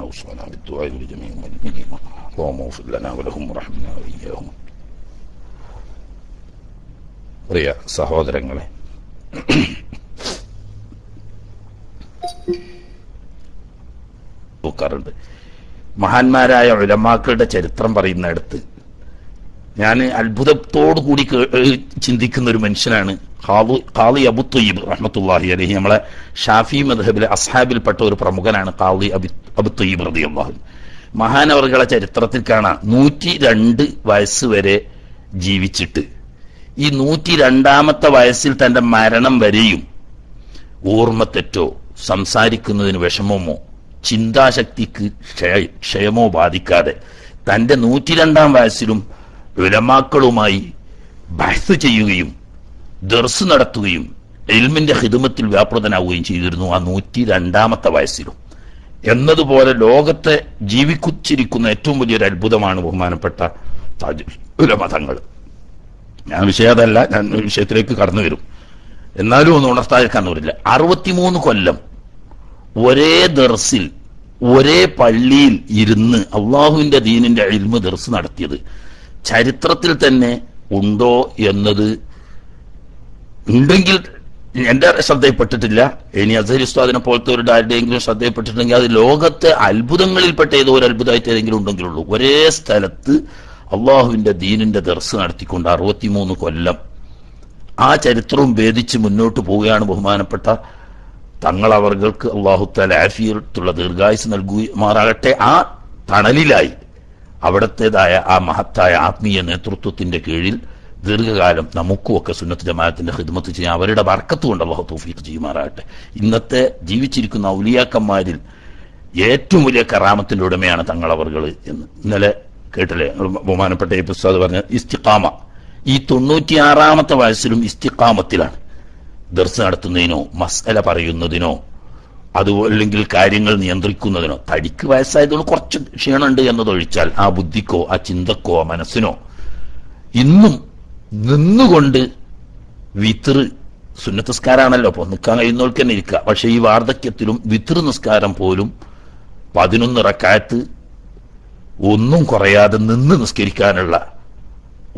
أوصانا بالدعاء لجميع المؤمنين اللهم اغفر لنا ولهم ورحمنا وإياهم. പ്രിയ സഹോദരങ്ങളെ, നോക്കാറുണ്ട് മഹാന്മാരായ ഉലമാക്കളുടെ ചരിത്രം പറയുന്നിടത്ത് ഞാൻ അത്ഭുതത്തോടു കൂടി ചിന്തിക്കുന്ന ഒരു മനുഷ്യനാണ് ഖാളി അബു ത്വയ്യിബ് റഹ്മത്തുള്ളാഹി അലൈഹി. നമ്മളെ ഷാഫി മദ്ഹബിലെ അസ്ഹാബിൽപ്പെട്ട ഒരു പ്രമുഖനാണ് ഖാളി അബു ത്വയ്യിബ് റളിയല്ലാഹു അൻഹു. മഹാനവറുകളെ ചരിത്രത്തിൽ കാണാം 102 വയസ്സ് വരെ ജീവിച്ചിട്ട് ഈ 102ാമത്തെ വയസ്സിൽ തന്റെ മരണം വരെയും ഓർമ്മത്തെറ്റോ സംസാരിക്കുന്നതിന് വിഷമമോ ചിന്താശക്തിക്ക് ക്ഷയമോ ബാധിക്കാതെ തന്റെ 102ാം വയസ്സിലും ഉലമാക്കളുമായി ബഹ്സ് ചെയ്യുകയും ദർസ് നടത്തുകയും ഇൽമിന്റെ ഖിദ്മത്തിൽ വ്യാപൃതനാവുകയും ചെയ്തിരുന്നു ആ 102ാമത്തെ വയസ്സിലും. എന്നതുപോലെ ലോകത്തെ ജീവിച്ചിരിക്കുന്ന ഏറ്റവും വലിയൊരു അത്ഭുതമാണ് ബഹുമാനപ്പെട്ട താജുൽ ഉലമ തങ്ങൾ. ഞാൻ വിഷയതല്ല, ഞാൻ വിഷയത്തിലേക്ക് കടന്നു വരും. എന്നാലും ഒന്ന് ഉണർത്താതിരിക്കാൻ വരില്ല. 63 കൊല്ലം ഒരേ ദർസിൽ ഒരേ പള്ളിയിൽ ഇരുന്ന് അള്ളാഹുവിന്റെ ദീനിന്റെ ഇൽമ് ദർസ് നടത്തിയത് ചരിത്രത്തിൽ തന്നെ ഉണ്ടോ എന്നത് ഉണ്ടെങ്കിൽ എന്റെ ശ്രദ്ധയിൽപ്പെട്ടിട്ടില്ല. ഇനി അസ്ഹരി ഉസ്താദിനെ പോലത്തെ ഒരു ആരുടെയെങ്കിലും ശ്രദ്ധയിൽപ്പെട്ടിട്ടുണ്ടെങ്കിൽ അത് ലോകത്തെ അത്ഭുതങ്ങളിൽപ്പെട്ട ഏതോ ഒരു അത്ഭുതമായിട്ട് ഏതെങ്കിലും ഉണ്ടെങ്കിലുള്ളൂ. ഒരേ സ്ഥലത്ത് അള്ളാഹുവിന്റെ ദീനിന്റെ ദർസ് നടത്തിക്കൊണ്ട് 63 കൊല്ലം ആ ചരിത്രവും ഭേദിച്ച് മുന്നോട്ട് പോവുകയാണ് ബഹുമാനപ്പെട്ട തങ്ങളവർക്ക് അള്ളാഹു തആല ആഫിയത്തുള്ള ദീർഘായുസ് നൽകുമാറാകട്ടെ. ആ തണലിലായി അവിടത്തേതായ ആ മഹത്തായ ആത്മീയ നേതൃത്വത്തിന്റെ കീഴിൽ ദീർഘകാലം നമുക്കുമൊക്കെ സുന്നത്ത് ജമാഅത്തിന്റെ ഖിദ്മത്ത് ചെയ്യാൻ അവരുടെ ബർക്കത്ത് കൊണ്ട് അള്ളാഹു തൗഫീഖ് ചെയ്യുമാറാകട്ടെ. ഇന്നത്തെ ജീവിച്ചിരിക്കുന്ന ഔലിയാക്കന്മാരിൽ ഏറ്റവും വലിയ കറാമത്തിന്റെ ഉടമയാണ് തങ്ങളവറുകൾ എന്ന് ഇന്നലെ കേട്ടില്ലേ ബഹുമാനപ്പെട്ട ഉസ്താദ് പറഞ്ഞ ഇസ്തിഖാമ. ഈ 96ാമത്തെ വയസ്സിലും ഇസ്തിഖാമത്തിലാണ്. ദർസ് നടത്തുന്നതിനോ മസ്അല പറയുന്നതിനോ അതുമല്ലെങ്കിൽ കാര്യങ്ങൾ നിയന്ത്രിക്കുന്നതിനോ തടിക്ക് വയസ്സായതുകൊണ്ട് കുറച്ച് ക്ഷീണമുണ്ട് എന്നതൊഴിച്ചാൽ ആ ബുദ്ധിക്കോ ആ ചിന്തക്കോ ആ മനസ്സിനോ ഇന്നും നിന്നുകൊണ്ട് വിത്ർ സുന്നത്ത് നിസ്കാരാണല്ലോ, അപ്പൊ നിൽക്കാൻ കഴിയുന്നവർക്ക് തന്നെ ഇരിക്കുക. പക്ഷെ ഈ വാർദ്ധക്യത്തിലും വിത്ർ നിസ്കാരം പോലും 11 റക്അത്ത് ഒന്നും കുറയാതെ നിന്ന് നിസ്കരിക്കാനുള്ള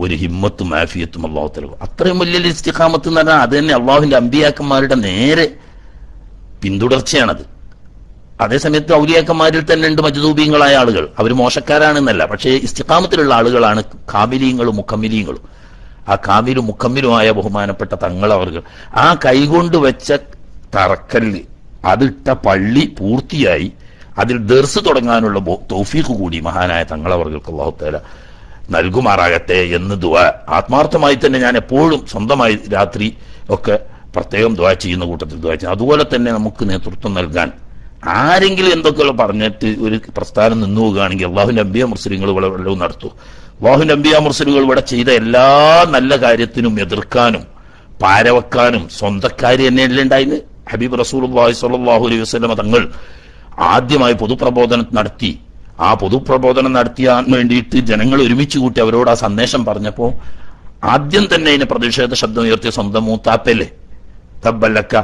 ഒരു ഹിമ്മത്തും ആഫിയത്തും അള്ളാഹു തആല. അത്രയും വലിയ ഇസ്തിഖാമത്ത് എന്ന് പറഞ്ഞാൽ അത് തന്നെ അള്ളാഹുവിന്റെ അമ്പിയാക്കന്മാരുടെ നേരെ പിന്തുടർച്ചയാണത്. അതേസമയത്ത് ഔലിയാക്കന്മാരിൽ തന്നെ ഉണ്ട് മജ്ദൂബീങ്ങളായ ആളുകൾ. അവർ മോശക്കാരാണെന്നല്ല, പക്ഷേ ഇസ്തിഖാമത്തിലുള്ള ആളുകളാണ് കാമിലീങ്ങളും മുക്കമ്മിലീങ്ങളും. ആ കാമിലും മുക്കമ്മിലുമായ ബഹുമാനപ്പെട്ട തങ്ങളവറുകൾ ആ കൈകൊണ്ട് വെച്ച തറക്കല്ല് അതിട്ട പള്ളി പൂർത്തിയായി അതിൽ ദർസ് തുടങ്ങാനുള്ള തൗഫീഖ് കൂടി മഹാനായ തങ്ങളവറുകൾക്ക് അല്ലാഹു തആല നൽകുമാറാകട്ടെ എന്ന് ദുആ ആത്മാർത്ഥമായി തന്നെ ഞാൻ എപ്പോഴും സ്വന്തമായി രാത്രി ഒക്കെ പ്രത്യേകം ദുആ ചെയ്യുന്ന കൂട്ടത്തിൽ ദുആ ചെയ്യുന്നു. അതുപോലെ തന്നെ നമുക്ക് നേതൃത്വം നൽകാൻ ആരെങ്കിലും എന്തൊക്കെയുള്ള പറഞ്ഞിട്ട് ഒരു പ്രസ്ഥാനം നിന്നു പോകുകയാണെങ്കിൽ അള്ളാഹുവിന്റെ അമ്പിയ മുർസലുകൾ ഇവിടെ വല്ലതും നടത്തും. അള്ളാഹുവിന്റെ അമ്പിയ മുർസലുകൾ ഇവിടെ ചെയ്ത എല്ലാ നല്ല കാര്യത്തിനും എതിർക്കാനും പാരവെക്കാനും സ്വന്തക്കാരി തന്നെയല്ലേ ഉണ്ടായിന്. ഹബീബ് റസൂലുള്ളാഹി സ്വല്ലല്ലാഹു അലൈഹി വസല്ലം തങ്ങൾ ആദ്യമായി പൊതുപ്രബോധനം നടത്തി. ആ പൊതുപ്രബോധനം നടത്തിയാൻ വേണ്ടിയിട്ട് ജനങ്ങൾ ഒരുമിച്ച് കൂട്ടി അവരോട് ആ സന്ദേശം പറഞ്ഞപ്പോ ആദ്യം തന്നെ അതിനെ പ്രതിഷേധ ശബ്ദം ഉയർത്തിയ സ്വന്തം മൂത്താപ്പല്ലേ തബ്ബല്ലക്ക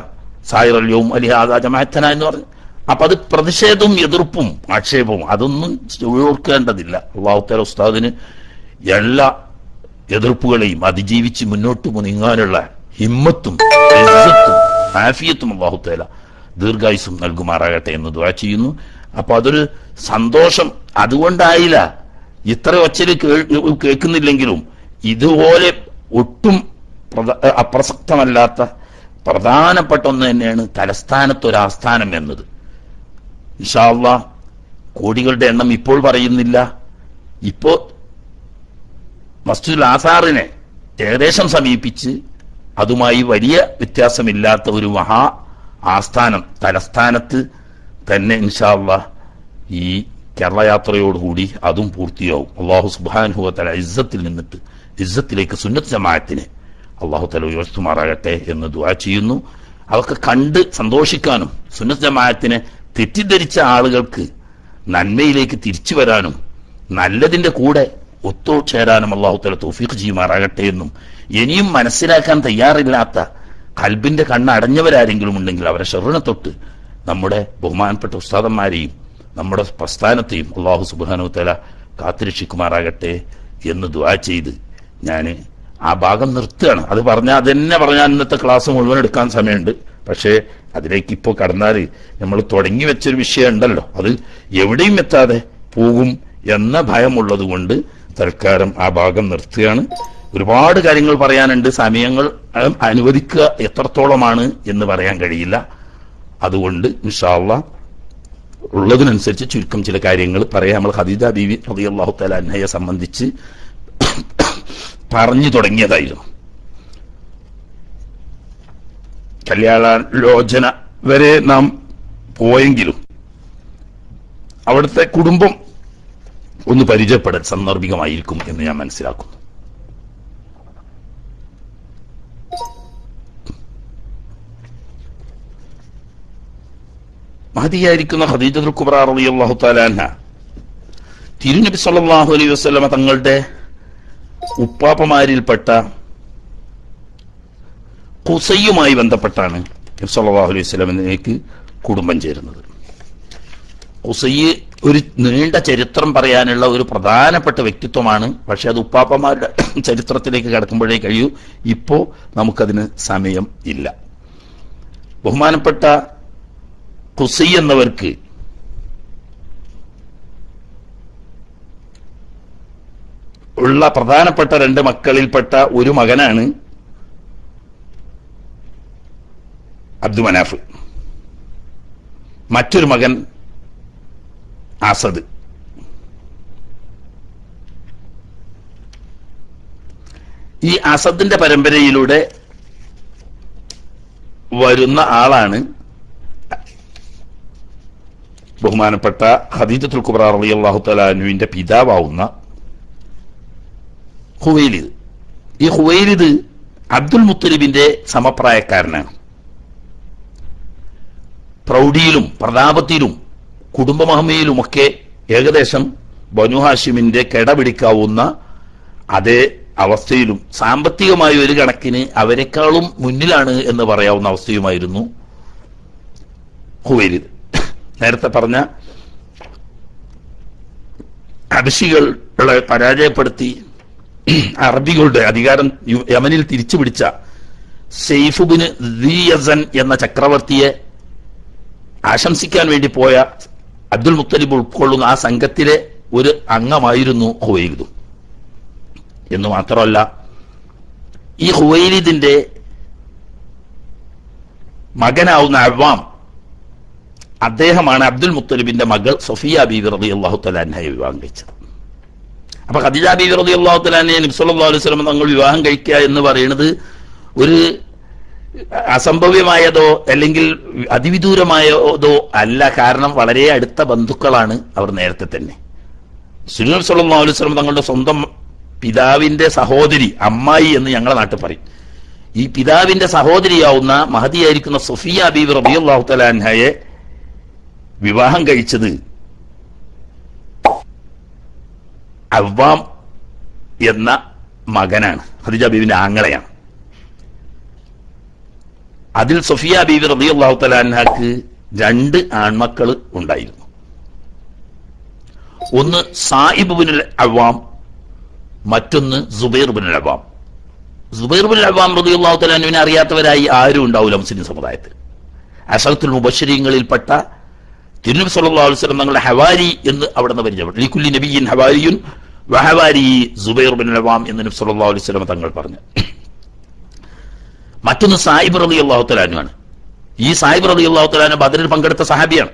സായിറൽ യൗം അലിഹാദാ ജമാഅത്തന എന്ന് പറഞ്ഞു. അപ്പൊ അത് പ്രതിഷേധവും എതിർപ്പും ആക്ഷേപവും അതൊന്നും ഒഴിവാക്കേണ്ടതില്ല. അല്ലാഹു തആല ഉസ്താദിന് എല്ലാ എതിർപ്പുകളെയും അതിജീവിച്ച് മുന്നോട്ട് നീങ്ങാനുള്ള ഹിമ്മത്തും ഇസ്സത്തും ആഫിയത്തും അല്ലാഹു തആല ദീർഘായുസ്സും നൽകുമാറാകട്ടെ എന്ന് ദുആ ചെയ്യുന്നു. അപ്പൊ അതൊരു സന്തോഷം അതുകൊണ്ടായില്ല. ഇത്ര ഒച്ചയിൽ കേൾക്കുന്നില്ലെങ്കിലും ഇതുപോലെ ഒട്ടും അപ്രസക്തമല്ലാത്ത പ്രധാനപ്പെട്ട ഒന്ന് തന്നെയാണ് തലസ്ഥാനത്തൊരാസ്ഥാനം എന്നത്. ഇൻഷാ അല്ലാഹ് കോടികളുടെ എണ്ണം ഇപ്പോൾ പറയുന്നില്ല. ഇപ്പോ മസ്ജിദുൽ ആസാറിനെ ഏകദേശം സമീപിച്ച് അതുമായി വലിയ വ്യത്യാസമില്ലാത്ത ഒരു മഹാ ആസ്ഥാനം തലസ്ഥാനത്ത് തന്നെ ഇൻഷാ അല്ലാഹ് ഈ കേരള യാത്രയോടുകൂടി അതും പൂർത്തിയാവും. അല്ലാഹു സുബ്ഹാനഹു വ തആല ഇസ്സത്തിൽ നിന്നിട്ട് ഇസ്സത്തിലേക്ക് സുന്നത്ത് ജമാഅത്തിനെ അല്ലാഹു തആല ഉയർത്തുമാറാകട്ടെ എന്ന് ദുആ ചെയ്യുന്നു. അതൊക്കെ കണ്ട് സന്തോഷിക്കാനും സുന്നത്ത് ജമാഅത്തിനെ തെറ്റിദ്ധരിച്ച ആളുകൾക്ക് നന്മയിലേക്ക് തിരിച്ചു വരാനും നല്ലതിന്റെ കൂടെ ഒത്തുചേരാനും അല്ലാഹു തആല തൗഫീഖ് ചെയ്യുമാറാകട്ടെ എന്നും ഇനിയും മനസ്സിലാക്കാൻ തയ്യാറില്ലാത്ത കൽബിന്റെ കണ്ണ് അടഞ്ഞവരാരെങ്കിലും ഉണ്ടെങ്കിൽ അവരെ ഷർറിനെ തൊട്ട് നമ്മുടെ ബഹുമാനപ്പെട്ട ഉസ്താദന്മാരെയും നമ്മുടെ പ്രസ്ഥാനത്തെയും അല്ലാഹു സുബ്ഹാനഹു വ തആല കാത്തുരക്ഷിക്കുമാറാകട്ടെ എന്ന് ദുആ ചെയ്ത് ഞാൻ ആ ഭാഗം നിർത്തുകയാണ്. അത് പറഞ്ഞാൽ ഇന്നത്തെ ക്ലാസ് മുഴുവൻ എടുക്കാൻ സമയമുണ്ട്. പക്ഷേ അതിലേക്ക് ഇപ്പോൾ കടന്നാൽ നമ്മൾ തുടങ്ങി വെച്ചൊരു വിഷയം ഉണ്ടല്ലോ, അത് എവിടെയും എത്താതെ പോകും എന്ന ഭയമുള്ളത് കൊണ്ട് തൽക്കാലം ആ ഭാഗം നിർത്തുകയാണ്. ഒരുപാട് കാര്യങ്ങൾ പറയാനുണ്ട്, സമയങ്ങൾ അനുവദിക്കുക എത്രത്തോളമാണ് എന്ന് പറയാൻ കഴിയില്ല. അതുകൊണ്ട് ഇൻഷാ അല്ലാഹ് ഉള്ളതിനനുസരിച്ച് ചുരുക്കം ചില കാര്യങ്ങൾ പറയാം. നമ്മൾ ഖദീജ ബീവി റളിയല്ലാഹു തആല അൻഹയെ സംബന്ധിച്ച് പറഞ്ഞു തുടങ്ങിയതായിരുന്നു. കല്യാണാലോചന വരെ നാം പോയെങ്കിലും അവിടുത്തെ കുടുംബം ഒന്ന് പരിചയപ്പെടാൻ സന്ദർഭികമായിരിക്കും എന്ന് ഞാൻ മനസ്സിലാക്കുന്നു. മഹദിയായിരിക്കുന്ന ഖദീജത്തുൽ കുബ്ര റളിയല്ലാഹു തആല അൻഹ തിരുനബി സല്ലല്ലാഹു അലൈഹി വസല്ലമ തങ്ങളുടെ ഉപ്പാപ്പമാരിൽപ്പെട്ട ഖുസയ്യുമായി ബന്ധപ്പെട്ടാണ് നബി സല്ലല്ലാഹു അലൈഹി വസല്ലമയിലേക്ക് കുടുംബം ചേരുന്നത്. ഖുസയ്യ് ഒരു നീണ്ട ചരിത്രം പറയാനുള്ള ഒരു പ്രധാനപ്പെട്ട വ്യക്തിത്വമാണ്. പക്ഷെ അത് ഉപ്പാപ്പമാരുടെ ചരിത്രത്തിലേക്ക് കടക്കുമ്പോഴേ കഴിയൂ. ഇപ്പോ നമുക്കതിന് സമയം ഇല്ല. ബഹുമാനപ്പെട്ട ഖുസയ്യ് എന്നവർക്ക് ഉള്ള പ്രധാനപ്പെട്ട രണ്ട് മക്കളിൽപ്പെട്ട ഒരു മകനാണ് അബ്ദുമനാഫ്, മറ്റൊരു മകൻ അസദ്. ഈ അസദിന്റെ പരമ്പരയിലൂടെ വരുന്ന ആളാണ് ബഹുമാനപ്പെട്ട ഖദീജത്തുൽ കുബ്ര റളിയല്ലാഹു തആല അൻഹുവിന്റെ പിതാവാവുന്ന ഖുവൈലിദ്. ഈ ഖുവൈലിദ് അബ്ദുൽ മുത്തലിബിന്റെ സമപ്രായക്കാരനാണ്. പ്രൗഢിയിലും പ്രതാപത്തിലും കുടുംബമഹിമയിലുമൊക്കെ ഏകദേശം ബനു ഹാഷിമിന്റെ കിടപിടിക്കാവുന്ന അതേ അവസ്ഥയിലും സാമ്പത്തികമായ ഒരു കണക്കിന് അവരെക്കാളും മുന്നിലാണ് എന്ന് പറയാവുന്ന അവസ്ഥയുമായിരുന്നു ഖുവൈലിദ്. നേരത്തെ പറഞ്ഞ ഹബശികളെ പരാജയപ്പെടുത്തി അറബികളുടെ അധികാരം യമനിൽ തിരിച്ചു പിടിച്ച സെയ്ഫ് ബിൻ ദി യസൻ എന്ന ചക്രവർത്തിയെ ആശംസിക്കാൻ വേണ്ടി പോയ അബ്ദുൽ മുത്തലിബ് ഉൾക്കൊള്ളുന്ന ആ സംഘത്തിലെ ഒരു അംഗമായിരുന്നു ഖുവൈലിദ്. എന്ന് മാത്രമല്ല, ഈ ഖുവൈലിദിന്റെ മകനാവുന്ന അവ്വാം, അദ്ദേഹമാണ് അബ്ദുൽ മുത്തലിബിന്റെ മകൾ സഫിയ ബീവി റളിയല്ലാഹു തആല അൻഹയെ വിവാഹം കഴിച്ചത്. അപ്പൊ ഖദീജ ബീവി റളിയല്ലാഹു തആല അൻഹയെ നബി സല്ലല്ലാഹു അലൈഹി വസല്ലം തങ്ങൾ വിവാഹം കഴിക്കുക എന്ന് പറയുന്നത് ഒരു അസംഭവ്യമായതോ അല്ലെങ്കിൽ അതിവിദൂരമായതോ അല്ല. കാരണം വളരെ അടുത്ത ബന്ധുക്കളാണ് അവർ നേരത്തെ തന്നെ. നബി സല്ലല്ലാഹു അലൈഹി വസല്ലം തങ്ങളുടെ സ്വന്തം പിതാവിന്റെ സഹോദരി, അമ്മായി എന്ന് ഞങ്ങളുടെ നാട്ടിൽ പറയും. ഈ പിതാവിന്റെ സഹോദരിയാവുന്ന മഹദിയായിരിക്കുന്ന സഫിയ ബീവി റളിയല്ലാഹു തആല അൻഹയെ വിവാഹം കഴിച്ചത് അവ്വാം എന്ന മകനാണ്, ഖദീജ ബീവിന്റെ ആങ്ങളയാണ്. അതിൽ സഫിയ ബീവി റളിയല്ലാഹു തആല അൻഹക്ക് രണ്ട് ആൺമക്കൾ ഉണ്ടായിരുന്നു. ഒന്ന് സായിബ് ബിനുൽ അവ്വാം, മറ്റൊന്ന് സുബൈർ ബിനുൽ അവ്വാം. സുബൈർ ബിനുൽ അവ്വാം റളിയല്ലാഹു തആല അൻഹുവിനെ അറിയാത്തവരായി ആരും ഉണ്ടാവില്ല മുസ്ലിം സമുദായത്തിൽ. അശറത്തുൽ മുബശ്ശിരീങ്ങളിൽപ്പെട്ട തിരുനബി സല്ലല്ലാഹു അലൈഹി വസല്ലം തങ്ങളുടെ ഹവാരി എന്ന് അവിടെ നിന്ന് പരിചയപ്പെട്ടു. ലികുല്ലി നബിയ്യിൻ ഹവാരിയുൻ വഹവാരി സുബൈർ ബിനുൽ അവ്വാം എന്ന് നബി സല്ലല്ലാഹു അലൈഹി വസല്ലം തങ്ങൾ പറഞ്ഞു. മറ്റൊന്ന് സായിബ് റളിയല്ലാഹു തആല അൻഹു ആണ്. ഈ സായിബ് റളിയല്ലാഹു തആല അൻഹു ബദറിൽ പങ്കെടുത്ത സഹാബിയാണ്.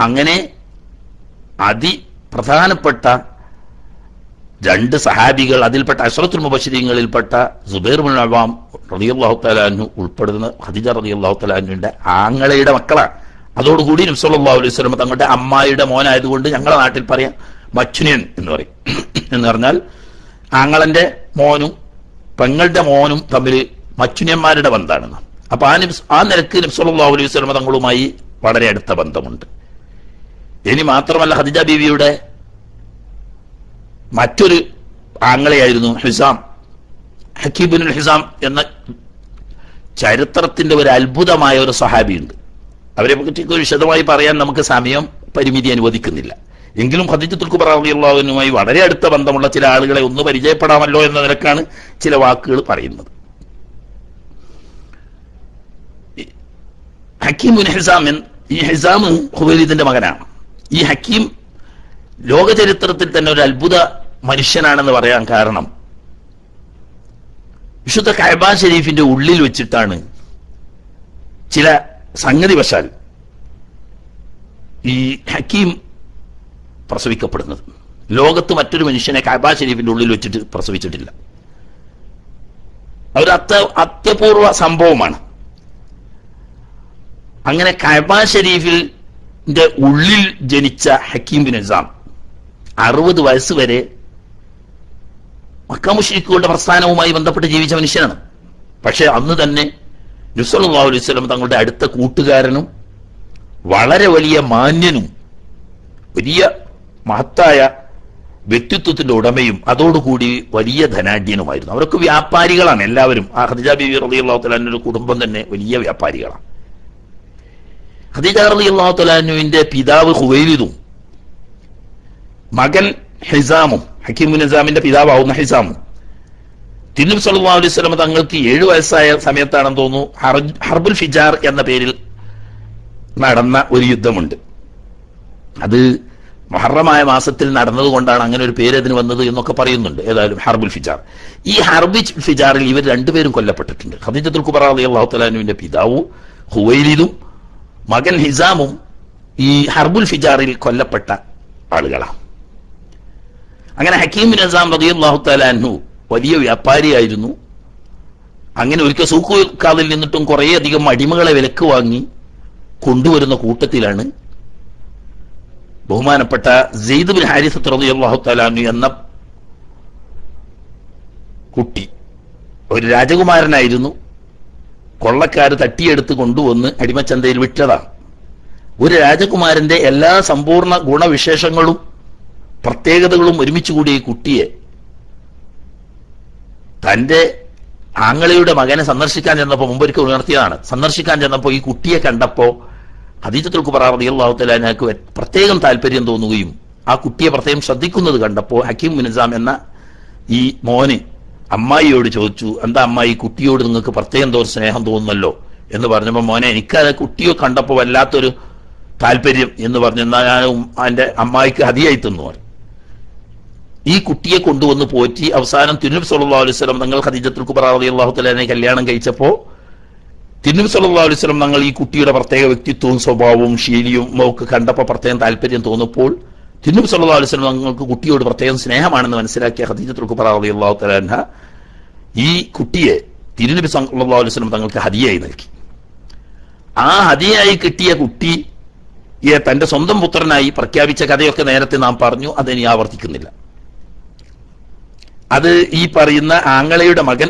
അങ്ങനെ അതിപ്രധാനപ്പെട്ട രണ്ട് സഹാബികൾ, അതിൽപ്പെട്ട അശ്റത്തുൽ മുബശ്ശിരീങ്ങളിൽപ്പെട്ട സുബൈർ ബിനുൽ അവ്വാം റളിയല്ലാഹു തആല അൻഹു ഉൾപ്പെടുന്ന ഖദീജ റളിയല്ലാഹു തആല അൻഹുവിന്റെ ആങ്ങളയുടെ മക്കളാണ്. അതോടുകൂടി നബി സല്ലല്ലാഹു അലൈഹി വസല്ലം തങ്ങളുടെ അമ്മായിയുടെ മോനായതുകൊണ്ട് ഞങ്ങളുടെ നാട്ടിൽ പറയാം മച്ചുനിയൻ എന്ന് പറയും. എന്ന് പറഞ്ഞാൽ ആങ്ങളന്റെ മോനും പെങ്ങളുടെ മോനും തമ്മിൽ മച്ചുനിയന്മാരുടെ ബന്ധമാണെന്ന്. അപ്പൊ ആ നിലക്ക് നബി സല്ലല്ലാഹു അലൈഹി വസല്ലം തങ്ങളുമായി വളരെ അടുത്ത ബന്ധമുണ്ട്. ഇനി മാത്രമല്ല, ഖദീജ ബീവിയുടെ മറ്റൊരു ആങ്ങളെയായിരുന്നു ഹിസാം, ഹക്കീം ബിനുൽ ഹിസാം എന്ന ചരിത്രത്തിന്റെ ഒരു അത്ഭുതമായ ഒരു സഹാബിയുണ്ട്. അവരെ പറ്റി വിശദമായി പറയാൻ നമുക്ക് സമയം പരിമിതി അനുവദിക്കുന്നില്ല. എങ്കിലും ഖദീജത്തുൽ കുബ്ര റളിയല്ലാഹു അൻഹയുമായി വളരെ അടുത്ത ബന്ധമുള്ള ചില ആളുകളെ ഒന്ന് പരിചയപ്പെടാമല്ലോ എന്ന നിലക്കാണ് ചില വാക്കുകൾ പറയുന്നത്. ഹക്കീം ബിൻ ഹിസാം, ഈ ഹിസാം ഖുവൈലിദിന്റെ മകനാണ്. ഈ ഹക്കീം ലോക ചരിത്രത്തിൽ തന്നെ ഒരു അത്ഭുത മനുഷ്യനാണെന്ന് പറയാൻ കാരണം വിശുദ്ധ കഅബ ഷരീഫിന്റെ ഉള്ളിൽ വെച്ചിട്ടാണ് ചില സംഗതിവശാൽ ഈ ഹക്കീം പ്രസവിക്കപ്പെടുന്നത്. ലോകത്ത് മറ്റൊരു മനുഷ്യനെ കഅബ ഷരീഫിന്റെ ഉള്ളിൽ വെച്ചിട്ട് പ്രസവിച്ചിട്ടില്ല. ഒരു അത്യപൂർവ സംഭവമാണ്. അങ്ങനെ കഅബ ഷരീഫിന്റെ ഉള്ളിൽ ജനിച്ച ഹക്കീം ബിൻ ഹിസാം 60 വയസ്സ് വരെ മക്ക മുശ്രിക്കുകളുടെ പ്രസ്ഥാനവുമായി ബന്ധപ്പെട്ട് ജീവിച്ച മനുഷ്യനാണ്. പക്ഷെ അന്ന് തന്നെ നബി സല്ലല്ലാഹു അലൈഹി വസല്ലം തങ്ങളുടെ അടുത്ത കൂട്ടുകാരനും വളരെ വലിയ മാന്യനും വലിയ മഹത്തായ വ്യക്തിത്വത്തിന്റെ ഉടമയും അതോടുകൂടി വലിയ ധനാഢ്യനുമായിരുന്നു. അവരൊക്കെ വ്യാപാരികളാണ് എല്ലാവരും. ആ ഖദീജ ബീവി റളിയല്ലാഹു തആല അൻഹയുടെ കുടുംബം തന്നെ വലിയ വ്യാപാരികളാണ്. ഖദീജ റളിയല്ലാഹു തആല അൻഹയുടെ പിതാവ് ഖുവൈലിദും മകൻ ഹിസാമും, ഹക്കീം ബിൻ ഹിസാമിന്റെ പിതാവാവുന്ന ഹിസാമും, തിരുനബി സല്ലല്ലാഹു അലൈഹി വസല്ലം തങ്ങൾക്ക് 7 വയസ്സായ സമയത്താണെന്ന് തോന്നുന്നു ഹർബുൽ ഫിജാർ എന്ന പേരിൽ നടന്ന ഒരു യുദ്ധമുണ്ട്. അത് മുഹറമായ മാസത്തിൽ നടന്നതുകൊണ്ടാണ് അങ്ങനെ ഒരു പേര് അതിന് വന്നത് എന്നൊക്കെ പറയുന്നുണ്ട്. ഏതായാലും ഹർബുൽ ഫിജാർ, ഈ ഹർബുൽ ഫിജാറിൽ ഇവർ രണ്ടുപേരും കൊല്ലപ്പെട്ടിട്ടുണ്ട്. ഖദീജത്തുൽ കുബ്ര റളിയല്ലാഹു തആല അൻഹയുടെ പിതാവും ഖുവൈലിദും മകൻ ഹിസാമും ഈ ഹർബുൽ ഫിജാറിൽ കൊല്ലപ്പെട്ട ആളുകളാണ്. അങ്ങനെ ഹക്കീം ബിൻ ഹിസാം റളിയല്ലാഹു തആല അൻഹു വലിയ വ്യാപാരിയായിരുന്നു. അങ്ങനെ ഒരിക്കൽ സൂഖ് കാദിൽ നിന്നിട്ടും കുറേയധികം അടിമകളെ വിലക്ക് വാങ്ങി കൊണ്ടുവരുന്ന കൂട്ടത്തിലാണ് ബഹുമാനപ്പെട്ട സെയ്ദ് ബിൻ ഹാരിസത്ത് റളിയല്ലാഹു തആല അൻഹു എന്ന കുട്ടി. ഒരു രാജകുമാരനായിരുന്നു. കൊള്ളക്കാർ തട്ടിയെടുത്ത് കൊണ്ടുവന്ന് അടിമച്ചന്തയിൽ വിറ്റതാണ്. ഒരു രാജകുമാരന്റെ എല്ലാ സമ്പൂർണ്ണ ഗുണവിശേഷങ്ങളും പ്രത്യേകതകളും ഒരുമിച്ച് കൂടിയ ഈ കുട്ടിയെ തന്റെ ആങ്ങളയുടെ മകനെ സന്ദർശിക്കാൻ ചെന്നപ്പോൾ, മുമ്പൊരിക്കൽ ഉണർത്തിയതാണ്, സന്ദർശിക്കാൻ ചെന്നപ്പോൾ ഈ കുട്ടിയെ കണ്ടപ്പോൾ ഖദീജത്തുൽ കുബ്ര റളിയല്ലാഹു തആല അൻഹയ്ക്ക് പ്രത്യേകം താല്പര്യം തോന്നുകയും ആ കുട്ടിയെ പ്രത്യേകം ശ്രദ്ധിക്കുന്നത് കണ്ടപ്പോൾ ഹക്കീം ബിൻ ഹിസാം എന്ന ഈ മോന് അമ്മായിയോട് ചോദിച്ചു, എന്താ അമ്മായി, കുട്ടിയോട് നിങ്ങൾക്ക് പ്രത്യേകം തോന്നും സ്നേഹം തോന്നുന്നല്ലോ എന്ന് പറഞ്ഞപ്പോൾ, മോനെ എനിക്കത് കുട്ടിയെ കണ്ടപ്പോൾ വല്ലാത്തൊരു താല്പര്യം എന്ന് പറഞ്ഞു, എന്നാൽ ഞാൻ എൻ്റെ അമ്മായിക്ക് ഹദിയായി തന്നു പറഞ്ഞു. ഈ കുട്ടിയെ കൊണ്ടുവന്ന് പോറ്റി അവസാനം തിരുനബി സല്ലല്ലാഹു അലൈഹി വസല്ലം തങ്ങൾ ഖദീജത്തുൽ കുബ്ര റളിയല്ലാഹു തആല അൻഹയെ കല്യാണം കഴിച്ചപ്പോൾ തിരുനബി സല്ലല്ലാഹു അലൈഹി വസല്ലം തങ്ങൾ ഈ കുട്ടിയുടെ പ്രത്യേക വ്യക്തിത്വവും സ്വഭാവവും ശൈലിയും ഒക്കെ കണ്ടപ്പോൾ പ്രത്യേകം താല്പര്യം തോന്നിയപ്പോൾ തിരുനബി സല്ലല്ലാഹു അലൈഹി വസല്ലം തങ്ങൾക്ക് കുട്ടിയോട് പ്രത്യേകം സ്നേഹമാണെന്ന് മനസ്സിലാക്കിയ ഖദീജത്തുൽ കുബ്ര റളിയല്ലാഹു തആല അൻഹ ഈ കുട്ടിയെ തിരുനബി സല്ലല്ലാഹു അലൈഹി വസല്ലം തങ്ങൾക്ക് ഹദിയായി നൽകി. ആ ഹദിയായി കിട്ടിയ കുട്ടിയെ തന്റെ സ്വന്തം പുത്രനായി പ്രഖ്യാപിച്ച കഥയൊക്കെ നേരത്തെ നാം പറഞ്ഞു, അതിനി ആവർത്തിക്കുന്നില്ല. അത് ഈ പറയുന്ന ആങ്ങളയുടെ മകൻ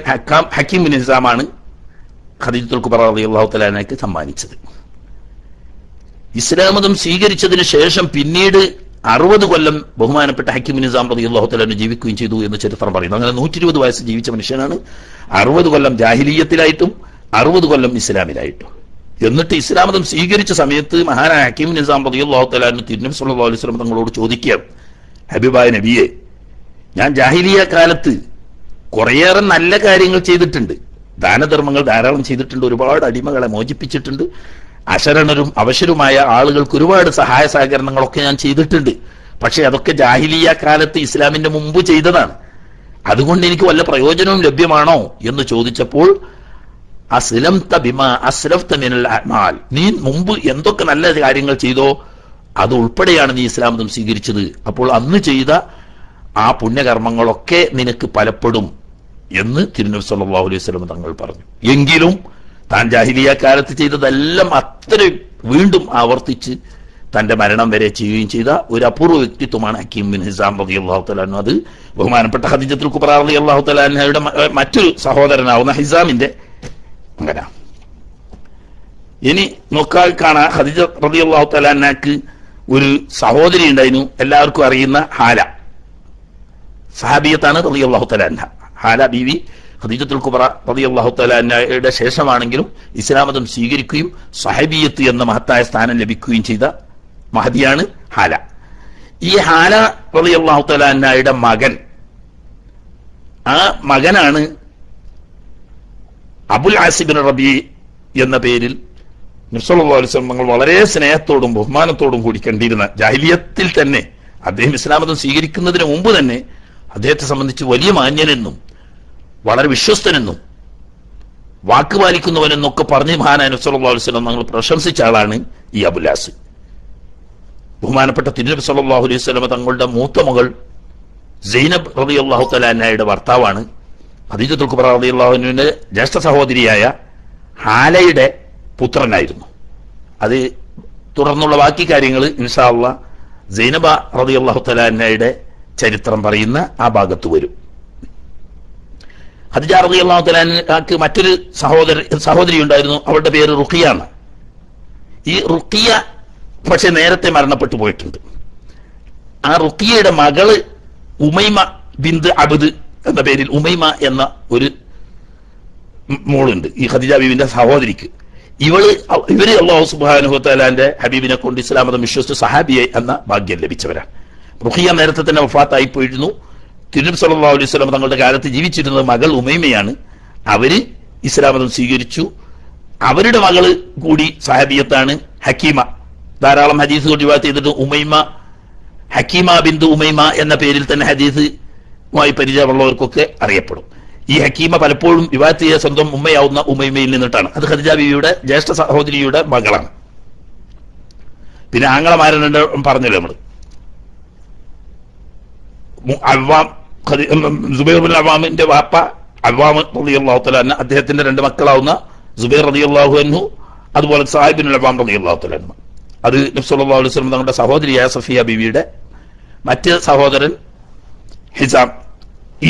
ഹക്കീം ബിൻ ഹിസാമാണ് ഖദീജത്തുൽ കുബ്ര റളിയല്ലാഹു തആല അൻഹയ്ക്ക് സമ്മാനിച്ചത്. ഇസ്ലാം മതം സ്വീകരിച്ചതിന് ശേഷം പിന്നീട് 60 കൊല്ലം ബഹുമാനപ്പെട്ട ഹക്കീം ബിൻ ഹിസാം റളിയല്ലാഹു തആല അൻഹു ജീവിക്കുകയും ചെയ്തു എന്ന് ചരിത്രം പറയുന്നു. അങ്ങനെ 120 വയസ്സ് ജീവിച്ച മനുഷ്യനാണ്. 60 കൊല്ലം ജാഹിലിയ്യത്തിലായിട്ടും 60 കൊല്ലം ഇസ്ലാമിലായിട്ടും. എന്നിട്ട് ഇസ്ലാം മതം സ്വീകരിച്ച സമയത്ത് മഹാനായ ഹക്കീം ബിൻ ഹിസാം റളിയല്ലാഹു തആല അൻഹു തിരുനബി സല്ലല്ലാഹു അലൈഹി വസല്ലം തങ്ങളോട് ചോദിക്കുക, ഹബീബായ നബിയെ, ഞാൻ ജാഹിലിയ കാലത്ത് കുറേയേറെ നല്ല കാര്യങ്ങൾ ചെയ്തിട്ടുണ്ട്, ദാനധർമ്മങ്ങൾ ധാരാളം ചെയ്തിട്ടുണ്ട്, ഒരുപാട് അടിമകളെ മോചിപ്പിച്ചിട്ടുണ്ട്, അശരണരും അവശരുമായ ആളുകൾക്ക് ഒരുപാട് സഹായ സഹകരണങ്ങളൊക്കെ ഞാൻ ചെയ്തിട്ടുണ്ട്. പക്ഷെ അതൊക്കെ ജാഹിലിയ കാലത്ത് ഇസ്ലാമിന്റെ മുമ്പ് ചെയ്തതാണ്. അതുകൊണ്ട് എനിക്ക് വല്ല പ്രയോജനവും ലഭ്യമാണോ എന്ന് ചോദിച്ചപ്പോൾ, അസ്ലംത ബിമാ അസ്ലഫ്ത മിനൽ അഅ്മാൽ, നീ മുമ്പ് എന്തൊക്കെ നല്ല കാര്യങ്ങൾ ചെയ്തോ അത് ഉൾപ്പെടെയാണ് നീ ഇസ്ലാം മതം സ്വീകരിച്ചത്. അപ്പോൾ അന്ന് ചെയ്ത ആ പുണ്യകർമ്മങ്ങളൊക്കെ നിനക്ക് ഫലപ്പെടും എന്ന് തിരുനബി സല്ലല്ലാഹു അലൈഹി വസല്ലം തങ്ങൾ പറഞ്ഞു. എങ്കിലും താൻ ജാഹിലിയ കാലത്ത് ചെയ്തതെല്ലാം അത്രയും വീണ്ടും ആവർത്തിച്ച് തന്റെ മരണം വരെ ചെയ്യുകയും ചെയ്ത ഒരു അപൂർവ വ്യക്തിത്വമാണ് ഹക്കീം ബിൻ ഹിസാം റളിയല്ലാഹു തആല അൻഹു. അത് ബഹുമാനപ്പെട്ട ഖദീജത്തുൽ കുബ്ര റളിയല്ലാഹു തആല അൻഹയുടെ മറ്റൊരു സഹോദരനാവുന്ന ഹിസാമിന്റെ അങ്ങനെ. ഇനി നോക്കാൻ കാണാം, ഖദീജ റളിയല്ലാഹു തആല അൻഹയ്ക്ക് ഒരു സഹോദരി ഉണ്ടായിരുന്നു, എല്ലാവർക്കും അറിയുന്ന ഹാല, സഹാബിയത്താണ് റളിയല്ലാഹു തആല അൻഹ. ഹാല ബീവി ഖദീജത്തുൽ കുബ്ര റളിയല്ലാഹു തആല അൻഹയുടെ ശേഷമാണെങ്കിലും ഇസ്ലാം മതം സ്വീകരിക്കുകയും സഹാബിയത്ത് എന്ന മഹത്തായ സ്ഥാനം ലഭിക്കുകയും ചെയ്ത മഹദിയാണ്. ഹാല. ഈ ഹാല റളിയല്ലാഹു തആല അൻഹയുടെ മകൻ, ആ മകനാണ് അബുൽ ആസിബിൻ റബി എന്ന പേരിൽ നബി സല്ലല്ലാഹു അലൈഹി വസല്ലം തങ്ങൾ വളരെ സ്നേഹത്തോടും ബഹുമാനത്തോടും കൂടി കണ്ടിരുന്ന, ജാഹിലിയത്തിൽ തന്നെ അദ്ദേഹം ഇസ്ലാം മതം സ്വീകരിക്കുന്നതിന് മുമ്പ് തന്നെ അദ്ദേഹത്തെ സംബന്ധിച്ച് വലിയ മാന്യനെന്നും വളരെ വിശ്വസ്തനെന്നും വാക്ക് പാലിക്കുന്നവനെന്നൊക്കെ പറഞ്ഞ് മഹാനായ നബി സല്ലല്ലാഹു അലൈഹി വസല്ലം തങ്ങൾ പ്രശംസിച്ച ആളാണ് ഈ അബുൽ ആസ്. ബഹുമാനപ്പെട്ട തിരുനബി സല്ലല്ലാഹു അലൈഹി വസല്ലം തങ്ങളുടെ മൂത്ത മകൾ സൈനബ് റളിയല്ലാഹു തആല അൻഹയുടെ ഭർത്താവാണ്. ഖദീജത്തുൽ കുബ്ര റളിയല്ലാഹു അൻഹയുടെ ജ്യേഷ്ഠ സഹോദരിയായ ഹാലയുടെ പുത്രനായിരുന്നു. അത് തുടർന്നുള്ള ബാക്കി കാര്യങ്ങൾ ഇൻഷാ അല്ലാഹ് സൈനബ റളിയല്ലാഹു തആല അൻഹയുടെ ചരിത്രം പറയുന്ന ആ ഭാഗത്ത് വരും. ഖദീജ റളിയല്ലാഹു തആല അൻഹയ്ക്ക് മറ്റൊരു സഹോദരി ഉണ്ടായിരുന്നു. അവളുടെ പേര് റുഖിയാണ്. ഈ റുഖിയ പക്ഷെ നേരത്തെ മരണപ്പെട്ടു പോയിട്ടുണ്ട്. ആ റുഖിയയുടെ മകള് ഉമൈമ ബിന്ത് അബ്ദ് എന്ന പേരിൽ ഉമൈമ എന്ന ഒരു മോളുണ്ട് ഈ ഖദീജ ബീവിന്റെ സഹോദരിക്ക്. ഇവര് അല്ലാഹു സുബ്ഹാനഹു വ തആലാന്റെ ഹബീബിനെ കൊണ്ട് ഇസ്ലാം മതം വിശ്വസിച്ച് സഹാബിയെ എന്ന ഭാഗ്യം ലഭിച്ചവരാണ്. റുഖിയ നേരത്തെ തന്നെ വഫാത്തായി പോയിരുന്നു. തിരുനബി സല്ലല്ലാഹു അലൈഹി വസല്ലം തങ്ങളുടെ കാലത്ത് ജീവിച്ചിരുന്നത് മകൾ ഉമൈമയാണ്. അവര് ഇസ്ലാം മതം സ്വീകരിച്ചു. അവരുടെ മകള് കൂടി സഹാബിയത്താണ് ഹക്കീമ. ധാരാളം ഹദീസ് റിവായത്ത് ചെയ്തിട്ട് ഉമൈമ, ഹക്കീമ ബിന്ദു ഉമൈമ എന്ന പേരിൽ തന്നെ ഹദീസുമായി പരിചയമുള്ളവർക്കൊക്കെ അറിയപ്പെടും. ഈ ഹക്കീമ പലപ്പോഴും റിവായത്ത് ചെയ്ത സ്വന്തം ഉമ്മയാവുന്ന ഉമൈമയിൽ നിന്നിട്ടാണ്. അത് ഖദീജ ബീവിയുടെ ജ്യേഷ്ഠ സഹോദരിയുടെ മകളാണ്. പിന്നെ ആങ്ങളമാരുണ്ട് പറഞ്ഞല്ലോ നമ്മള്. സുബൈർ ബിൻ അവ്വാമിന്റെ വാപ്പ അവ്വാം റളിയല്ലാഹു തആല അൻഹു, അദ്ദേഹത്തിന്റെ രണ്ട് മക്കളാവുന്ന സുബൈർ റളിയല്ലാഹു അൻഹു, അതുപോലെ സഅദ് ബിൻ അവ്വാം റളിയല്ലാഹു തആല അൻഹു. അത് നബി സല്ലല്ലാഹു അലൈഹി വസല്ലം തങ്ങളുടെ സഹോദരിയായ സഫിയ ബീവിയുടെ മറ്റ് സഹോദരൻ ഹിസാം.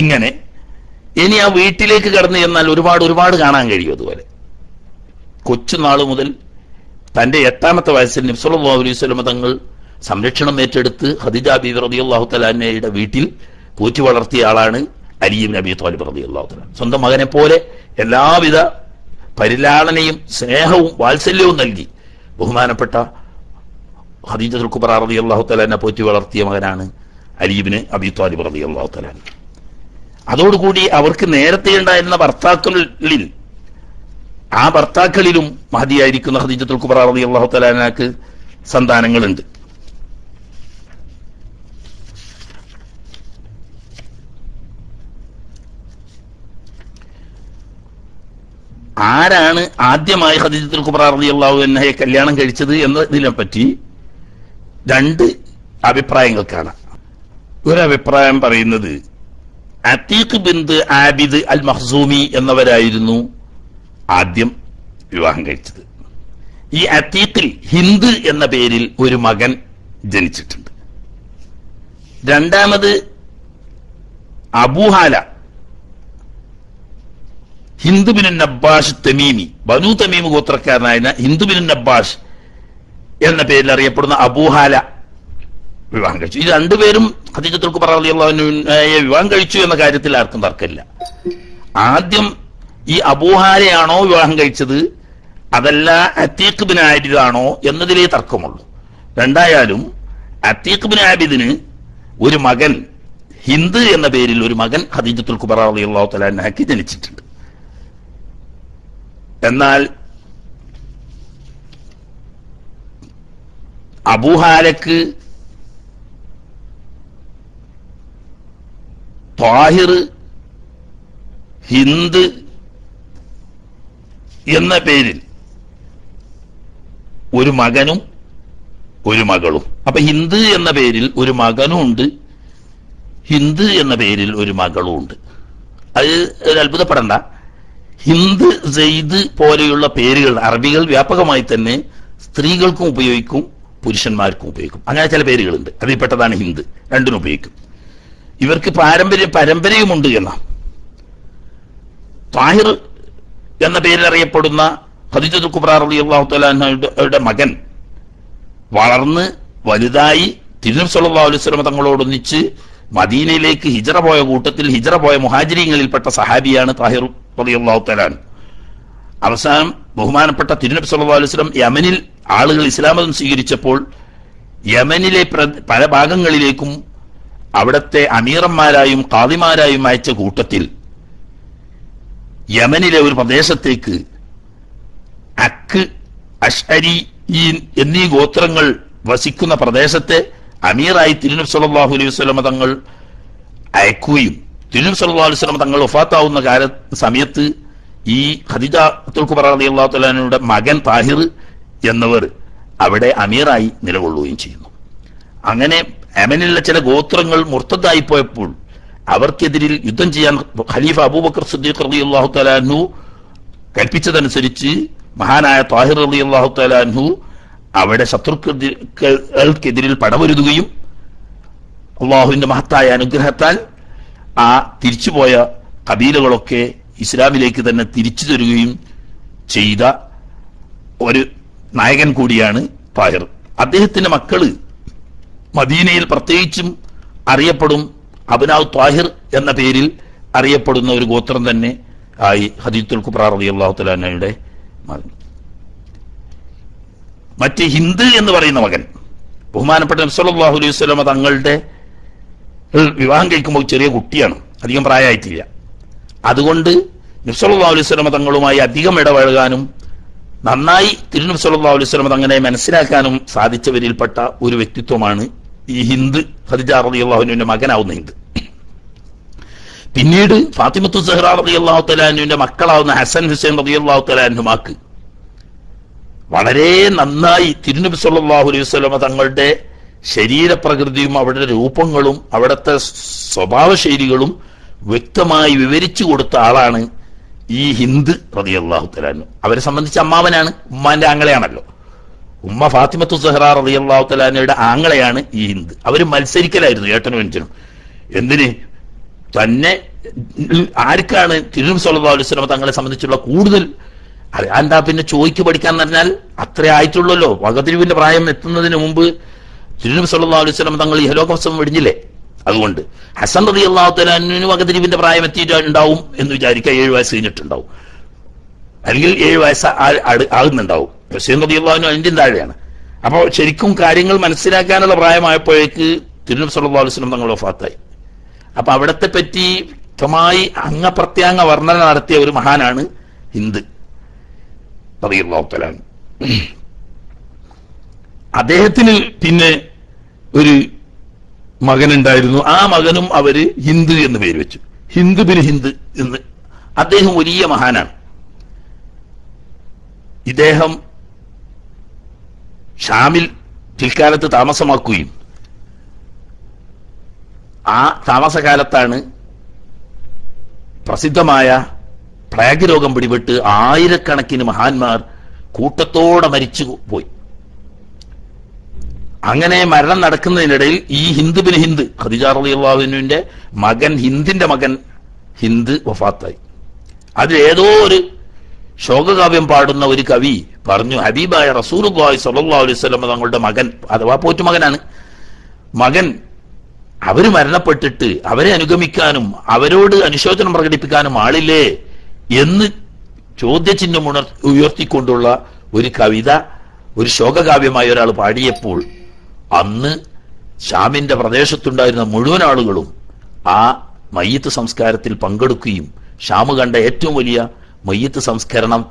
ഇങ്ങനെ ഇനി ആ വീട്ടിലേക്ക് കടന്നു ചെന്നാൽ ഒരുപാട് കാണാൻ കഴിയും. അതുപോലെ കൊച്ചുനാൾ മുതൽ തന്റെ 8ാമത്തെ വയസ്സിൽ നബി സല്ലല്ലാഹു അലൈഹി വസല്ലം തങ്ങൾ സംരക്ഷണം ഏറ്റെടുത്ത് ഖദീജ ബീവി റളിയല്ലാഹു തആല അൻഹയുടെ വീട്ടിൽ പോറ്റി വളർത്തിയ ആളാണ് അലി ഇബ്നു അബീ ത്വാലിബ് റളിയല്ലാഹു തആല. സ്വന്തം മകനെ പോലെ എല്ലാവിധ പരിലാളനയും സ്നേഹവും വാത്സല്യവും നൽകി ബഹുമാനപ്പെട്ട ഖദീജത്തുൽ കുബ്ര റളിയല്ലാഹു തആല അൻഹ പോറ്റി വളർത്തിയ മകനാണ് അലി ഇബ്നു അബീ ത്വാലിബ് റളിയല്ലാഹു തആല. അതോടുകൂടി അവർക്ക് നേരത്തെ ഉണ്ടായിരുന്ന ഭർത്താക്കളിൽ ആ ഭർത്താക്കളിലും മഹദിയായിരിക്കുന്ന ഖദീജത്തുൽ കുബ്ര റളിയല്ലാഹു തആല അൻഹക്ക് സന്താനങ്ങളുണ്ട്. ആരാണ് ആദ്യമായി ഖദീജത്തുൽ കുബ്ര റളിയല്ലാഹു അൻഹയെ കല്യാണം കഴിച്ചത് എന്നതിനെ പറ്റി രണ്ട് അഭിപ്രായങ്ങൾക്കാണ്. ഒരഭിപ്രായം പറയുന്നത് അതീഖ് ബിന്ത് ആബിദ് അൽ മഖ്സൂമി എന്നവരായിരുന്നു ആദ്യം വിവാഹം കഴിച്ചത്. ഈ അതീഖിൽ ഹിന്ദ് എന്ന പേരിൽ ഒരു മകൻ ജനിച്ചിട്ടുണ്ട്. രണ്ടാമത് അബൂഹാല ഹിന്ദ് ബിൻ നബ്ബാഷ് തമീമി, ബനു തമീം ഗോത്രക്കാരനായ ഹിന്ദ് ബിൻ നബ്ബാഷ് എന്ന പേരിൽ അറിയപ്പെടുന്ന അബൂഹാല വിവാഹം കഴിച്ചു. ഈ രണ്ടുപേരും ഖദീജത്തുൽ കുബ്ര റളിയല്ലാഹു അൻഹയെ വിവാഹം കഴിച്ചു എന്ന കാര്യത്തിൽ ആർക്കും തർക്കമില്ല. ആദ്യം ഈ അബൂഹാലയാണോ വിവാഹം കഴിച്ചത് അതല്ല അതീഖ് ബിൻ ആബിദ് ആണോ എന്നതിലേ തർക്കമുള്ളൂ. രണ്ടായാലും അതീഖ് ബിൻ ആബിദിന് ഒരു മകൻ, ഹിന്ദ് എന്ന പേരിൽ ഒരു മകൻ ഖദീജത്തുൽ കുബ്ര റളിയല്ലാഹു തആല അൻഹയ്ക്ക് ജനിച്ചിട്ടുണ്ട്. എന്നാൽ അബൂഹാലക്ക് ത്വാഹിർ, ഹിന്ദ് എന്ന പേരിൽ ഒരു മകനും ഒരു മകളും. അപ്പൊ ഹിന്ദ് എന്ന പേരിൽ ഒരു മകനും ഉണ്ട്, ഹിന്ദ് എന്ന പേരിൽ ഒരു മകളും ഉണ്ട്. അത് ഒരു അത്ഭുതപ്പെടണ്ട. ഹിന്ദ്, സെയ്ദ് പോലെയുള്ള പേരുകൾ അറബികൾ വ്യാപകമായി തന്നെ സ്ത്രീകൾക്കും ഉപയോഗിക്കും പുരുഷന്മാർക്കും ഉപയോഗിക്കും. അങ്ങനെ ചില പേരുകളുണ്ട്, അതിൽപ്പെട്ടതാണ് ഹിന്ദ്. രണ്ടിനും ഉപയോഗിക്കും. ഇവർക്ക് പരമ്പരയുമുണ്ട് എന്ന ത്വാഹിർ എന്ന പേരിൽ അറിയപ്പെടുന്ന ഖദീജത്തുൽ കുബ്ര റളിയല്ലാഹു തആല അൻഹയുടെ മകൻ വളർന്ന് വലുതായി തിരുനബി സല്ലല്ലാഹു അലൈഹി വസല്ലം തങ്ങളോടൊന്നിച്ച് മദീനയിലേക്ക് ഹിജ്റ പോയ കൂട്ടത്തിൽ ഹിജ്റ പോയ മുഹാജിരീങ്ങളിൽപ്പെട്ട സഹാബിയാണ് ത്വാഹിർ റളിയല്ലാഹു തആല. അവസാനം ബഹുമാനപ്പെട്ട തിരുനബി സല്ലല്ലാഹു അലൈഹി വസല്ലം യമനിൽ ആളുകൾ ഇസ്ലാം മതം സ്വീകരിച്ചപ്പോൾ യമനിലെ പല ഭാഗങ്ങളിലേക്കും അവിടത്തെ അമീറന്മാരായും ഖാദിമാരായും അയച്ച കൂട്ടത്തിൽ യമനിലെ ഒരു പ്രദേശത്തേക്ക് അക്ക്, അഷ്അരി എന്നീ ഗോത്രങ്ങൾ വസിക്കുന്ന പ്രദേശത്തെ അമീറായി തിരുനബി സല്ലല്ലാഹു അലൈഹി വസല്ലം തങ്ങൾ അയക്കുകയും തിരുനബി സല്ലല്ലാഹു അലൈഹി വസല്ലം തങ്ങൾ വഫാത്താവുന്ന സമയത്ത് ഈ ഖദീജത്തുൽ കുബ്ര റളിയല്ലാഹു തആല അൻഹയുടെ മകൻ താഹിർ എന്നവർ അവിടെ അമീറായി നിലകൊള്ളുകയും ചെയ്യുന്നു. അങ്ങനെ യമനിലെ ചില ഗോത്രങ്ങൾ മുർത്തദായി പോയപ്പോൾ അവർക്കെതിരിൽ യുദ്ധം ചെയ്യാൻ ഖലീഫ അബൂബക്കർ സിദ്ദീഖ് റളിയല്ലാഹു തആല അൻഹു കൽപ്പിച്ചതനുസരിച്ച് മഹാനായ താഹിർ റളിയല്ലാഹു തആല അൻഹു അവിടെ ശത്രുക്കൾക്കെതിരിൽ പടവരുതുകയും അള്ളാഹുവിന്റെ മഹത്തായ അനുഗ്രഹത്താൽ ആ തിരിച്ചുപോയ കബീലകളൊക്കെ ഇസ്ലാമിലേക്ക് തന്നെ തിരിച്ചു തരുകയും ചെയ്ത ഒരു നായകൻ കൂടിയാണ് താഹിർ. അദ്ദേഹത്തിന്റെ മക്കള് മദീനയിൽ പ്രത്യേകിച്ചും അറിയപ്പെടും. അബ്നാഉ താഹിർ എന്ന പേരിൽ അറിയപ്പെടുന്ന ഒരു ഗോത്രം തന്നെ ആയി ഖദീജത്തുൽ കുബ്ര റളിയല്ലാഹു തആല അൻഹയുടെ മകൻ. മറ്റ് ഹിന്ദ് എന്ന് പറയുന്ന മകൻ ബഹുമാനപ്പെട്ട നബി സല്ലല്ലാഹു അലൈഹി വസല്ലം തങ്ങളുടെ വിവാഹം കഴിക്കുമ്പോൾ ചെറിയ കുട്ടിയാണ്, അധികം പ്രായമായിട്ടില്ല. അതുകൊണ്ട് നബി സല്ലല്ലാഹു അലൈഹി വസല്ലം തങ്ങളുമായി അധികം ഇടപഴകാനും നന്നായി തിരുനബി സല്ലല്ലാഹു അലൈഹി വസല്ലം തങ്ങളെ മനസ്സിലാക്കാനും സാധിച്ചവരിൽപ്പെട്ട ഒരു വ്യക്തിത്വമാണ് ഈ ഹിന്ദ്, ഖദീജ റളിയല്ലാഹു അൻഹയുടെ മകനാവുന്ന ഹിന്ദ്. പിന്നീട് ഫാത്തിമത്തു സഹ്റ റളിയല്ലാഹു തആല അൻഹയുടെ മക്കളാവുന്ന ഹസൻ ഹുസൈൻ റളിയല്ലാഹു തആല അൻഹുമാക്ക് വളരെ നന്നായി തിരുനബി സല്ലല്ലാഹു അലൈഹി വസല്ലം തങ്ങളുടെ ശരീരപ്രകൃതിയും അവരുടെ രൂപങ്ങളും അവിടുത്തെ സ്വഭാവ ശൈലികളും വ്യക്തമായി വിവരിച്ചു കൊടുത്ത ആളാണ് ഈ ഹിന്ദ് റളിയല്ലാഹു തആല അൻഹു. അവരെ സംബന്ധിച്ച് അമ്മാവനാണ്, ഉമ്മാന്റെ ആങ്ങളെയാണല്ലോ. ഉമ്മ ഫാത്തിമത്തു സഹ്റ റളിയല്ലാഹു തആല അൻഹയുടെ ആങ്ങളെയാണ് ഈ ഹിന്ദ്. അവർ മത്സരിക്കലായിരുന്നു ഏട്ടനും അഞ്ചനും. എന്തിന്? തന്നെ ആർക്കാണ് തിരുനബി സല്ലല്ലാഹു അലൈഹി വസല്ലം തങ്ങളെ സംബന്ധിച്ചുള്ള കൂടുതൽ എന്താ പിന്നെ ചോദിക്ക് പഠിക്കാന്ന് പറഞ്ഞാൽ അത്രേ ആയിട്ടുള്ളല്ലോ. വകതിരിവിന്റെ പ്രായം എത്തുന്നതിന് മുമ്പ് തിരുനബി സല്ലല്ലാഹു അലൈഹി വസല്ലം തങ്ങൾ ഇഹലോകവാസം വെടിഞ്ഞില്ലേ. അതുകൊണ്ട് ഹസൻ റളിയല്ലാഹു തആല അൻഹുവിന് വകതിരിവിന്റെ പ്രായം എത്തിയിട്ടുണ്ടാവും എന്ന് വിചാരിക്കുക. 7 വയസ്സ് കഴിഞ്ഞിട്ടുണ്ടാവും, അല്ലെങ്കിൽ 7 വയസ്സ് ആകുന്നുണ്ടാവും. ഹുസൈൻ റളിയല്ലാഹു അൻഹു അതിന്റെ താഴെയാണ്. അപ്പോൾ ശരിക്കും കാര്യങ്ങൾ മനസ്സിലാക്കാനുള്ള പ്രായമായപ്പോഴേക്ക് തിരുനബി സല്ലല്ലാഹു അലൈഹി വസല്ലം തങ്ങൾ വഫാത്തായി. അപ്പൊ അവിടത്തെ പറ്റി വ്യക്തമായി അംഗപ്രത്യാംഗ വർണ്ണന നടത്തിയ ഒരു മഹാനാണ് ഹിന്ദ് റളിയല്ലാഹു തആല. അദ്ദേഹത്തിന് പിന്നെ ഒരു മകനുണ്ടായിരുന്നു. ആ മകനും അവര് ഹിന്ദ് എന്ന് പേര് വെച്ചു, ഹിന്ദ് ബിൻ ഹിന്ദ് എന്ന്. അദ്ദേഹം വലിയ മഹാനാണ്. ഇദ്ദേഹം ഷാമിൽ പിൽക്കാലത്ത് താമസമാക്കുകയും ആ താമസകാലത്താണ് പ്രസിദ്ധമായ പ്ലേഗ് രോഗം പിടിപെട്ട് ആയിരക്കണക്കിന് മഹാന്മാർ കൂട്ടത്തോടെ മരിച്ചു പോയി. അങ്ങനെ മരണം നടക്കുന്നതിനിടയിൽ ഈ ഹിന്ദ് ബിൻ ഹിന്ദ്, ഖദീജ റളിയല്ലാഹു അൻഹയുടെ മകൻ, ഹിന്ദിന്റെ മകൻ ഹിന്ദ് വഫാത്തായി. അതിൽ ഏതോ ഒരു ശോകകാവ്യം പാടുന്ന ഒരു കവി പറഞ്ഞു, ഹബീബായ റസൂലുള്ളാഹി സ്വല്ലല്ലാഹു അലൈഹി വസല്ലം തങ്ങളുടെ മകൻ, അഥവാ പോറ്റുമകനാണ്, മകൻ അവര് മരണപ്പെട്ടിട്ട് അവരെ അനുഗമിക്കാനും അവരോട് അനുശോചനം പ്രകടിപ്പിക്കാനും ആളില്ലേ എന്ന് ചോദ്യചിഹ്നം ഉയർത്തിക്കൊണ്ടുള്ള ഒരു കവിത ഒരു ശോകകാവ്യമായി ഒരാൾ പാടിയപ്പോൾ അന്ന് ഷാമിന്റെ പ്രദേശത്തുണ്ടായിരുന്ന മുഴുവൻ ആളുകളും ആ മയ്യിത്ത് സംസ്കാരത്തിൽ പങ്കെടുക്കുകയും ഷാമ് കണ്ട ഏറ്റവും വലിയ മയ്യിത്ത് സംസ്കരണം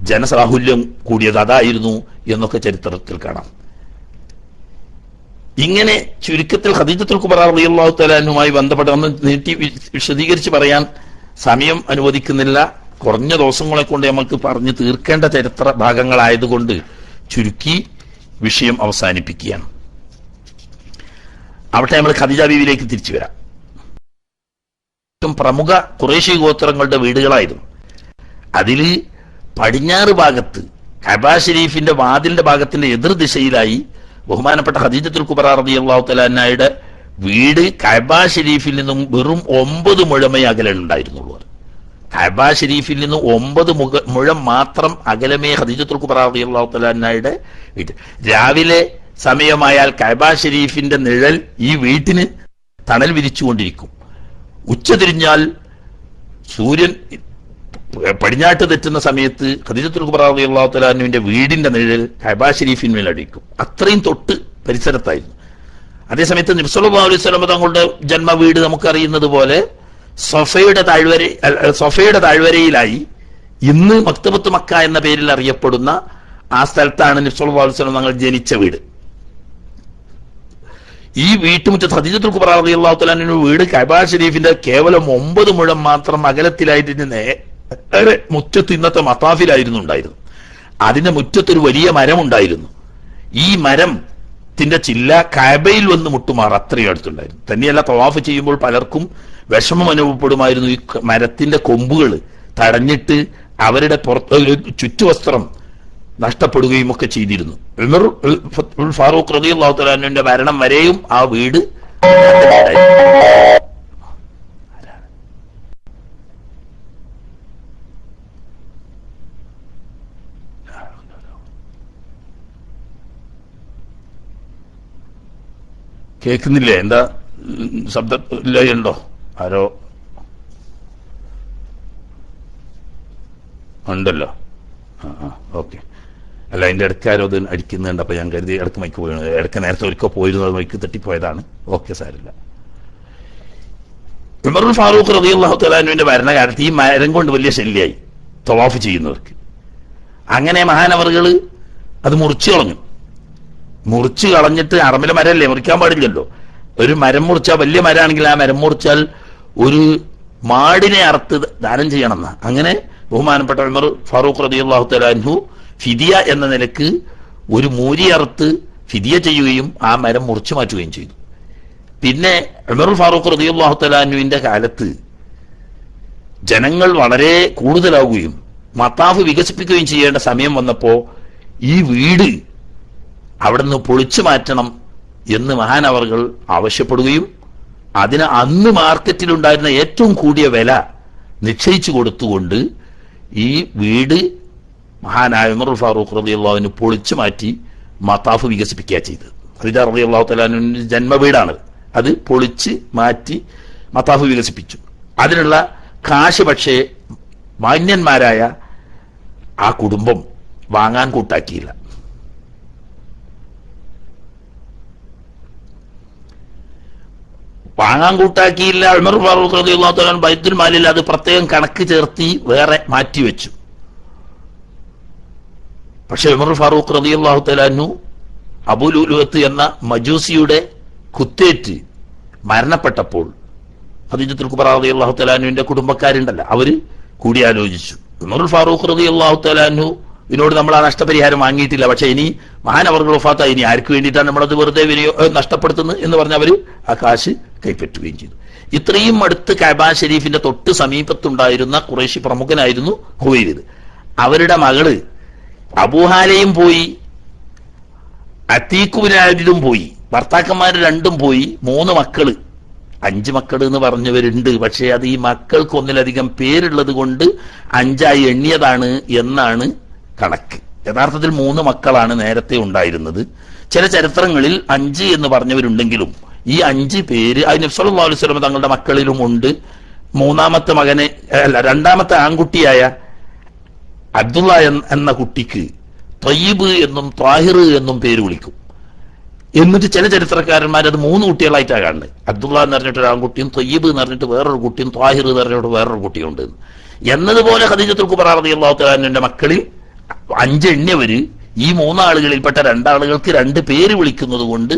ജനസാഹുല്യം കൂടിയത് അതായിരുന്നു എന്നൊക്കെ ചരിത്രത്തിൽ കാണാം. ഇങ്ങനെ ചുരുക്കത്തിൽ ഖദീജത്തുൽ കുബ്ര റളിയല്ലാഹു തആല അൻഹുമായി ബന്ധപ്പെട്ട് ഒന്ന് നീട്ടി വിശദീകരിച്ച് പറയാൻ സമയം അനുവദിക്കുന്നില്ല. കുറഞ്ഞ ദിവസങ്ങളെ കൊണ്ട് നമുക്ക് പറഞ്ഞു തീർക്കേണ്ട ചരിത്ര ഭാഗങ്ങളായതുകൊണ്ട് ചുരുക്കി വിഷയം അവസാനിപ്പിക്കുകയാണ്. അവിടെ നമ്മൾ ഖദീജ ബീവിയിലേക്ക് തിരിച്ചു വരാം. പ്രമുഖ ഖുറൈശി ഗോത്രങ്ങളുടെ വീടുകളായിരുന്നു. അതില് പടിഞ്ഞാറ് ഭാഗത്ത് കഅബ ഷരീഫിന്റെ വാതിലിന്റെ ഭാഗത്തിന്റെ എതിർദിശയിലായി ബഹുമാനപ്പെട്ട ഖദീജത്തുൽ കുബ്ര റളിയല്ലാഹു തആല അൻഹയുടെ വീട് കഅബ ഷരീഫിൽ നിന്നും വെറും 9 മുഴമേ അകലുണ്ടായിരുന്നുള്ളൂ. കഅബ ഷരീഫിൽ നിന്ന് 9 മുഴം മാത്രം അകലമേ ഖദീജത്തുൽ കുബ്ര റളിയല്ലാഹു തആല അൻഹയുടെ വീട്. രാവിലെ സമയമായാൽ കഅബ ഷരീഫിന്റെ നിഴൽ ഈ വീട്ടിന് തണൽ വിരിച്ചുകൊണ്ടിരിക്കും. ഉച്ച തിരിഞ്ഞാൽ സൂര്യൻ പടിഞ്ഞാട്ട് തെറ്റുന്ന സമയത്ത് ഖദീജത്തുൽ കുബ്ര റളിയല്ലാഹു തആല അൻഹയുടെ വീടിന്റെ നിഴൽ കഅബ ഷരീഫിന്മേൽ അടിക്കും. അത്രയും തൊട്ട് പരിസരത്തായിരുന്നു. അതേസമയത്ത് നബി സല്ലല്ലാഹു അലൈഹി വസല്ലം തങ്ങളുടെ ജന്മ വീട് നമുക്കറിയുന്നത് പോലെ സൊഫയുടെ താഴ്വരയിലായി ഇന്ന് മക്തബത്ത് മക്ക എന്ന പേരിൽ അറിയപ്പെടുന്ന ആ സ്ഥലത്താണ് നബി സല്ലല്ലാഹു അലൈഹി വസല്ലം തങ്ങൾ ജനിച്ച വീട്. ഈ വീട്ടുമുറ്റത്ത് ഖദീജത്തുൽ കുബ്ര റളിയല്ലാഹു തആല അൻഹയുടെ വീട് കഅബ ഷരീഫിന്റെ കേവലം 9 മുഴം മാത്രം അകലത്തിലായിട്ട് നേരെ മുറ്റത്ത് ഇന്നത്തെ മത്താഫിലായിരുന്നു ഉണ്ടായിരുന്നു. അതിന്റെ മുറ്റത്തൊരു വലിയ മരം ഉണ്ടായിരുന്നു. ഈ മരത്തിന്റെ ചില്ല കഅബയിൽ വന്ന് മുട്ടുമാർ അത്രയും അടുത്തുണ്ടായിരുന്നു. തന്നെയല്ല, തവാഫ് ചെയ്യുമ്പോൾ പലർക്കും വിഷമം അനുഭവപ്പെടുമായിരുന്നു. ഈ മരത്തിന്റെ കൊമ്പുകൾ തടഞ്ഞിട്ട് അവരുടെ ചുറ്റുവസ്ത്രം നഷ്ടപ്പെടുകയും ഒക്കെ ചെയ്തിരുന്നു. ഉമർ ഫാറൂഖ് റളിയല്ലാഹു തആല അൻഹുവിന്റെ ഭരണം വരെയും ആ വീട് കേൾക്കുന്നില്ലേ? എന്താ ശബ്ദമില്ലയുണ്ടോ? ആരോ ഉണ്ടല്ലോ. ഓക്കെ. അല്ല, അതിന്റെ ഇടയ്ക്ക് ആരോ അത് അടിക്കുന്നുണ്ട്. അപ്പൊ ഞാൻ കരുതി ഇടയ്ക്ക് മൈക്ക് പോയി, ഇടയ്ക്ക് നേരത്തെ ഒരിക്കൽ പോയിരുന്നു, അത് മൈക്ക് തട്ടിപ്പോയതാണ്. ഓക്കെ, സാരില്ല. ഉമർ ഫാറൂഖ് റളിയല്ലാഹു തആല അൻഹുവിന്റെ ഭരണകാലത്ത് ഈ മരം കൊണ്ട് വലിയ ശല്യമായി തവാഫ് ചെയ്യുന്നവർക്ക്. അങ്ങനെ മഹാനവറുകൾ അത് മുറിച്ചു കളഞ്ഞു. മുറിച്ചു കളഞ്ഞിട്ട്, അറമിലെ മരമല്ലേ, മുറിക്കാൻ പാടില്ലല്ലോ. ഒരു മരം മുറിച്ചാൽ, വലിയ മരമാണെങ്കിൽ ആ മരം മുറിച്ചാൽ ഒരു മാടിനെ അറുത്ത് ദാനം ചെയ്യണമെന്ന. അങ്ങനെ ബഹുമാനപ്പെട്ട ഉമർ ഫാറൂഖ് റളിയല്ലാഹു തആല അൻഹു ഫിദിയ എന്ന നിലക്ക് ഒരു മൂരി അറുത്ത് ഫിദിയ ചെയ്യുകയും ആ മരം മുറിച്ചു മാറ്റുകയും ചെയ്തു. പിന്നെ ഉമർ ഫാറൂഖ് റളിയല്ലാഹു തആല അൻഹുവിന്റെ കാലത്ത് ജനങ്ങൾ വളരെ കൂടുതലാവുകയും മത്താഫ് വികസിപ്പിക്കുകയും ചെയ്യേണ്ട സമയം വന്നപ്പോ ഈ വീട് അവിടെ നിന്ന് പൊളിച്ചു മാറ്റണം എന്ന് മഹാനവറുകൾ ആവശ്യപ്പെടുകയും അതിന് അന്ന് മാർക്കറ്റിലുണ്ടായിരുന്ന ഏറ്റവും കൂടിയ വില നിശ്ചയിച്ചു കൊടുത്തുകൊണ്ട് ഈ വീട് മഹാനായ ഉമർ ഫാറൂഖ് റളിയല്ലാഹു അൻഹു പൊളിച്ചു മാറ്റി മത്താഫ് വികസിപ്പിക്കുക ചെയ്തത്. ഖദീജ റളിയല്ലാഹു തആല അൻഹയുടെ ജന്മ വീടാണ്. അത് പൊളിച്ച് മാറ്റി മത്താഫ് വികസിപ്പിച്ചു. അതിനുള്ള കാശ് പക്ഷേ മാന്യന്മാരായ ആ കുടുംബം വാങ്ങാൻ കൂട്ടാക്കിയില്ല. വാങ്ങാൻ കൂട്ടാക്കിയില്ല. ഉമർ ഫാറൂഖ് റളിയല്ലാഹു തആല ബൈത്തുൽ മാലിൽ അത് പ്രത്യേകം കണക്ക് ചേർത്തി വേറെ മാറ്റിവെച്ചു. പക്ഷെ ഉമർ ഫാറൂഖ് റളിയല്ലാഹു തആല അൻഹു അബൂ ലുഅ്ലുഅത്ത് എന്ന മജൂസിയുടെ കുത്തേറ്റ് മരണപ്പെട്ടപ്പോൾ ഖദീജത്തുൽ കുബ്ര റളിയല്ലാഹു തആല അൻഹുവിന്റെ കുടുംബക്കാരുണ്ടല്ലോ, അവര് കൂടിയാലോചിച്ചു. ഉമർ ഫാറൂഖ് റളിയല്ലാഹു തആല അൻഹുവിനോട് നമ്മൾ ആ നഷ്ടപരിഹാരം വാങ്ങിയിട്ടില്ല, പക്ഷെ ഇനി മഹാനവറുകൾ വഫാത്തായി, ഇനി ആർക്ക് വേണ്ടിയിട്ടാണ് നമ്മളത് വെറുതെ നഷ്ടപ്പെടുത്തുന്നത് എന്ന് പറഞ്ഞ് അവര് ആ കാശ് കൈപ്പറ്റുകയും ചെയ്തു. ഇത്രയും അടുത്ത് കഅബ ഷരീഫിന്റെ തൊട്ട് സമീപത്തുണ്ടായിരുന്ന ഖുറൈശി പ്രമുഖനായിരുന്നു ഹുവൈലിദ്. അവരുടെ മകള് അബൂഹാലയും പോയി, അത്തീഖ് ബിൻ ആദിദും പോയി, ഭർത്താക്കന്മാർ രണ്ടും പോയി. 3 മക്കള്, 5 മക്കൾ എന്ന് പറഞ്ഞവരുണ്ട്. പക്ഷെ അത് ഈ മക്കൾക്ക് ഒന്നിലധികം പേരുള്ളത് കൊണ്ട് 5ആയി എണ്ണിയതാണ് എന്നാണ് കണക്ക്. യഥാർത്ഥത്തിൽ 3 മക്കളാണ് നേരത്തെ ഉണ്ടായിരുന്നത്. ചില ചരിത്രങ്ങളിൽ 5 എന്ന് പറഞ്ഞവരുണ്ടെങ്കിലും ഈ 5 പേര് അത് നബി സല്ലല്ലാഹു അലൈഹി വസല്ലം തങ്ങളുടെ മക്കളിലും ഉണ്ട്. 2ാമത്തെ ആൺകുട്ടിയായ അബ്ദുള്ള എന്ന കുട്ടിക്ക് ത്വയ്യിബ് എന്നും ത്വാഹിർ എന്നും പേര് വിളിക്കും. എന്നിട്ട് ചില ചരിത്രകാരന്മാർ അത് 3 കുട്ടികളായിട്ടാണ് കാണുന്നത്. അബ്ദുള്ള എന്ന് പറഞ്ഞിട്ട് ഒരു ആൺകുട്ടിയും, ത്വയ്യിബ് എന്ന് പറഞ്ഞിട്ട് വേറൊരു കുട്ടിയും, ത്വാഹിർ എന്ന് പറഞ്ഞിട്ട് വേറൊരു കുട്ടിയുണ്ട് എന്നതുപോലെ ഖദീജത്തുൽ കുബ്ര റളിയല്ലാഹു തആല അൻഹയുടെ മക്കളിൽ 5 എണ്ണിയവര് ഈ 3 ആളുകളിൽപ്പെട്ട 2 ആളുകൾക്ക് 2 പേര് വിളിക്കുന്നത് കൊണ്ട്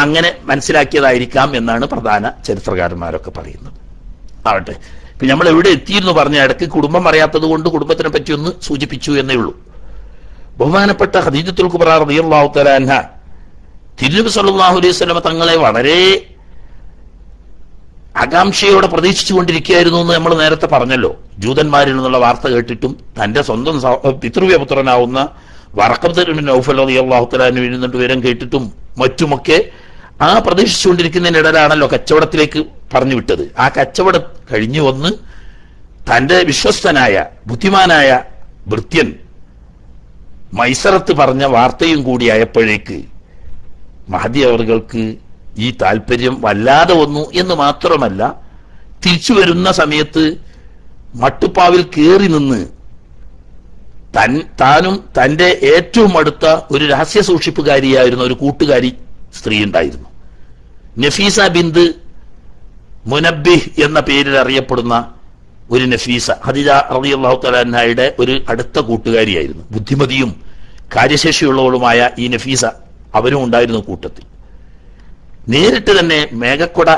അങ്ങനെ മനസ്സിലാക്കിയതായിരിക്കാം എന്നാണ് പ്രധാന ചരിത്രകാരന്മാരൊക്കെ പറയുന്നത്. ആവട്ടെ, ഇപ്പൊ നമ്മൾ എവിടെ എത്തിയിരുന്നു പറഞ്ഞ ഇടയ്ക്ക് കുടുംബം അറിയാത്തത് കൊണ്ട് കുടുംബത്തിനെ പറ്റി ഒന്ന് സൂചിപ്പിച്ചു എന്നേ ഉള്ളൂ. ബഹുമാനപ്പെട്ട ഖദീജത്തുൽ കുബ്ര റളിയല്ലാഹു തആല അൻഹ തിരുനബി സല്ലല്ലാഹു അലൈഹി വസല്ലം തങ്ങളെ വളരെ ആകാംക്ഷയോടെ പ്രതീക്ഷിച്ചുകൊണ്ടിരിക്കുകയായിരുന്നു എന്ന് നമ്മൾ നേരത്തെ പറഞ്ഞല്ലോ. ജൂതന്മാരിൽ നിന്നുള്ള വാർത്ത കേട്ടിട്ടും തന്റെ സ്വന്തം പിതൃവ്യപുത്രനാവുന്ന വറഖത്ത് ഇബ്നു നൗഫൽ റളിയല്ലാഹു തആല അൻഹു ഇരുന്നിട്ട് വിവരം കേട്ടിട്ടും മറ്റുമൊക്കെ ആ പ്രതീക്ഷിച്ചുകൊണ്ടിരിക്കുന്നതിനിടയിലാണല്ലോ കച്ചവടത്തിലേക്ക് പറഞ്ഞു വിട്ടത്. ആ കച്ചവടം കഴിഞ്ഞു വന്ന് തന്റെ വിശ്വസ്തനായ ബുദ്ധിമാനായ ഭൃത്യൻ മൈസറത്ത് പറഞ്ഞ വാർത്തയും കൂടി ആയപ്പോഴേക്ക് മഹദി അവർക്ക് ഈ താല്പര്യം വല്ലാതെ വന്നു എന്ന് മാത്രമല്ല, തിരിച്ചു വരുന്ന സമയത്ത് മട്ടുപ്പാവിൽ കയറി നിന്ന് താനും തന്റെ ഏറ്റവും അടുത്ത ഒരു രഹസ്യ സൂക്ഷിപ്പുകാരിയായിരുന്ന ഒരു കൂട്ടുകാരി സ്ത്രീ ഉണ്ടായിരുന്നു. നഫീസ ബിന്ത് മുനബ്ബിഹ് എന്ന പേരിൽ അറിയപ്പെടുന്ന ഒരു നഫീസ, ഖദീജ റളിയല്ലാഹു തആല അൻഹയുടെ ഒരു അടുത്ത കൂട്ടുകാരിയായിരുന്നു. ബുദ്ധിമതിയും കാര്യശേഷിയുള്ളവളുമായ ഈ നഫീസ അവരും ഉണ്ടായിരുന്നു കൂട്ടത്തിൽ. നേരിട്ട് തന്നെ മേഘക്കൊട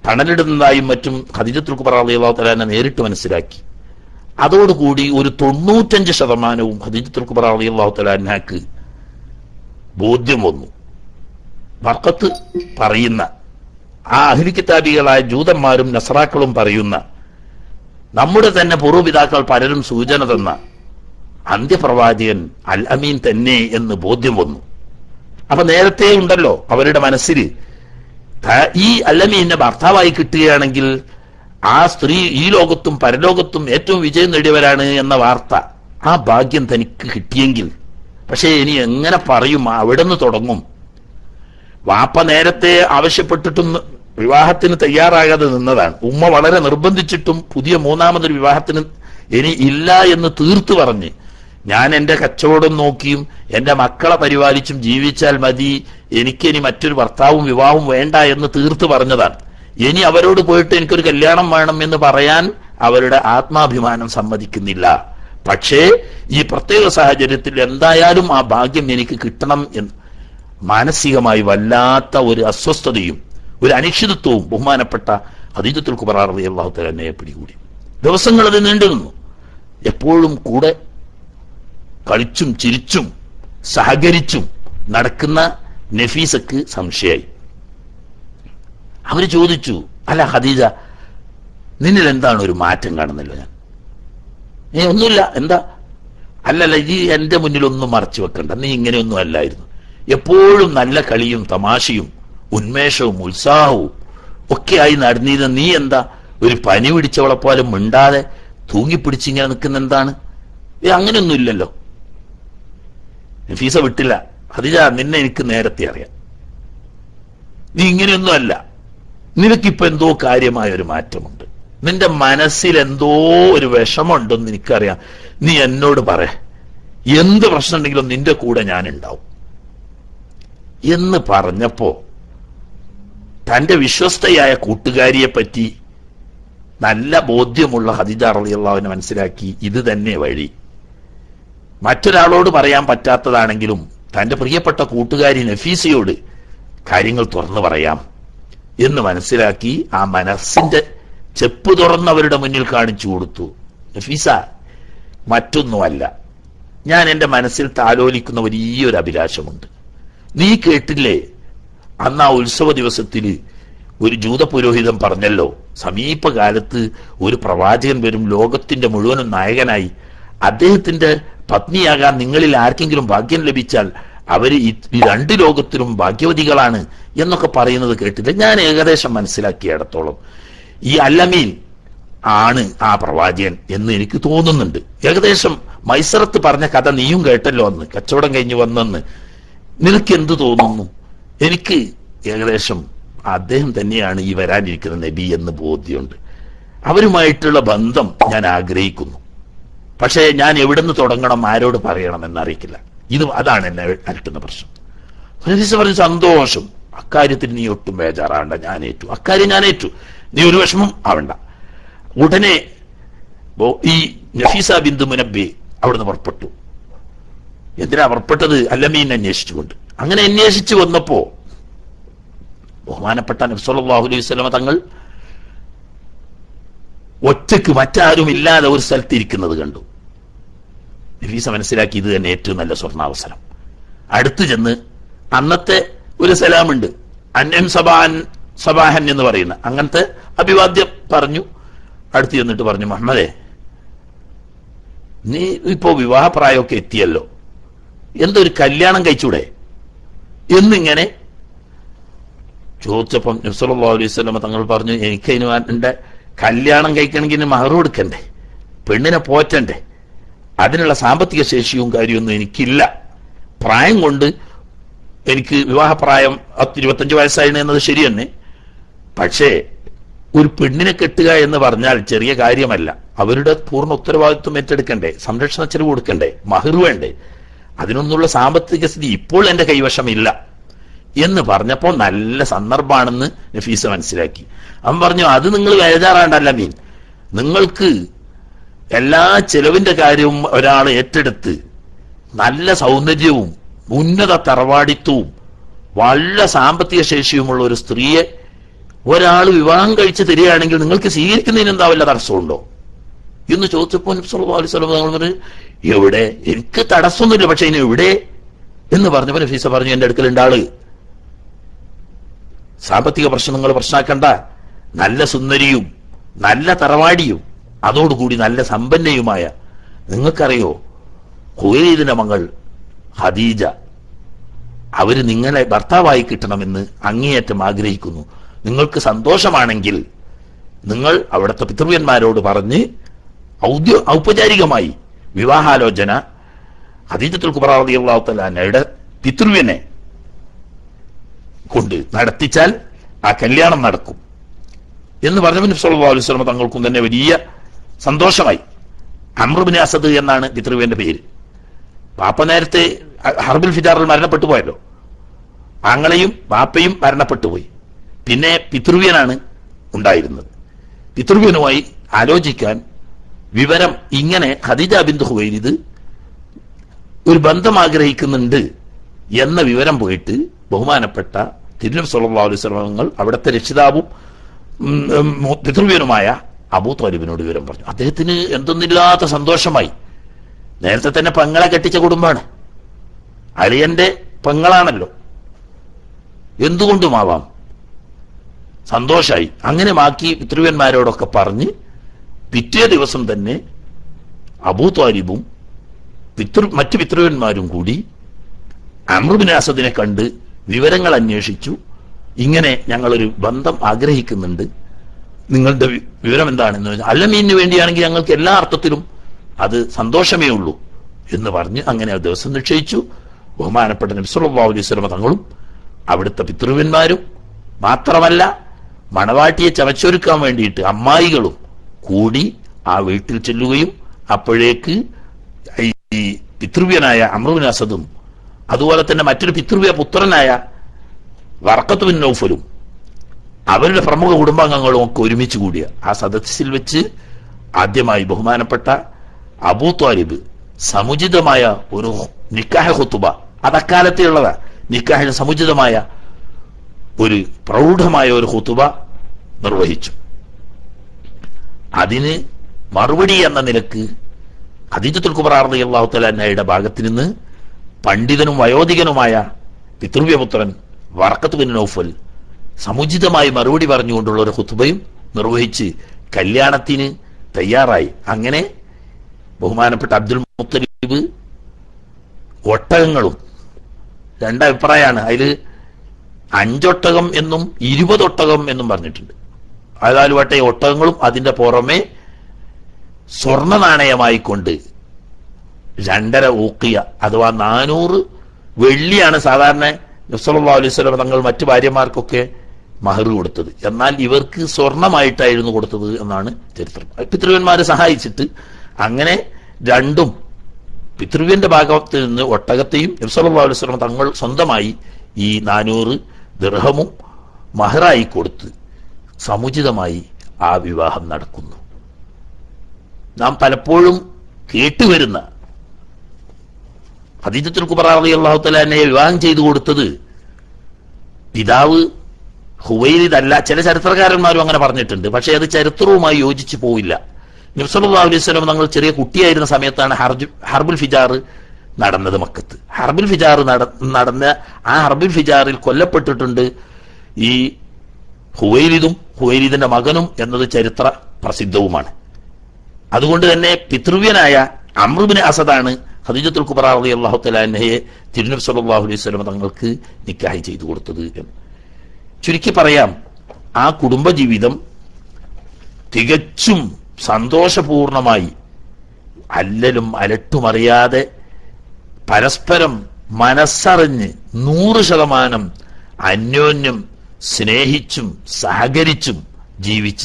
തണലിടുന്നതായും മറ്റും ഖദീജത്തുൽ കുബ്ര റളിയല്ലാഹു തആല അൻഹ നേരിട്ട് മനസ്സിലാക്കി. അതോടുകൂടി ഒരു 95% ഖദീജത്തുൽ കുബ്ര റളിയല്ലാഹു തആല അൻഹക്ക് ബോധ്യം വന്നു. ബർക്കത്ത് പറയുന്ന ആ അഹ്ലി കിതാബികളായ ജൂതന്മാരും നസ്രാക്കളും പറയുന്ന നമ്മുടെ തന്നെ പൂർവ്വപിതാക്കൾ പലരും സൂചന തന്ന അന്ത്യപ്രവാചകൻ അൽ അമീൻ തന്നെ എന്ന് ബോധ്യം വന്നു. അപ്പൊ നേരത്തെ ഉണ്ടല്ലോ അവരുടെ മനസ്സിൽ ഈ അൽ അമീനെ ഭർത്താവായി കിട്ടുകയാണെങ്കിൽ ആ സ്ത്രീ ഈ ലോകത്തും പരലോകത്തും ഏറ്റവും വിജയം നേടിയവരാണ് എന്ന വാർത്ത, ആ ഭാഗ്യം തനിക്ക് കിട്ടിയെങ്കിൽ, പക്ഷേ ഇനി എങ്ങനെ പറയും, അവിടെ നിന്ന് തുടങ്ങും. വാപ്പ നേരത്തെ ആവശ്യപ്പെട്ടിട്ടും വിവാഹത്തിന് തയ്യാറാകാതെ നിന്നതാണ്. ഉമ്മ വളരെ നിർബന്ധിച്ചിട്ടും പുതിയ മൂന്നാമതൊരു വിവാഹത്തിന് ഇനി ഇല്ല എന്ന് തീർത്തു പറഞ്ഞ്, ഞാൻ എന്റെ കച്ചവടം നോക്കിയും എന്റെ മക്കളെ പരിപാലിച്ചും ജീവിച്ചാൽ മതി, എനിക്കിനി മറ്റൊരു ഭർത്താവും വിവാഹവും വേണ്ട എന്ന് തീർത്തു പറഞ്ഞതാണ്. ഇനി അവരോട് പോയിട്ട് എനിക്കൊരു കല്യാണം വേണം എന്ന് പറയാൻ അവരുടെ ആത്മാഭിമാനം സമ്മതിക്കുന്നില്ല. പക്ഷേ ഈ പ്രത്യേക സാഹചര്യത്തിൽ എന്തായാലും ആ ഭാഗ്യം എനിക്ക് കിട്ടണം എന്ന് മാനസികമായി വല്ലാത്ത ഒരു അസ്വസ്ഥതയും ഒരു അനിശ്ചിതത്വവും ബഹുമാനപ്പെട്ട ഖദീജത്തുൽ കുബ്ര റളിയല്ലാഹു തആല അൻഹയെ പിടികൂടി. ദിവസങ്ങൾ അത് നീണ്ടു നിന്നു. എപ്പോഴും കൂടെ കളിച്ചും ചിരിച്ചും സഹകരിച്ചും നടക്കുന്ന നഫീസക്ക് സംശയായി. അവര് ചോദിച്ചു, അല്ല ഖദീജ, നിന്നിൽ എന്താണ് ഒരു മാറ്റം കാണുന്നല്ലോ? ഞാൻ ഒന്നുമില്ല. എന്താ? അല്ലല്ല, ഈ എന്റെ മുന്നിലൊന്നും മറച്ചു വെക്കണ്ട, നീ ഇങ്ങനെയൊന്നും അല്ലായിരുന്നു. എപ്പോഴും നല്ല കളിയും തമാശയും ഉന്മേഷവും ഉത്സാഹവും ഒക്കെയായി നടന്നിരുന്ന നീ എന്താ ഒരു പനി പിടിച്ചവളെ പോലെ മിണ്ടാതെ തൂങ്ങിപ്പിടിച്ചിങ്ങനെ നിൽക്കുന്ന എന്താണ്? അങ്ങനെയൊന്നും ഇല്ലല്ലോ. നഫീസ വിട്ടില്ല. ഖദീജ, നിന്നെ എനിക്ക് നേരത്തെ അറിയാം, നീ ഇങ്ങനെയൊന്നും അല്ല. നിനക്കിപ്പോ എന്തോ കാര്യമായ ഒരു മാറ്റമുണ്ട്, നിന്റെ മനസ്സിൽ എന്തോ ഒരു വിഷമമുണ്ടെന്ന് എനിക്കറിയാം. നീ എന്നോട് പറ, എന്ത് പ്രശ്നം ഉണ്ടെങ്കിലും നിന്റെ കൂടെ ഞാൻ ഉണ്ടാവും എന്ന് പറഞ്ഞപ്പോ തന്റെ വിശ്വസ്തയായ കൂട്ടുകാരിയെ പറ്റി നല്ല ബോധ്യമുള്ള ഖദീജ റളിയല്ലാഹു അൻഹ മനസ്സിലാക്കി, ഇത് തന്നെ വഴി. മറ്റൊരാളോട് പറയാൻ പറ്റാത്തതാണെങ്കിലും തന്റെ പ്രിയപ്പെട്ട കൂട്ടുകാരി നഫീസയോട് കാര്യങ്ങൾ തുറന്നു പറയാം എന്ന് മനസ്സിലാക്കി ആ മനസ്സിന്റെ ചെപ്പ് തുറന്നവരുടെ മുന്നിൽ കാണിച്ചു കൊടുത്തു. നഫീസ, മറ്റൊന്നുമല്ല, ഞാൻ എന്റെ മനസ്സിൽ താലോലിക്കുന്ന വലിയൊരു അഭിലാഷമുണ്ട്. നീ കേട്ടില്ലേ, അന്ന് ആ ഉത്സവ ദിവസത്തിൽ ഒരു ജൂത പുരോഹിതൻ പറഞ്ഞല്ലോ, സമീപകാലത്ത് ഒരു പ്രവാചകൻ വരും, ലോകത്തിന്റെ മുഴുവനും നായകനായി. അദ്ദേഹത്തിന്റെ പത്നിയാകാൻ നിങ്ങളിൽ ആർക്കെങ്കിലും ഭാഗ്യം ലഭിച്ചാൽ അവര് ഈ രണ്ട് ലോകത്തിലും ഭാഗ്യവതികളാണ് എന്നൊക്കെ പറയുന്നത് കേട്ടില്ല. ഞാൻ ഏകദേശം മനസ്സിലാക്കിയിടത്തോളം ഈ അൽ അമീൻ ആണ് ആ പ്രവാചകൻ എന്ന് എനിക്ക് തോന്നുന്നുണ്ട്. ഏകദേശം മൈസറത്ത് പറഞ്ഞ കഥ നീയും കേട്ടല്ലോ അന്ന്, കച്ചവടം കഴിഞ്ഞ് വന്നെന്ന്. നിനക്ക് എന്ത് തോന്നുന്നു? എനിക്ക് ഏകദേശം അദ്ദേഹം തന്നെയാണ് ഈ വരാനിരിക്കുന്ന നബി എന്ന് ബോധ്യമുണ്ട്. അവരുമായിട്ടുള്ള ബന്ധം ഞാൻ ആഗ്രഹിക്കുന്നു. പക്ഷേ ഞാൻ എവിടെ നിന്ന് തുടങ്ങണം, ആരോട് പറയണം എന്നറിയിക്കില്ല. അതാണ് എന്നെ അലട്ടുന്ന പ്രശ്നം. പറഞ്ഞു, സന്തോഷം, അക്കാര്യത്തിൽ നീ ഒട്ടും ബേജാറാവണ്ട, ഞാൻ ഏറ്റു, അക്കാര്യം ഞാൻ ഏറ്റു, നീ ഒരു വിഷമം ആവണ്ട. ഉടനെ ഈ നഫീസ ബിന്ത് മുനബ്ബി അവിടുന്ന് പുറപ്പെട്ടു. എന്തിനാ പുറപ്പെട്ടത്? അൽ അമീൻ അന്വേഷിച്ചുകൊണ്ട്. അങ്ങനെ അന്വേഷിച്ചു വന്നപ്പോ ബഹുമാനപ്പെട്ട നബി സല്ലല്ലാഹു അലൈഹി വസല്ലം തങ്ങൾ ഒറ്റക്ക് മറ്റാരും ഇല്ലാതെ ഒരു സ്ഥലത്ത് ഇരിക്കുന്നത് കണ്ടു. നഫീസ മനസ്സിലാക്കി, ഇത് തന്നെ ഏറ്റവും നല്ല സ്വർണ്ണാവസരം. അടുത്ത് ചെന്ന് അന്നത്തെ ഒരു സലാമുണ്ട്, അന്യം സബാഹൻ എന്ന് പറയുന്ന അങ്ങനത്തെ അഭിവാദ്യം പറഞ്ഞു. അടുത്ത് ചെന്നിട്ട് പറഞ്ഞു, മുഹമ്മദേ, നീ ഇപ്പോ വിവാഹപ്രായമൊക്കെ എത്തിയല്ലോ, എന്തൊരു കല്യാണം കഴിച്ചൂടെ എന്നിങ്ങനെ ചോദിച്ചപ്പം നബി സല്ലല്ലാഹു അലൈഹി വസല്ലം തങ്ങൾ പറഞ്ഞു, എനിക്കതിന് എന്റെ കല്യാണം കഴിക്കണമെങ്കിൽ മഹർ കൊടുക്കണ്ടേ, പെണ്ണിനെ പോറ്റണ്ടേ, അതിനുള്ള സാമ്പത്തിക ശേഷിയും കാര്യമൊന്നും എനിക്കില്ല. പ്രായം കൊണ്ട് എനിക്ക് വിവാഹപ്രായം 25 വയസ്സായിരുന്നു എന്നത് ശരി തന്നെ. പക്ഷേ ഒരു പെണ്ണിനെ കെട്ടുക എന്ന് പറഞ്ഞാൽ ചെറിയ കാര്യമല്ല. അവരുടെ പൂർണ്ണ ഉത്തരവാദിത്വം ഏറ്റെടുക്കണ്ടേ, സംരക്ഷണ ചെലവ് കൊടുക്കണ്ടേ, മഹർ വേണ്ടേ, അതിനൊന്നുള്ള സാമ്പത്തിക സ്ഥിതി ഇപ്പോൾ എന്റെ കൈവശമില്ല എന്ന് പറഞ്ഞപ്പോൾ നല്ല സന്ദർഭമാണെന്ന് നഫീസ മനസ്സിലാക്കി. അവൻ പറഞ്ഞു, അത് നിങ്ങൾ വേജാറാണ്ടല്ല മീൻ, നിങ്ങൾക്ക് എല്ലാ ചെലവിന്റെ കാര്യവും ഒരാൾ ഏറ്റെടുത്ത് നല്ല സൗന്ദര്യവും ഉന്നത തറവാടിത്വവും വളരെ സാമ്പത്തിക ശേഷിയുമുള്ള ഒരു സ്ത്രീയെ ഒരാൾ വിവാഹം കഴിച്ച് തരികയാണെങ്കിൽ നിങ്ങൾക്ക് സ്വീകരിക്കുന്നതിന് എന്താ വല്ല തടസ്സമുണ്ടോ എന്ന് ചോദിച്ചപ്പോൾ നബി സല്ലല്ലാഹു അലൈഹി വസല്ലം തങ്ങൾ പറഞ്ഞു, എവിടെ, എനിക്ക് തടസ്സമൊന്നുമില്ല, പക്ഷെ ഇനി എവിടെ എന്ന് പറഞ്ഞപ്പോൾ നഫീസ പറഞ്ഞു, എന്റെ അടുക്കലുണ്ട് ആള്, സാമ്പത്തിക പ്രശ്നം നിങ്ങൾ പ്രശ്നമാക്കണ്ട, നല്ല സുന്ദരിയും നല്ല തറവാടിയും അതോടുകൂടി നല്ല സമ്പന്നയുമായ, നിങ്ങൾക്കറിയോ ഖുവൈലിദിന്റെ മകൾ ഖദീജ, അവര് നിങ്ങളെ ഭർത്താവായി കിട്ടണമെന്ന് അങ്ങേയറ്റം ആഗ്രഹിക്കുന്നു. നിങ്ങൾക്ക് സന്തോഷമാണെങ്കിൽ നിങ്ങൾ അവിടുത്തെ പിതൃവ്യന്മാരോട് പറഞ്ഞ് ഔപചാരികമായി വിവാഹാലോചന ഖദീജത്തുൽ കുബ്ര റളിയല്ലാഹു തആല അൻഹയുടെ പിതൃവ്യനെ കൊണ്ട് നടത്തിച്ചാൽ ആ കല്യാണം നടക്കും എന്ന് പറഞ്ഞപ്പോൾ നബി സല്ലല്ലാഹു അലൈഹി വസല്ലം തങ്ങൾക്കും തന്നെ വലിയ സന്തോഷമായി. അംർ ഇബ്നു അസദ് എന്നാണ് പിതൃവ്യന്റെ പേര്. പാപ്പ നേരത്തെ ഹർബുൽ ഫിജാറിൽ മരണപ്പെട്ടു പോയല്ലോ, ആങ്ങളെയും പാപ്പയും മരണപ്പെട്ടു പോയി. പിന്നെ പിതൃവ്യനാണ് ഉണ്ടായിരുന്നത്. പിതൃവ്യനുമായി ആലോചിക്കാൻ വിവരം ഇങ്ങനെ ഖദീജ ബിന്തു ഖുവൈലിദ് ഒരു ബന്ധം ആഗ്രഹിക്കുന്നുണ്ട് എന്ന വിവരം പോയിട്ട് ബഹുമാനപ്പെട്ട തിരുനബി സല്ലല്ലാഹു അലൈഹി വസല്ലം അവിടുത്തെ രക്ഷിതാവും പിതൃവ്യനുമായ അബൂ ത്വാലിബിനോട് വിവരം പറഞ്ഞു. അദ്ദേഹത്തിന് എന്തൊന്നില്ലാത്ത സന്തോഷമായി. നേരത്തെ തന്നെ പെങ്ങളെ കെട്ടിച്ച കുടുംബമാണ്, അളിയന്റെ പെങ്ങളാണല്ലോ, എന്തുകൊണ്ടുമാവാം, സന്തോഷായി. അങ്ങനെ ബാക്കി പിതൃവ്യന്മാരോടൊക്കെ പറഞ്ഞ് പിറ്റേ ദിവസം തന്നെ അബൂ ത്വാലിബും മറ്റു പിതൃവ്യന്മാരും കൂടി അംർ ഇബ്നു അസദിനെ കണ്ട് വിവരങ്ങൾ അന്വേഷിച്ചു. ഇങ്ങനെ ഞങ്ങളൊരു ബന്ധം ആഗ്രഹിക്കുന്നുണ്ട്, നിങ്ങളുടെ വിവരം എന്താണെന്ന് ചോദിച്ചാൽ, അല്ലമീനിന് വേണ്ടിയാണെങ്കിൽ ഞങ്ങൾക്ക് എല്ലാ അർത്ഥത്തിലും അത് സന്തോഷമേ ഉള്ളൂ എന്ന് പറഞ്ഞ് അങ്ങനെ ആ ദിവസം നിശ്ചയിച്ചു. ബഹുമാനപ്പെട്ട നബി സല്ലല്ലാഹു അലൈഹി വസല്ലം തങ്ങളും അവിടുത്തെ പിതൃവ്യന്മാരും മാത്രമല്ല മണവാട്ടിയെ ചവച്ചൊരുക്കാൻ വേണ്ടിയിട്ട് അമ്മായികളും കൂടി ആ വീട്ടിൽ ചെല്ലുകയും അപ്പോഴേക്ക് ഈ പിതൃവ്യനായ അംർ ഇബ്നു അസദും അതുപോലെ തന്നെ മറ്റൊരു പിതൃവ്യ പുത്രനായ വർഖത്ത് ബിൻ നൗഫലും അവരുടെ പ്രമുഖ കുടുംബാംഗങ്ങളും ഒക്കെ ഒരുമിച്ച് കൂടിയ ആ സദസ്സിൽ വെച്ച് ആദ്യമായി ബഹുമാനപ്പെട്ട അബൂ ത്വാലിബ് സമുചിതമായ ഒരു നിക്കാഹ് ഖുതുബ, അതക്കാലത്തെ ഉള്ളതാ, നിക്കാഹിന് സമുചിതമായ ഒരു പ്രൗഢമായ ഒരു ഖുതുബ നിർവഹിച്ചു. അതിന് മറുപടി എന്ന നിലക്ക് ഖദീജത്തുൽ കുബ്ര റളിയല്ലാഹു തആല അൻഹയുടെ ഭാഗത്ത് നിന്ന് പണ്ഡിതനും വയോധികനുമായ പിതൃവ്യപുത്രൻ വർഖത്ത് ബിൻ നൗഫൽ സമുചിതമായി മറുപടി പറഞ്ഞുകൊണ്ടുള്ള ഒരു ഖുതുബയും നിർവഹിച്ച് കല്യാണത്തിന് തയ്യാറായി. അങ്ങനെ ബഹുമാനപ്പെട്ട അബ്ദുൽ മുത്തലിബ് ഒട്ടകങ്ങളും, രണ്ടഭിപ്രായമാണ്, അതിൽ 5 ഒട്ടകം എന്നും 20 ഒട്ടകം എന്നും പറഞ്ഞിട്ടുണ്ട്. അതാലുവട്ടെ ഒട്ടകങ്ങളും അതിന്റെ പുറമെ സ്വർണ്ണ നാണയമായിക്കൊണ്ട് 2.5 ഊക്കിയ അഥവാ 400 വെള്ളിയാണ് സാധാരണ നബി സല്ലല്ലാഹു അലൈഹി വസല്ലം തങ്ങൾ മറ്റു ഭാര്യമാർക്കൊക്കെ മഹർ കൊടുത്തത്. എന്നാൽ ഇവർക്ക് സ്വർണമായിട്ടായിരുന്നു കൊടുത്തത് എന്നാണ് ചരിത്രം. പിതൃവ്യന്മാരെ സഹായിച്ചിട്ട് അങ്ങനെ രണ്ടും പിതൃവ്യന്റെ ഭാഗത്ത് നിന്ന് ഒട്ടകത്തെയും നബി സല്ലല്ലാഹു അലൈഹി വസല്ലം തങ്ങൾ സ്വന്തമായി ഈ 400 ദിർഹമും മഹറായി കൊടുത്ത് സമുചിതമായി ആ വിവാഹം നടക്കുന്നു. നാം പലപ്പോഴും കേട്ടുവരുന്ന ഖദീജത്തുൽ കുബ്ര റളിയല്ലാഹു തആല അൻഹയെ വിവാഹം ചെയ്തു കൊടുത്തത് പിതാവ് ഖുവൈലിദ് അല്ല. ചില ചരിത്രകാരന്മാരും അങ്ങനെ പറഞ്ഞിട്ടുണ്ട്, പക്ഷെ അത് ചരിത്രവുമായി യോജിച്ചു പോയില്ല. നബി സല്ലല്ലാഹു അലൈഹി വസല്ലം തങ്ങൾ ചെറിയ കുട്ടിയായിരുന്ന സമയത്താണ് ഹർബുൽ ഫിജാർ നടന്നത് മക്കത്ത്. ഹർബുൽ ഫിജാർ നടന്ന ആ ഹർബുൽ ഫിജാറിൽ കൊല്ലപ്പെട്ടിട്ടുണ്ട് ഈ ഖുവൈലിദും ഖുവൈലിദിന്റെ മകനും എന്നത് ചരിത്ര പ്രസിദ്ധവുമാണ്. അതുകൊണ്ട് തന്നെ പിതൃവ്യനായ അംർ ഇബ്നു അസദാണ് ഖദീജത്തുൽ കുബ്ര റളിയല്ലാഹു തആല അൻഹയെ തിരുനബി സല്ലല്ലാഹു അലൈഹി വസല്ലം തങ്ങൾക്ക് നിക്കാഹ് ചെയ്തു കൊടുത്തത് എന്ന് ചുരുക്കി പറയാം. ആ കുടുംബജീവിതം തികച്ചും സന്തോഷപൂർണമായി അല്ലലും അലട്ടുമറിയാതെ പരസ്പരം മനസ്സറിഞ്ഞ് 100% അന്യോന്യം സ്നേഹിച്ചും സഹകരിച്ചും ജീവിച്ച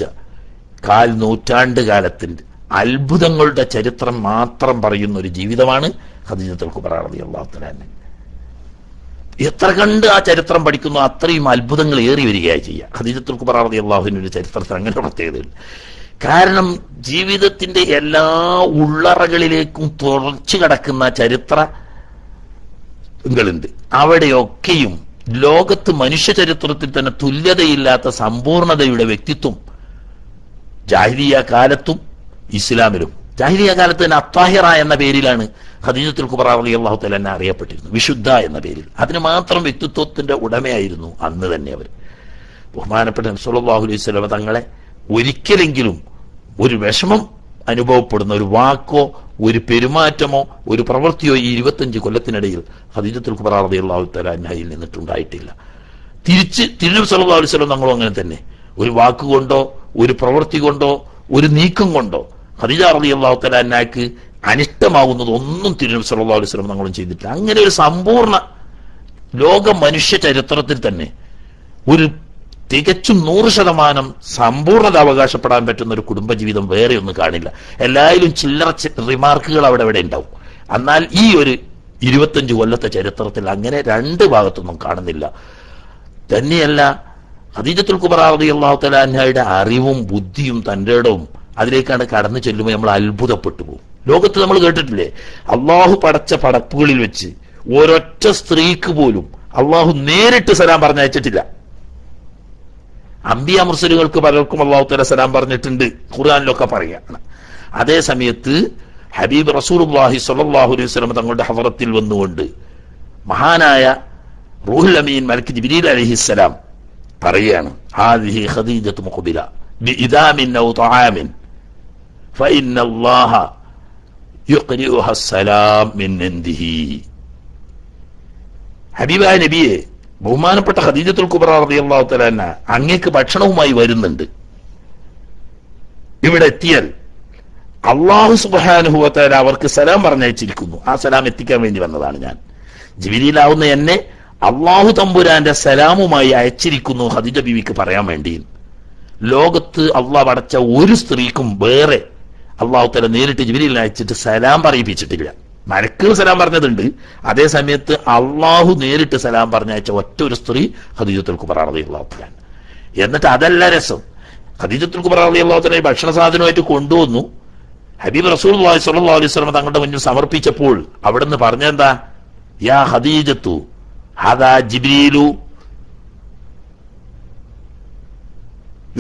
4 നൂറ്റാണ്ട് കാലത്തിന്റെ അത്ഭുതങ്ങളുടെ ചരിത്രം മാത്രം പറയുന്ന ഒരു ജീവിതമാണ് ഖദീജത്തുൽ കുബ്ര റളിയല്ലാഹു തആല അൻഹ. എത്ര കണ്ട് ആ ചരിത്രം പഠിക്കുന്നു അത്രയും അത്ഭുതങ്ങൾ ഏറി വരികയായി ചെയ്യുക. ഖദീജത്തുൽ കുബ്ര റളിയല്ലാഹുവിന്റെ ചരിത്രത്തിൽ അങ്ങനെ പ്രത്യേകതയുണ്ട്. കാരണം ജീവിതത്തിന്റെ എല്ലാ ഉള്ളറകളിലേക്കും തുറച്ചു കിടക്കുന്ന ചരിത്രങ്ങളുണ്ട്. അവിടെയൊക്കെയും ലോകത്ത് മനുഷ്യ ചരിത്രത്തിൽ തന്നെ തുല്യതയില്ലാത്ത സമ്പൂർണതയുടെ വ്യക്തിത്വം ജാഹിലിയ്യ കാലത്തും ഇസ്ലാമിലും. ജാഹിലിയ്യ കാലത്ത് തന്നെ അത്താഹിറ എന്ന പേരിലാണ് ഖദീജത്തുൽ കുബ്ര റളിയല്ലാഹു തആല അൻഹ അറിയപ്പെട്ടിരുന്നു, വിശുദ്ധ എന്ന പേരിൽ. അതിന് മാത്രം വ്യക്തിത്വത്തിന്റെ ഉടമയായിരുന്നു അന്ന് തന്നെ അവർ. ബഹുമാനപ്പെട്ട നബി സല്ലല്ലാഹു അലൈഹി വസല്ലം തങ്ങളെ ഒരിക്കലെങ്കിലും ഒരു വിഷമം അനുഭവപ്പെടുന്ന ഒരു വാക്കോ ഒരു പെരുമാറ്റമോ ഒരു പ്രവൃത്തിയോ ഈ 25 കൊല്ലത്തിനിടയിൽ ഖദീജത്തുൽ കുബ്ര റളിയല്ലാഹു തആല അൻഹയിൽ നിന്നിട്ടുണ്ടായിട്ടില്ല. തിരിച്ച് തിരുനബി സല്ലല്ലാഹു അലൈഹി വസല്ലം തങ്ങളും അങ്ങനെ തന്നെ ഒരു വാക്കുകൊണ്ടോ ഒരു പ്രവൃത്തി കൊണ്ടോ ഒരു നീക്കം കൊണ്ടോ ഖദീജ റളിയല്ലാഹു തആല അൻഹയ്ക്ക് അനിഷ്ടമാകുന്നത് ഒന്നും തിരുനബി സല്ലല്ലാഹു അലൈഹി വസല്ലം തങ്ങളും ചെയ്തിട്ടില്ല. അങ്ങനെ ഒരു സമ്പൂർണ്ണ ലോക മനുഷ്യ ചരിത്രത്തിൽ തന്നെ ഒരു തികച്ചും 100% സമ്പൂർണ്ണത അവകാശപ്പെടാൻ പറ്റുന്ന ഒരു കുടുംബജീവിതം വേറെ ഒന്നും കാണില്ല. എല്ലാവരും ചില്ലറ റിമാർക്കുകൾ അവിടെ ഇവിടെ ഉണ്ടാവും. എന്നാൽ ഈ ഒരു 25 കൊല്ലത്തെ ചരിത്രത്തിൽ അങ്ങനെ രണ്ട് ഭാഗത്തൊന്നും കാണുന്നില്ല. തന്നെയല്ല, ഖദീജത്തുൽ കുബ്ര റളിയല്ലാഹു തആല അൻഹയുടെ അറിവും ബുദ്ധിയും തന്റെ ഇടവും അതിലേക്കാണ് കടന്നു ചെല്ലുമ്പോൾ നമ്മൾ അത്ഭുതപ്പെട്ടു പോകും. ലോകത്ത് നമ്മൾ കേട്ടിട്ടില്ലേ, അള്ളാഹു പടച്ച പടപ്പുകളിൽ വെച്ച് ഒരൊറ്റ സ്ത്രീക്ക് പോലും അള്ളാഹു നേരിട്ട് സലാം പറഞ്ഞയച്ചിട്ടില്ല. അംബിയ മുർസലുകൾക്ക് പലർക്കും അള്ളാഹു തആല സലാം പറഞ്ഞിട്ടുണ്ട്, ഖുർആനിലൊക്കെ പറയാണ്. അതേ സമയത്ത് ഹബീബ് റസൂലുള്ളാഹി സ്വല്ലല്ലാഹു അലൈഹി വസല്ലം തങ്ങളുടെ ഹദറത്തിൽ വന്നുകൊണ്ട് മഹാനായ റൂഹുൽ അമീൻ മലക്ക് ജിബ്രീൽ അലൈഹിസ്സലാം പറയാണ്, ഹാദിഹി ഖദീജത്തു മുഖ്ബില ബിഇദാമിൻ ഔ തആമിൻ ഫഇന്നല്ലാഹ യുഖ്രിഉഹ അസ്സലാം മിൻ ഇൻദിഹി. ഹബീബായ നബിയെ, ബഹുമാനപ്പെട്ട ഖദീജത്തുൽ കുബ്ര റളിയല്ലാഹു തആല അൻഹ അങ്ങേക്ക് ഭക്ഷണവുമായി വരുന്നുണ്ട്. ഇവിടെ എത്തിയാൽ അല്ലാഹു സുബ്ഹാനഹു വ തആല അവർക്ക് സലാം പറഞ്ഞയച്ചിരിക്കുന്നു. ആ സലാം എത്തിക്കാൻ വേണ്ടി വന്നതാണ് ഞാൻ. ജിബ്രീലാവുന്ന എന്നെ അല്ലാഹു തമ്പുരാന്റെ സലാമുമായി അയച്ചിരിക്കുന്നു ഖദീജ ബീവിക്ക് പറയാൻ വേണ്ടി. ലോകത്ത് അള്ളാഹ് പടച്ച ഒരു സ്ത്രീക്കും വേറെ അള്ളാഹു തആല നേരിട്ട് ജിബ്രീലിനെ അയച്ചിട്ട് സലാം പറയിപ്പിച്ചിട്ടില്ല. മലക്കുകൾ സലാം പറഞ്ഞതുണ്ട്, അതേ സമയത്ത് അള്ളാഹു നേരിട്ട് സലാം പറഞ്ഞയച്ച ഒറ്റ ഒരു സ്ത്രീ ഖദീജത്തുൽ കുബ്ര റളിയല്ലാഹു തആല. എന്നിട്ട് അതല്ല രസം, ഖദീജത്തുൽ കുബ്ര റളിയല്ലാഹു തആല ഭക്ഷണ സാധനമായിട്ട് കൊണ്ടുവന്നു. ഹബീബ് റസൂലുള്ളാഹി സ്വല്ലല്ലാഹു അലൈഹി വസല്ലം തങ്ങളുടെ മുന്നിൽ സമർപ്പിച്ചപ്പോൾ അവിടുന്ന് പറഞ്ഞെന്താ, യാ ഖദീജത്തു ഹദാ ജിബ്രീലു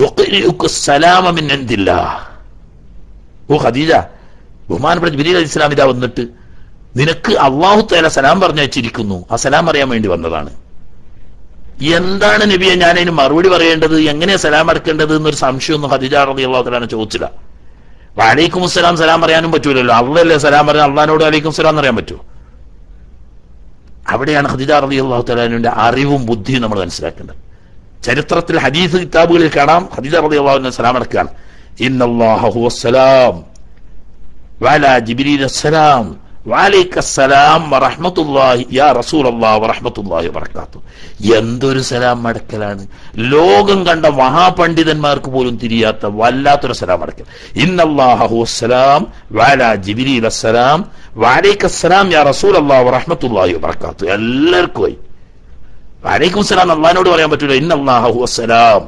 യുഖ്രിഉക സലാമ മിൻ ഇൻദില്ലാഹ്. ഓ ഖദീജ, ബഹുമാനപ്പെട്ട ജിബ്രീൽ അലൈഹിസ്സലാം ഇതാ വന്നിട്ട് നിനക്ക് അല്ലാഹു തആല സലാം പറഞ്ഞയച്ചിരിക്കുന്നു, ആ സലാം അറിയാൻ വേണ്ടി വന്നതാണ്. എന്താണ് നബിയെ ഞാൻ അതിന് മറുപടി പറയേണ്ടത്, എങ്ങനെയാ സലാം അടക്കേണ്ടത് എന്നൊരു സംശയമൊന്നും ഖദീജ റളിയല്ലാഹു തആല ചോദിച്ചില്ല. വഅലൈക്കും അസ്സലാം സലാം പറയാനും പറ്റൂലല്ലോ, അള്ളല്ലേ സലാം പറയാൻ, അള്ളഹാനോട് അലൈക്കും സലാം എന്നറിയാൻ പറ്റുമോ? അവിടെയാണ് ഖദീജ റളിയല്ലാഹു തആലയുടെ അറിവും ബുദ്ധിയും നമ്മൾ മനസ്സിലാക്കേണ്ടത്. ചരിത്രത്തിൽ ഹദീസ് കിതാബുകളിൽ കാണാം, ഖദീജ റളിയല്ലാഹു അൻഹ സലാം അടക്കുകയാണ്, ഇന്നല്ലാഹ ഹുവസ്സലാം വഅലാ ജിബ്രീൽ അസ്സലാം വഅലൈക്കസ്സലാം വറഹ്മത്തുള്ളാഹി യാ റസൂലല്ലാഹി വറഹ്മത്തുള്ളാഹി വബറകാതുഹു. എന്തൊരു സലാം അടക്കലാണ്! ലോകം കണ്ട മഹാപണ്ഡിതന്മാർക്ക് പോലും തിരിയാത്ത വല്ലാത്തൊരു സലാം അടക്കൽ. ഇന്നല്ലാഹ ഹുവസ്സലാം വഅലാ ജിബ്രീൽ അസ്സലാം വഅലൈക്കസ്സലാം യാ റസൂലല്ലാഹി വറഹ്മത്തുള്ളാഹി വബറകാതുഹു. എല്ലാവർക്കും വഅലൈക്കും സലാം അള്ളാഹിനോട് പറയാൻ പറ്റൂല, ഇന്നല്ലാഹ ഹുവസ്സലാം.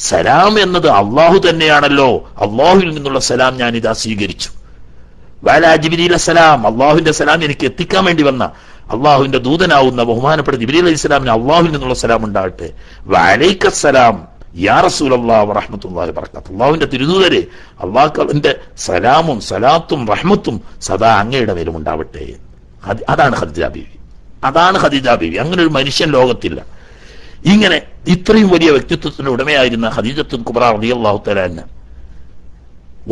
സലാം എന്നത് അള്ളാഹു തന്നെയാണല്ലോ, അള്ളാഹുവിൽ നിന്നുള്ള സലാം ഞാൻ ഇതാ സ്വീകരിച്ചു. വഅലാ ജിബ്രീൽ അസ്സലാം, അള്ളാഹുവിന്റെ സലാം എനിക്ക് എത്തിക്കാൻ വേണ്ടി വന്ന അള്ളാഹുവിന്റെ ദൂതനാവുന്ന ബഹുമാനപ്പെട്ട ജിബ്രീൽ അലൈഹിസ്സലാമിന് അള്ളാഹുവിൽ നിന്നുള്ള സലാം ഉണ്ടാകട്ടെ. വഅലൈക്കസ്സലാം യാ റസൂലല്ലാഹി വറഹ്മത്തുള്ളാഹി വബറകാതുഹു. അള്ളാഹുവിന്റെ തിരുദൂതരെ, അള്ളാഹുവിന്റെ സലാമും സലാത്തും റഹ്മത്തും സദാ അങ്ങയുടെ മേലും ഉണ്ടാവട്ടെ. അതാണ് ഖദീജ ബീവി, അതാണ് ഖദീജ ബീവി. അങ്ങനെ ഒരു മനുഷ്യൻ ലോകത്തില്ല. ഇങ്ങനെ ഇത്രയും വലിയ വ്യക്തിത്വത്തിന്റെ ഉടമയായിരുന്ന ഖദീജത്തുൽ കുബ്ര റളിയല്ലാഹു തആല അൻഹ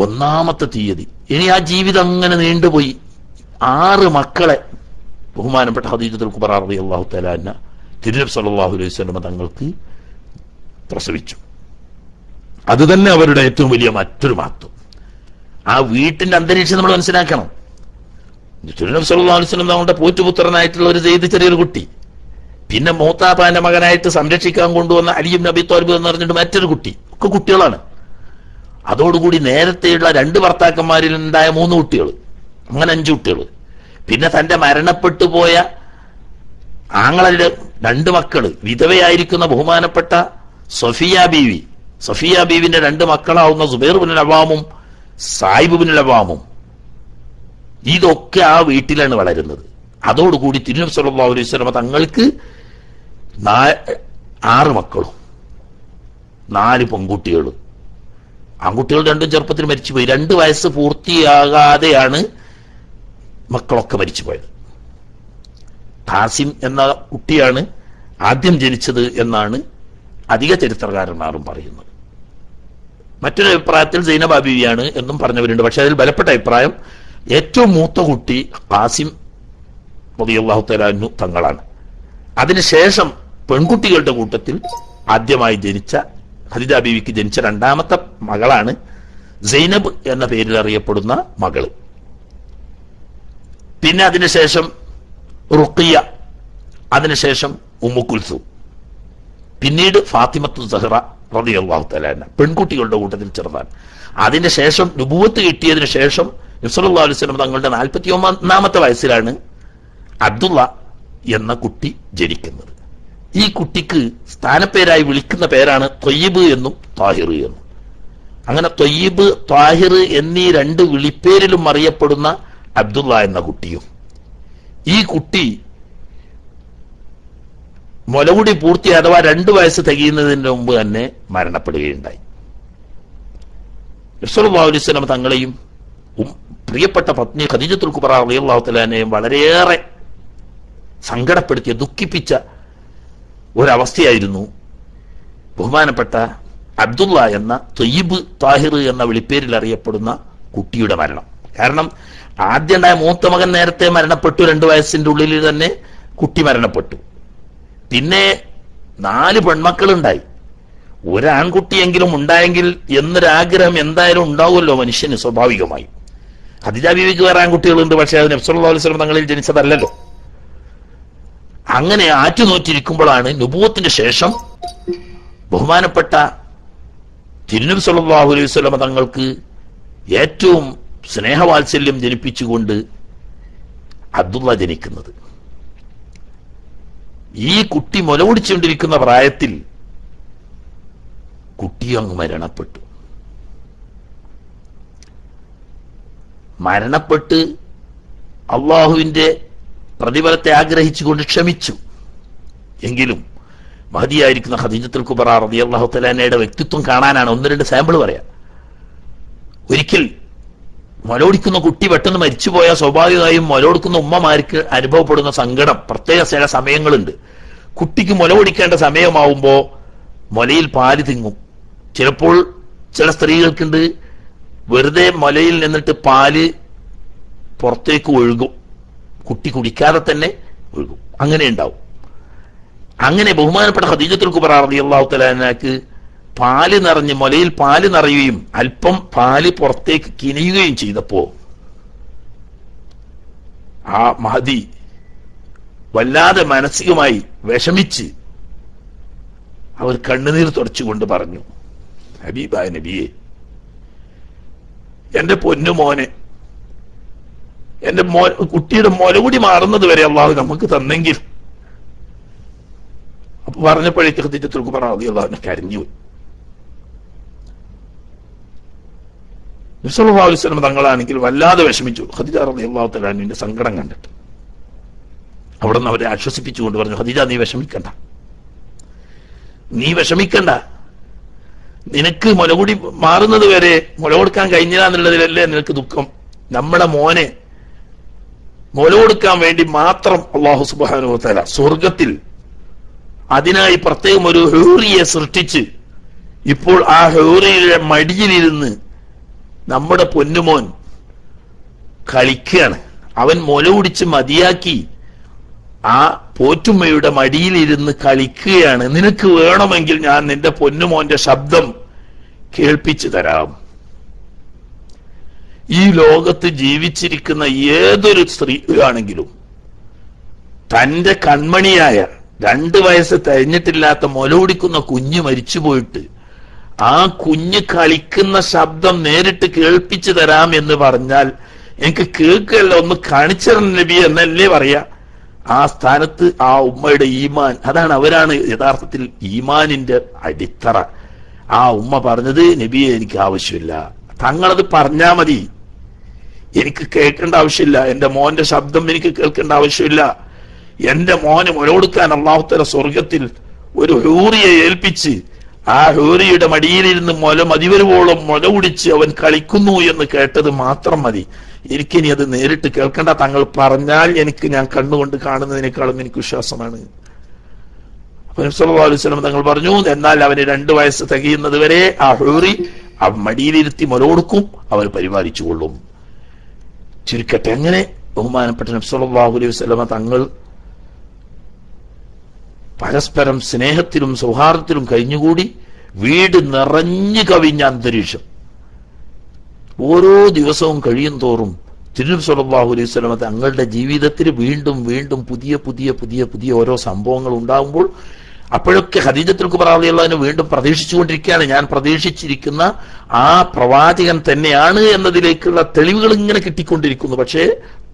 ഒന്നാമത്തെ തീയതി, ഇനി ആ ജീവിതം അങ്ങനെ നീണ്ടുപോയി. 6 മക്കളെ ബഹുമാനപ്പെട്ട ഖദീജത്തുൽ കുബ്ര റളിയല്ലാഹു തആല അൻഹ തിരുനബി സല്ലല്ലാഹു അലൈഹി വസല്ലം തങ്ങൾക്ക് പ്രസവിച്ചു. അത് തന്നെ അവരുടെ ഏറ്റവും വലിയ മറ്റൊരു മഹത്വം. ആ വീട്ടിന്റെ അന്തരീക്ഷം നമ്മൾ മനസ്സിലാക്കണം. തിരുനബി സല്ലല്ലാഹു അലൈഹി വസല്ലം തങ്ങളുടെ പോറ്റുപുത്രനായിട്ടുള്ള ഒരു സെയ്ദ്, ചെറിയൊരു കുട്ടി, പിന്നെ മൂത്താപ്പാന്റെ മകനായിട്ട് സംരക്ഷിക്കാൻ കൊണ്ടുവന്ന അലി ഇബ്നു അബി ത്വാലിബ് എന്ന് പറഞ്ഞിട്ട് മറ്റൊരു കുട്ടി, ഒക്കെ കുട്ടികളാണ്. അതോടുകൂടി നേരത്തെയുള്ള 2 ഭർത്താക്കന്മാരിൽ ഉണ്ടായ 3 കുട്ടികൾ, അങ്ങനെ 5 കുട്ടികൾ. പിന്നെ തന്റെ മരണപ്പെട്ടു പോയ ആങ്ങളുടെ 2 മക്കള്, വിധവയായിരിക്കുന്ന ബഹുമാനപ്പെട്ട സഫിയ ബീവിന്റെ 2 മക്കളാവുന്ന സുബൈർ ബിൻ അവാമും സായിബ് ബിൻ അവാമും, ഇതൊക്കെ ആ വീട്ടിലാണ് വളരുന്നത്. അതോടുകൂടി തിരുനബി സല്ലല്ലാഹു അലൈഹി വസല്ലം തങ്ങൾക്ക് 6 മക്കളും 4 പെൺകുട്ടികളും. ആൺകുട്ടികൾ 2 ചെറുപ്പത്തിൽ മരിച്ചുപോയി. 2 വയസ്സ് പൂർത്തിയാകാതെയാണ് മക്കളൊക്കെ മരിച്ചുപോയത്. ഖാസിം എന്ന കുട്ടിയാണ് ആദ്യം ജനിച്ചത് എന്നാണ് അധിക ചരിത്രകാരന്മാരും പറയുന്നത്. മറ്റൊരു അഭിപ്രായത്തിൽ സൈനബ ബീവിയാണ് എന്നും പറഞ്ഞവരുണ്ട്. പക്ഷെ അതിൽ ബലപ്പെട്ട അഭിപ്രായം ഏറ്റവും മൂത്ത കുട്ടി ഖാസിം റളിയല്ലാഹു തആല അൻഹു തങ്ങളാണ്. അതിനുശേഷം പെൺകുട്ടികളുടെ കൂട്ടത്തിൽ ആദ്യമായി ജനിച്ച ഖദീജ ബീവിക്ക് ജനിച്ച 2ാമത്തെ മകളാണ് സൈനബ് എന്ന പേരിൽ അറിയപ്പെടുന്ന മകള്. പിന്നെ അതിനുശേഷം റുഖിയ, അതിനുശേഷം ഉമ്മു കുൽസൂം, പിന്നീട് ഫാത്തിമത്തു സഹ്റ റളിയല്ലാഹു തആല അൻഹ, പെൺകുട്ടികളുടെ കൂട്ടത്തിൽ ചെറുതാണ്. അതിന് ശേഷം നുബുവത്ത് കിട്ടിയതിനു ശേഷം നബി സല്ലല്ലാഹു അലൈഹി വസല്ലം തങ്ങളുടെ 41ാമത്തെ വയസ്സിലാണ് അബ്ദുള്ള എന്ന കുട്ടി ജനിക്കുന്നത്. ഈ കുട്ടിക്ക് സ്ഥാനപ്പേരായി വിളിക്കുന്ന പേരാണ് ത്വയ്യിബ് എന്നും താഹിർ എന്നും. അങ്ങനെ ത്വയ്യിബ്, താഹിർ എന്നീ 2 വിളിപ്പേരിലും അറിയപ്പെടുന്ന അബ്ദുള്ള എന്ന കുട്ടിയും, ഈ കുട്ടി മുലകുടി പൂർത്തി അഥവാ 2 വയസ്സ് തികയുന്നതിന് മുമ്പ് തന്നെ മരണപ്പെടുകയുണ്ടായി. റസൂലുള്ളാഹി അലൈഹി വസല്ലം തങ്ങളെയും പ്രിയപ്പെട്ട പത്നി ഖദീജത്തുൽ കുബ്ര റളിയല്ലാഹു തആല അൻഹയും വളരെയേറെ സങ്കടപ്പെടുത്തിയ, ദുഃഖിപ്പിച്ച ഒരവസ്ഥയായിരുന്നു ബഹുമാനപ്പെട്ട അബ്ദുള്ള എന്ന ത്വയ്യിബ്, താഹിർ എന്ന വിളിപ്പേരിൽ അറിയപ്പെടുന്ന കുട്ടിയുടെ മരണം. കാരണം ആദ്യം ഉണ്ടായ മൂത്ത മകൻ നേരത്തെ മരണപ്പെട്ടു, 2 വയസ്സിന്റെ ഉള്ളിൽ തന്നെ കുട്ടി മരണപ്പെട്ടു. പിന്നെ 4 പെൺമക്കളുണ്ടായി. ഒരാൺകുട്ടിയെങ്കിലും ഉണ്ടായെങ്കിൽ എന്നൊരാഗ്രഹം എന്തായാലും ഉണ്ടാവുമല്ലോ മനുഷ്യന് സ്വാഭാവികമായി. ഖദീജ ബീവിക്ക് വേറെ ആൺകുട്ടികളുണ്ട്, പക്ഷെ അത് നബി സല്ലല്ലാഹു അലൈഹി വസല്ലം തങ്ങളിൽ ജനിച്ചതല്ലല്ലോ. അങ്ങനെ ആറ്റുനോറ്റിരിക്കുമ്പോഴാണ് നുബുവത്തിന് ശേഷം ബഹുമാനപ്പെട്ട തിരുനബി സല്ലല്ലാഹു അലൈഹി വസല്ലം തങ്ങൾക്ക് ഏറ്റവും സ്നേഹവാത്സല്യം ജനിപ്പിച്ചുകൊണ്ട് അബ്ദുള്ള ജനിക്കുന്നത്. ഈ കുട്ടി മുലകുടിച്ചുകൊണ്ടിരിക്കുന്ന പ്രായത്തിൽ കുട്ടി അങ്ങ് മരണപ്പെട്ടു. അള്ളാഹുവിന്റെ പ്രതിഫലത്തെ ആഗ്രഹിച്ചുകൊണ്ട് ക്ഷമിച്ചു. എങ്കിലും മഹദിയായിരിക്കുന്ന ഖദീജത്തുൽ കുബ്ര റളിയല്ലാഹു തആല അൻഹയുടെ വ്യക്തിത്വം കാണാനാണ് 1-2 സാമ്പിൾ പറയാം. ഒരിക്കൽ മുലകുടിക്കുന്ന കുട്ടി പെട്ടെന്ന് മരിച്ചുപോയാൽ സ്വാഭാവികമായും മുലകൊടുക്കുന്ന ഉമ്മമാർക്ക് അനുഭവപ്പെടുന്ന സങ്കടം പ്രത്യേക ചില സമയങ്ങളുണ്ട്. കുട്ടിക്ക് മുലകുടിക്കേണ്ട സമയമാവുമ്പോൾ മുലയിൽ പാല് തിങ്ങും. ചിലപ്പോൾ ചില സ്ത്രീകൾക്കുണ്ട് വെറുതെ മുലയിൽ നിന്നിട്ട് പാല് പുറത്തേക്ക് ഒഴുകും, കുട്ടി കുടിക്കാതെ തന്നെ ഒഴുകും, അങ്ങനെ ഉണ്ടാവും. അങ്ങനെ ബഹുമാനപ്പെട്ട ഖദീജത്തുൽ കുബ്ര റളിയല്ലാഹു തആല അൻഹയ്ക്ക് പാല് നിറഞ്ഞ് മുലയിൽ പാല് നിറയുകയും അല്പം പാല് പുറത്തേക്ക് കിനിയുകയും ചെയ്തപ്പോ ആ മഹദി വല്ലാതെ മാനസികമായി വിഷമിച്ച് അവർ കണ്ണുനീർ തുടച്ചുകൊണ്ട് പറഞ്ഞു, ഹബീബായ നബിയെ, എന്റെ പൊന്നുമോനെ, എന്റെ കുട്ടിയുടെ മുലകുടി മാറുന്നത് വരെ അള്ളാഹു നമുക്ക് തന്നെങ്കിൽ. അപ്പൊ പറഞ്ഞപ്പോഴേക്ക് ഖദീജത്തുൽ കുബ്ര റളിയല്ലാഹു അൻഹ കരഞ്ഞുപോയി. നബി സല്ലല്ലാഹു അലൈഹി വസല്ലം തങ്ങളാണെങ്കിൽ വല്ലാതെ വിഷമിച്ചു. ഖദീജ റളിയല്ലാഹു തആല അൻഹയുടെ സങ്കടം കണ്ടിട്ട് അവിടെ നിന്ന് അവരെ ആശ്വസിപ്പിച്ചുകൊണ്ട് പറഞ്ഞു, ഖദീജ നീ വിഷമിക്കണ്ട, നിനക്ക് മുലകുടി മാറുന്നത് വരെ മുല കൊടുക്കാൻ കഴിഞ്ഞില്ല എന്നുള്ളതിലല്ലേ നിനക്ക് ദുഃഖം. നമ്മുടെ മോനെ മുല കൊടുക്കാൻ വേണ്ടി മാത്രം അല്ലാഹു സുബ്ഹാനഹു വ തആല സ്വർഗത്തിൽ അതിനായി പ്രത്യേകം ഒരു ഹൂറിയെ സൃഷ്ടിച്ച് ഇപ്പോൾ ആ ഹൂറിയുടെ മടിയിലിരുന്ന് നമ്മുടെ പൊന്നുമോൻ കളിക്കുകയാണ്. അവൻ മുല കുടിച്ച് മതിയാക്കി ആ പോറ്റുമ്മയുടെ മടിയിലിരുന്ന് കളിക്കുകയാണ്. നിനക്ക് വേണമെങ്കിൽ ഞാൻ നിന്റെ പൊന്നുമോന്റെ ശബ്ദം കേൾപ്പിച്ചു തരാം. ഈ ലോകത്ത് ജീവിച്ചിരിക്കുന്ന ഏതൊരു സ്ത്രീ ആണെങ്കിലും തന്റെ കൺമണിയായ 2 വയസ്സ് തികഞ്ഞിട്ടില്ലാത്ത മുല കുടിക്കുന്ന കുഞ്ഞ് മരിച്ചുപോയിട്ട് ആ കുഞ്ഞ് കളിക്കുന്ന ശബ്ദം നേരിട്ട് കേൾപ്പിച്ചു തരാം എന്ന് പറഞ്ഞാൽ എനിക്ക് കേൾക്കല്ല, ഒന്ന് കാണിച്ചു തരണം നബി എന്നല്ലേ പറയാ. ആ സ്ഥാനത്ത് ആ ഉമ്മയുടെ ഈമാൻ, അവരാണ് യഥാർത്ഥത്തിൽ ഈമാനിന്റെ അടിത്തറ. ആ ഉമ്മ പറഞ്ഞത് നബിയെ എനിക്ക് ആവശ്യമില്ല, തങ്ങളത് പറഞ്ഞാ മതി, എനിക്ക് കേൾക്കേണ്ട ആവശ്യമില്ല, എന്റെ മോന്റെ ശബ്ദം എനിക്ക് കേൾക്കേണ്ട ആവശ്യമില്ല. എന്റെ മോന് മുലകൊടുക്കാൻ അല്ലാഹു തആല സ്വർഗത്തിൽ ഒരു ഹൂറിയെ ഏൽപ്പിച്ച് ആ ഹൂറിയുടെ മടിയിലിരുന്ന് മതിവരുവോളം മുല കുടിച്ച് അവൻ കളിക്കുന്നു എന്ന് കേട്ടത് മാത്രം മതി, എനിക്കിനി അത് നേരിട്ട് കേൾക്കേണ്ട, തങ്ങൾ പറഞ്ഞാൽ ഞാൻ കണ്ണുകൊണ്ട് കാണുന്നതിനേക്കാളും എനിക്ക് വിശ്വാസമാണ്. അപ്പൊ നബി സല്ലല്ലാഹു അലൈഹി വസല്ലം തങ്ങൾ പറഞ്ഞു, എന്നാൽ അവന് 2 വയസ്സ് തികയുന്നത് വരെ ആ ഹൂറി ആ മടിയിലിരുത്തി മുല കൊടുക്കും, അവൻ പരിപാലിച്ചു കൊള്ളും. ചുരുക്കട്ടെ, അങ്ങനെ ബഹുമാനപ്പെട്ട നബി സല്ലല്ലാഹു അലൈഹി വസല്ലം തങ്ങൾ പരസ്പരം സ്നേഹത്തിലും സൗഹാർദ്ദത്തിലും കഴിഞ്ഞുകൂടി വീട് നിറഞ്ഞു കവിഞ്ഞ അന്തരീക്ഷം. ഓരോ ദിവസവും കഴിയും തോറും തിരുനബി സല്ലല്ലാഹു അലൈഹി വസല്ലം തങ്ങളുടെ ജീവിതത്തിൽ വീണ്ടും വീണ്ടും പുതിയ പുതിയ പുതിയ പുതിയ ഓരോ സംഭവങ്ങൾ ഉണ്ടാകുമ്പോൾ അപ്പോഴൊക്കെ ഖദീജത്തുൽ കുബ്ര റളിയല്ലാഹു അൻഹ വീണ്ടും പ്രതീക്ഷിച്ചുകൊണ്ടിരിക്കുകയാണ്, ഞാൻ പ്രതീക്ഷിച്ചിരിക്കുന്ന ആ പ്രവാചകൻ തന്നെയാണ് എന്നതിലേക്കുള്ള തെളിവുകൾ ഇങ്ങനെ കിട്ടിക്കൊണ്ടിരിക്കുന്നു. പക്ഷേ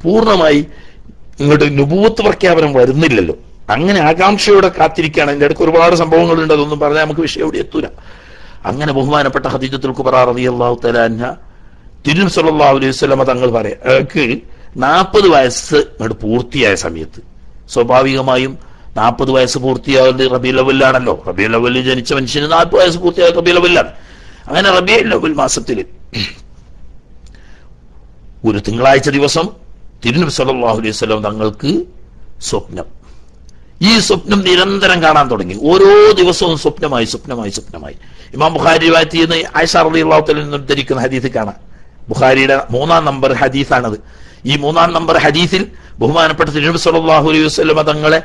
പൂർണ്ണമായി ഇങ്ങോട്ട് നുബുവത്ത് പ്രഖ്യാപനം വരുന്നില്ലല്ലോ. അങ്ങനെ ആകാംക്ഷയോടെ കാത്തിരിക്കുകയാണ്. അതിന്റെ അടുത്ത് ഒരുപാട് സംഭവങ്ങളുണ്ട്, അതൊന്നും പറഞ്ഞാൽ നമുക്ക് വിഷയം എവിടെ എത്തൂല. അങ്ങനെ ബഹുമാനപ്പെട്ട ഖദീജത്തുൽ കുബ്ര റളിയല്ലാഹു തആല അൻഹ തിരുനബി സല്ലല്ലാഹു അലൈഹി വസല്ലം തങ്ങൾ പറയാക്ക് 40 വയസ്സ് അങ്ങോട്ട് പൂർത്തിയായ സമയത്ത്, സ്വാഭാവികമായും 40 വയസ്സ് പൂർത്തിയാവുന്നത് റബീഉൽ അവ്വലിലാണല്ലോ. റബീഉൽ അവ്വലിൽ ജനിച്ച മനുഷ്യന് 40 വയസ്സ് പൂർത്തിയായ റബീഉൽ അവ്വലിലാണ്. അങ്ങനെ റബീഉൽ അവ്വൽ മാസത്തിൽ ഒരു തിങ്കളാഴ്ച ദിവസം തിരുനബി സല്ലല്ലാഹു അലൈഹി വസല്ലം തങ്ങൾക്ക് സ്വപ്നം. ഈ സ്വപ്നം നിരന്തരം കാണാൻ തുടങ്ങി. ഓരോ ദിവസവും സ്വപ്നമായി. ഇമാം ബുഖാരി റിവായത്ത് ചെയ്യുന്ന ആയിഷ റളിയല്ലാഹു തആല നിന്ന് ഉദ്ധരിക്കുന്ന ഹദീസ് കാണാം. ബുഖാരിയുടെ 3-ാം നമ്പർ ഹദീസാണത്. ഈ 3-ാം നമ്പർ ഹദീസിൽ ബഹുമാനപ്പെട്ട തിരുനബി സല്ലല്ലാഹു അലൈഹി വസല്ലം തങ്ങളെ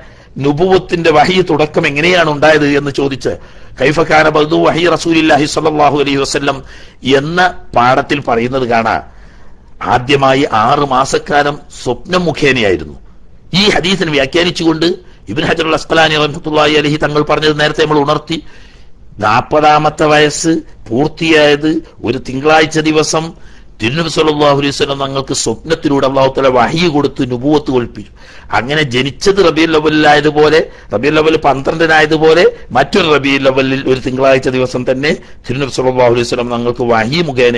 നുബുവത്തിന്റെ വഹി തുടക്കം എങ്ങനെയാണ് ഉണ്ടായത് എന്ന് ചോദിച്ച് കൈഫ കാന ബദു വഹി റസൂലില്ലാഹി സ്വല്ലല്ലാഹു അലൈഹി വസല്ലം എന്ന പാഠത്തിൽ പറയുന്നത് കാണാം. ആദ്യമായി 6 മാസക്കാലം സ്വപ്നം മുഖേനയായിരുന്നു. ഈ ഹദീസിനെ വ്യാഖ്യാനിച്ചുകൊണ്ട് ഇബ്നു ഹജർ അൽ അസ്ഖലാനി റഹ്മത്തുള്ളാഹി അലൈഹി തങ്ങൾ പറഞ്ഞത് നേരത്തെ നമ്മൾ ഉണർത്തി. 40-ാമത്തെ വയസ്സ് പൂർത്തിയായത് ഒരു തിങ്കളാഴ്ച ദിവസം തിരുനബി സല്ലല്ലാഹു അലൈഹി വസല്ലം തങ്ങൾക്ക് സ്വപ്നത്തിലൂടെ അല്ലാഹു തആല വഹി കൊടുത്ത് നുബുവത്ത് കൽപ്പിച്ചു. അങ്ങനെ ജനിച്ചത് റബീഉൽ അവ്വലിലായതുപോലെ, റബീഉൽ അവ്വൽ 12-നായതുപോലെ മറ്റൊരു റബീഉൽ അവ്വലിൽ ഒരു തിങ്കളാഴ്ച ദിവസം തന്നെ തിരുനബി സല്ലല്ലാഹു അലൈഹി വസല്ലം തങ്ങൾക്ക് വഹി മുഖേന,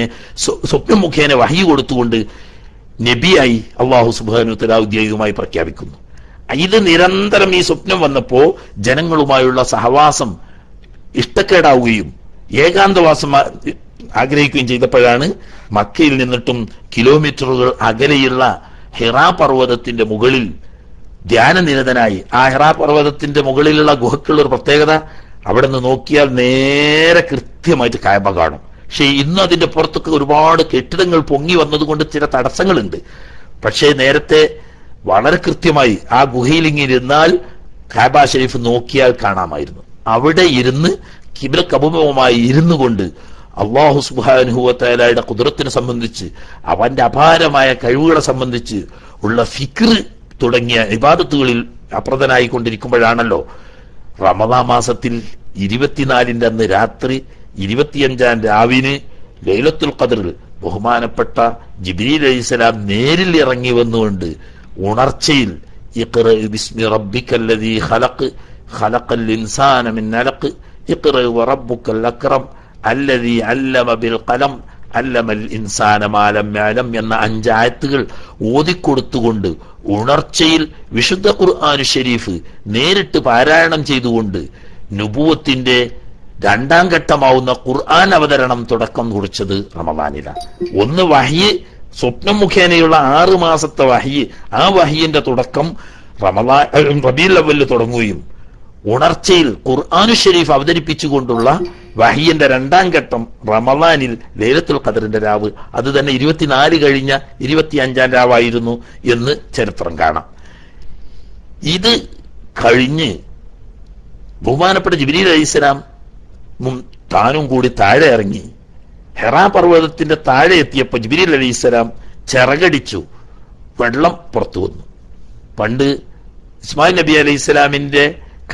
സ്വപ്നം മുഖേന വഹി കൊടുത്തുകൊണ്ട് നബിയായി അല്ലാഹു സുബ്ഹാനഹു വ തആല ഔദ്യോഗികമായി പ്രഖ്യാപിക്കുന്നു. ഇത് നിരന്തരം ഈ സ്വപ്നം വന്നപ്പോ ജനങ്ങളുമായുള്ള സഹവാസം ഇഷ്ടക്കേടാവുകയും ഏകാന്തവാസം ആഗ്രഹിക്കുകയും ചെയ്തപ്പോഴാണ് മക്കയിൽ നിന്നിട്ടും കിലോമീറ്ററുകൾ അകലെയുള്ള ഹിറാ പർവ്വതത്തിന്റെ മുകളിൽ ധ്യാനനിരതനായി, ആ ഹിറാ പർവ്വതത്തിന്റെ മുകളിലുള്ള ഗുഹക്കുള്ള ഒരു പ്രത്യേകത, അവിടെ നിന്ന് നോക്കിയാൽ നേരെ കൃത്യമായിട്ട് കഅബ കാണും. പക്ഷെ ഇന്ന് അതിന്റെ പുറത്തൊക്കെ ഒരുപാട് കെട്ടിടങ്ങൾ പൊങ്ങി വന്നതുകൊണ്ട് ചില തടസ്സങ്ങളുണ്ട്. പക്ഷേ നേരത്തെ വളരെ കൃത്യമായി ആ ഗുഹയിൽ ഇങ്ങിരുന്നാൽ കഅബ ഷരീഫ് നോക്കിയാൽ കാണാമായിരുന്നു. അവിടെ ഇരുന്ന് കിബ്ലക്കഭിമുഖമായി ഇരുന്നു കൊണ്ട് അല്ലാഹു സുബ്ഹാനഹു വ തആലയുടെ ഖുദ്റത്തിനെ സംബന്ധിച്ച്, അവന്റെ അപാരമായ കഴിവുകളെ സംബന്ധിച്ച് ഉള്ള ഫിക്ർ തുടങ്ങിയ ഇബാദത്തുകളിൽ അപ്രതനായി കൊണ്ടിരിക്കുമ്പോഴാണല്ലോ റമദാൻ മാസത്തിൽ 24-ന്റെ അന്ന് രാത്രി 25-ാം രാവിന് ലൈലത്തുൽ ഖദ്റിൽ ബഹുമാനപ്പെട്ട ജിബ്രീൽ അലൈഹിസ്സലാം നേരിൽ ഇറങ്ങി വന്നുകൊണ്ട് ഉണർച്ചയിൽ ഇഖ്റ ബിസ്മി റബ്ബിക്കല്ലദീ ഖലഖ് ഖലഖൽ ഇൻസാന മിൻ അലഖ് ഇഖ്റ വറബ്ബുക്കൽ അക്രം അല്ലദീ അല്ലമ ബിൽ ഖലം അല്ലമൽ ഇൻസാന മാ ലം യഅലം എന്ന 5 ആയത്തുകൾ ഓതിക്കൊടുത്തുകൊണ്ട് ഉണർച്ചയിൽ വിശുദ്ധ ഖുർആൻ ശരീഫ് നേരിട്ട് പാരായണം ചെയ്തുകൊണ്ട് നുബുവത്തിന്റെ 2-ാം ഘട്ടമാവുന്ന ഖുർആൻ അവതരണം തുടക്കം കുറിച്ചത് റമദാനിലാണ്. ഒന്ന് വഹി, സ്വപ്നം മുഖേനയുള്ള 6 മാസത്തെ വഹി, ആ വഹിന്റെ തുടക്കം റബീഉൽ അവ്വലിൽ തുടങ്ങുകയും ഉണർച്ചയിൽ ഖുർആൻ ഷരീഫ് അവതരിപ്പിച്ചുകൊണ്ടുള്ള വഹിയുടെ 2-ാം ഘട്ടം റമദാനിൽ ലൈലത്തുൽ ഖദ്റിന്റെ രാവ്, അത് തന്നെ 24 കഴിഞ്ഞ 25-ാം രാവായിരുന്നു എന്ന് ചരിത്രം കാണാം. ഇത് കഴിഞ്ഞ് ബഹുമാനപ്പെട്ട ജിബ്രീൽ അലൈഹിസ്സലാം താനും കൂടി താഴെ ഇറങ്ങി ഹിറാ പർവ്വതത്തിന്റെ താഴെ എത്തിയപ്പോൾ ജിബ്രീൽ അലൈഹിസ്സലാം ചിറകടിച്ചു, വെള്ളം പുറത്തു വന്നു. പണ്ട് ഇസ്മായിൽ നബി അലൈഹിസ്സലാമിന്റെ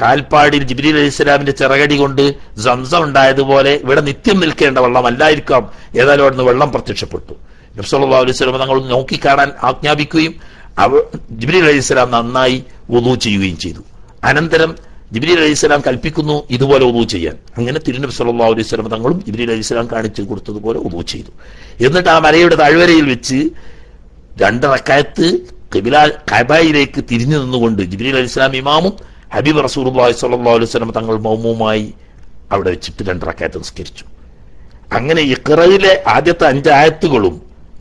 കാൽപ്പാടിൽ ജിബ്രീൽ അലൈഹി സ്വലാമിന്റെ ചിറകടി കൊണ്ട് സംസം ഉണ്ടായതുപോലെ ഇവിടെ നിത്യം നിൽക്കേണ്ട വെള്ളം അല്ലായിരിക്കാം. ഏതായാലും അവിടുന്ന് വെള്ളം പ്രത്യക്ഷപ്പെട്ടു. നബി സല്ലല്ലാഹു അലൈഹി വസല്ലം തങ്ങൾ നോക്കിക്കാണാൻ ആജ്ഞാപിക്കുകയും ജിബ്രീൽ അലൈഹി സ്വലാം നന്നായി വുളൂ ചെയ്യുകയും ചെയ്തു. അനന്തരം ജിബ്രീൽ അലൈഹി സ്വലാം കൽപ്പിക്കുന്നു ഇതുപോലെ വുളൂ ചെയ്യാൻ. അങ്ങനെ തിരുനബി സല്ലല്ലാഹു അലൈഹി വസല്ലം തങ്ങളും ജിബ്രീൽ അലൈഹി സ്വലാം കാണിച്ചു കൊടുത്തതുപോലെ വുളൂ ചെയ്തു. എന്നിട്ട് ആ മലയുടെ താഴ്വരയിൽ വെച്ച് 2 റക്അത്ത് കഅബയിലേക്ക് തിരിഞ്ഞു നിന്നുകൊണ്ട് ജിബ്രീൽ അലൈഹി സ്വലാം ഇമാമും ഹബീബ് റസൂലുള്ളാഹി സ്വല്ലല്ലാഹു അലൈഹി വസല്ലം തങ്ങൾ മൗമൂമായി അവിടെ വെച്ചിട്ട് 2 റക്അത്ത് നിസ്കരിച്ചു. അങ്ങനെ ഇഖ്റയിലെ ആദ്യത്തെ 5 ആയത്തുകളും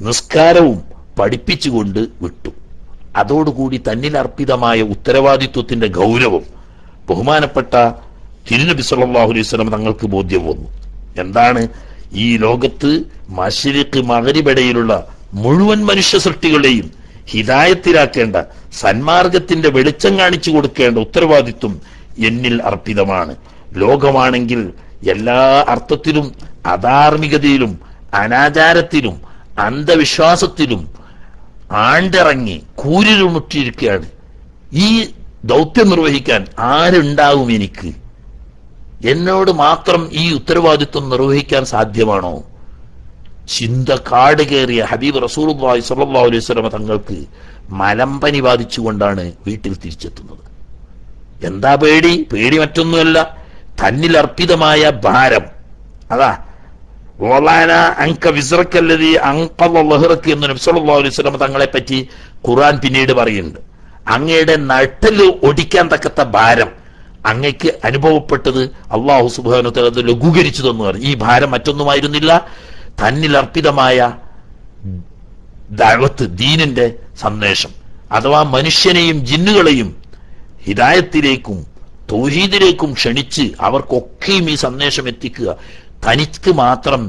നിസ്കാരവും പഠിപ്പിച്ചുകൊണ്ട് വിട്ടു. അതോടുകൂടി തന്നിൽ അർപ്പിതമായ ഉത്തരവാദിത്വത്തിന്റെ ഗൗരവം ബഹുമാനപ്പെട്ട തിരുനബി സല്ലല്ലാഹു അലൈഹി വസല്ലം തങ്ങൾക്ക് ബോധ്യം വന്നു. എന്താണ്? ഈ ലോകത്ത് മശ്രിഖ് മഗ്രിബിടയിലുള്ള മുഴുവൻ മനുഷ്യ സൃഷ്ടികളെയും ഹിദായത്തിലാക്കേണ്ട, സന്മാർഗത്തിന്റെ വെളിച്ചം കാണിച്ചു കൊടുക്കേണ്ട ഉത്തരവാദിത്വം എന്നിൽ അർപ്പിതമാണ്. ലോകമാണെങ്കിൽ എല്ലാ അർത്ഥത്തിലും അധാർമികതയിലും അനാചാരത്തിലും അന്ധവിശ്വാസത്തിലും ആണ്ടിറങ്ങി കൂരിരുമുട്ടിയിരിക്കുകയാണ്. ഈ ദൗത്യം നിർവഹിക്കാൻ ആരുണ്ടാവും? എനിക്ക് എന്നോട് മാത്രം ഈ ഉത്തരവാദിത്വം നിർവഹിക്കാൻ സാധ്യമാണോ? ചിന്ത കാട് കയറിയ ഹബീബ് റസൂലുള്ളാഹി സ്വല്ലല്ലാഹു അലൈഹി വസല്ലം തങ്ങൾക്ക് മലമ്പനി ബാധിച്ചുകൊണ്ടാണ് വീട്ടിൽ തിരിച്ചെത്തുന്നത്. എന്താ പേടി? പേടി മറ്റൊന്നുമല്ല, തന്നിൽ അർപ്പിതമായ ഭാരം. അതാ അങ്ക വിസ്റക്കല്ലദീ അൻഖദ ലഹ്റക എന്ന് നബി സല്ലല്ലാഹു അലൈഹി വസല്ലം തങ്ങളെ പറ്റി ഖുർആൻ പിന്നീട് പറയുന്നുണ്ട്. അങ്ങയുടെ നട്ടല് ഒടിക്കാൻ തക്കത്ത ഭാരം അങ്ങയ്ക്ക് അനുഭവപ്പെട്ടത് അല്ലാഹു സുബ്ഹാനഹു വ തആല ലഘൂകരിച്ചു തന്നു. ഈ ഭാരം മറ്റൊന്നുമായിരുന്നില്ല, തന്നിൽ അർപ്പിതമായ ദഅവത്ത്, ദീനിന്റെ സന്ദേശം. അഥവാ മനുഷ്യനെയും ജിന്നുകളെയും ഹിദായത്തിലേക്കും തൗഹീദിലേക്കും ക്ഷണിച്ച് അവർക്കൊക്കെയും ഈ സന്ദേശം എത്തിക്കുക. തനിക്ക് മാത്രം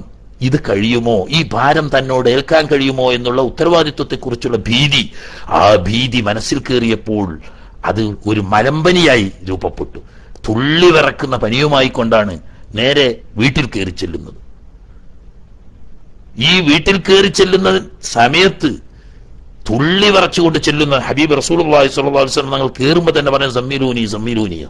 ഇത് കഴിയുമോ? ഈ ഭാരം തന്നോട് ഏൽക്കാൻ കഴിയുമോ എന്നുള്ള ഉത്തരവാദിത്വത്തെക്കുറിച്ചുള്ള ഭീതി, ആ ഭീതി മനസ്സിൽ കയറിയപ്പോൾ അത് ഒരു മലമ്പനിയായി രൂപപ്പെട്ടു. തുള്ളി വിറക്കുന്ന പനിയുമായി കൊണ്ടാണ് നേരെ വീട്ടിൽ കയറി ചെല്ലുന്നത്. ഈ വീട്ടിൽ കയറി ചെല്ലുന്ന സമയത്ത് തുള്ളി വിറച്ചുകൊണ്ട് ചെല്ലുന്ന ഹബീബ് റസൂലുള്ളാഹി സ്വല്ലല്ലാഹു അലൈഹി വസല്ലം തങ്ങൾ കയറുമ്പോൾ തന്നെ പറയാൻ സമ്മീലൂനി,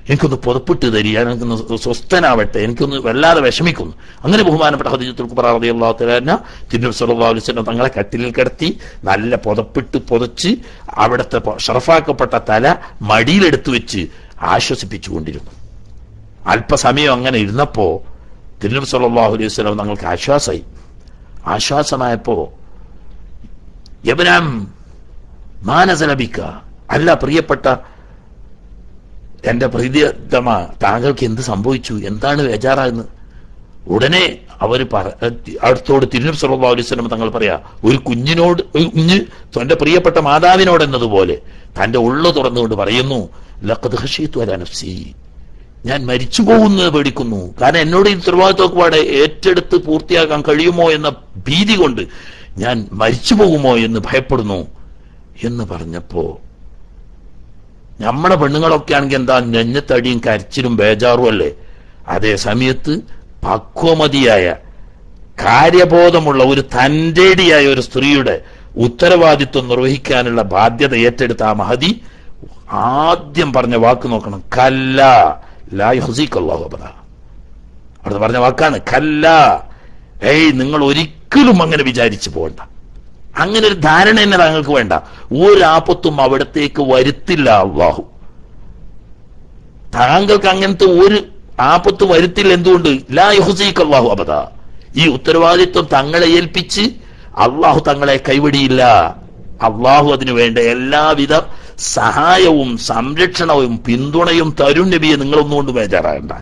എനിക്കൊന്ന് പുതപ്പിട്ട് തരിക, എനിക്കൊന്ന് സ്വസ്ഥനാവട്ടെ, എനിക്കൊന്ന് വല്ലാതെ വിഷമിക്കുന്നു. അങ്ങനെ ബഹുമാനപ്പെട്ട ഖദീജത്തുൽ കുബ്ര റളിയല്ലാഹു തആല തിരുനബി സല്ലല്ലാഹു അലൈഹി വസല്ലം തങ്ങളെ കട്ടിലിൽ കിടത്തി നല്ല പുതപ്പിട്ട് പുതച്ച് അവിടുത്തെ ഷറഫാക്കപ്പെട്ട തല മടിയിലെടുത്തു വെച്ച് ആശ്വസിപ്പിച്ചുകൊണ്ടിരുന്നു. അല്പസമയം അങ്ങനെ ഇരുന്നപ്പോ തിരുനബി സല്ലല്ലാഹു അലൈഹി വസല്ലം തങ്ങൾക്ക് ആശ്വാസമായപ്പോ യബ്നാം മാ നസല ബിക, അല്ല പ്രിയപ്പെട്ട എന്റെ പ്രീതിതമ, താങ്കൾക്ക് എന്ത് സംഭവിച്ചു? എന്താണ് ബേജാറാകുന്നത്? ഉടനെ അവർ അടുത്തോട് തിരുനബി സല്ലല്ലാഹു അലൈഹി വസല്ലം തങ്ങൾ പറയാ, ഒരു കുഞ്ഞ് തന്റെ പ്രിയപ്പെട്ട മാതാവിനോട് എന്നതുപോലെ തന്റെ ഉള്ളു തുറന്നുകൊണ്ട് പറയുന്നു, ലഖദ് ഖശീതു അലാ നഫ്സി, ഞാൻ മരിച്ചു പോകുന്നത് പേടിക്കുന്നു. കാരണം എന്നോട് ഈ ഉത്തരവാദിത്വമൊക്കെ പാടെ ഏറ്റെടുത്ത് പൂർത്തിയാക്കാൻ കഴിയുമോ എന്ന ഭീതി കൊണ്ട് ഞാൻ മരിച്ചു പോകുമോ എന്ന് ഭയപ്പെടുന്നു എന്ന് പറഞ്ഞപ്പോ, നമ്മുടെ പെണ്ണുങ്ങളൊക്കെ ആണെങ്കിൽ എന്താ നെഞ്ഞത്തടിയും കരച്ചിലും ബേജാറും അല്ലേ? അതേ സമയത്ത് പക്വമതിയായ കാര്യബോധമുള്ള ഒരു തന്റേടിയായ ഒരു സ്ത്രീയുടെ ഉത്തരവാദിത്വം നിർവഹിക്കാനുള്ള ബാധ്യത ഏറ്റെടുത്ത ആ മഹദി ആദ്യം പറഞ്ഞ വാക്ക് നോക്കണം, കല്ലാ ലാ യുഹ്സികല്ലാഹു അബദാ. അവിടെ പറഞ്ഞ വാക്കാണ് കല്ലാ. നിങ്ങൾ ഒരിക്കലും അങ്ങനെ വിചാരിച്ചു പോകണ്ട. അങ്ങനെ ഒരു ധാരണ തന്നെ താങ്കൾക്ക് വേണ്ട. ഒരാപത്തും അവിടത്തേക്ക് വരുത്തില്ല അല്ലാഹു. താങ്കൾക്ക് അങ്ങനത്തെ ഒരു ആപത്ത് വരുത്തില്ല. എന്തുകൊണ്ട്? ലാ യുഹ്സികല്ലാഹു അബദാ. ഈ ഉത്തരവാദിത്വം തങ്ങളെ ഏൽപ്പിച്ച് അള്ളാഹു തങ്ങളെ കൈവിടിയില്ല. അള്ളാഹു അതിനു വേണ്ട എല്ലാവിധ സഹായവും സംരക്ഷണവും പിന്തുണയും തരും നബിയെ, നിങ്ങളൊന്നുകൊണ്ട് ബേജാറാകണ്ട.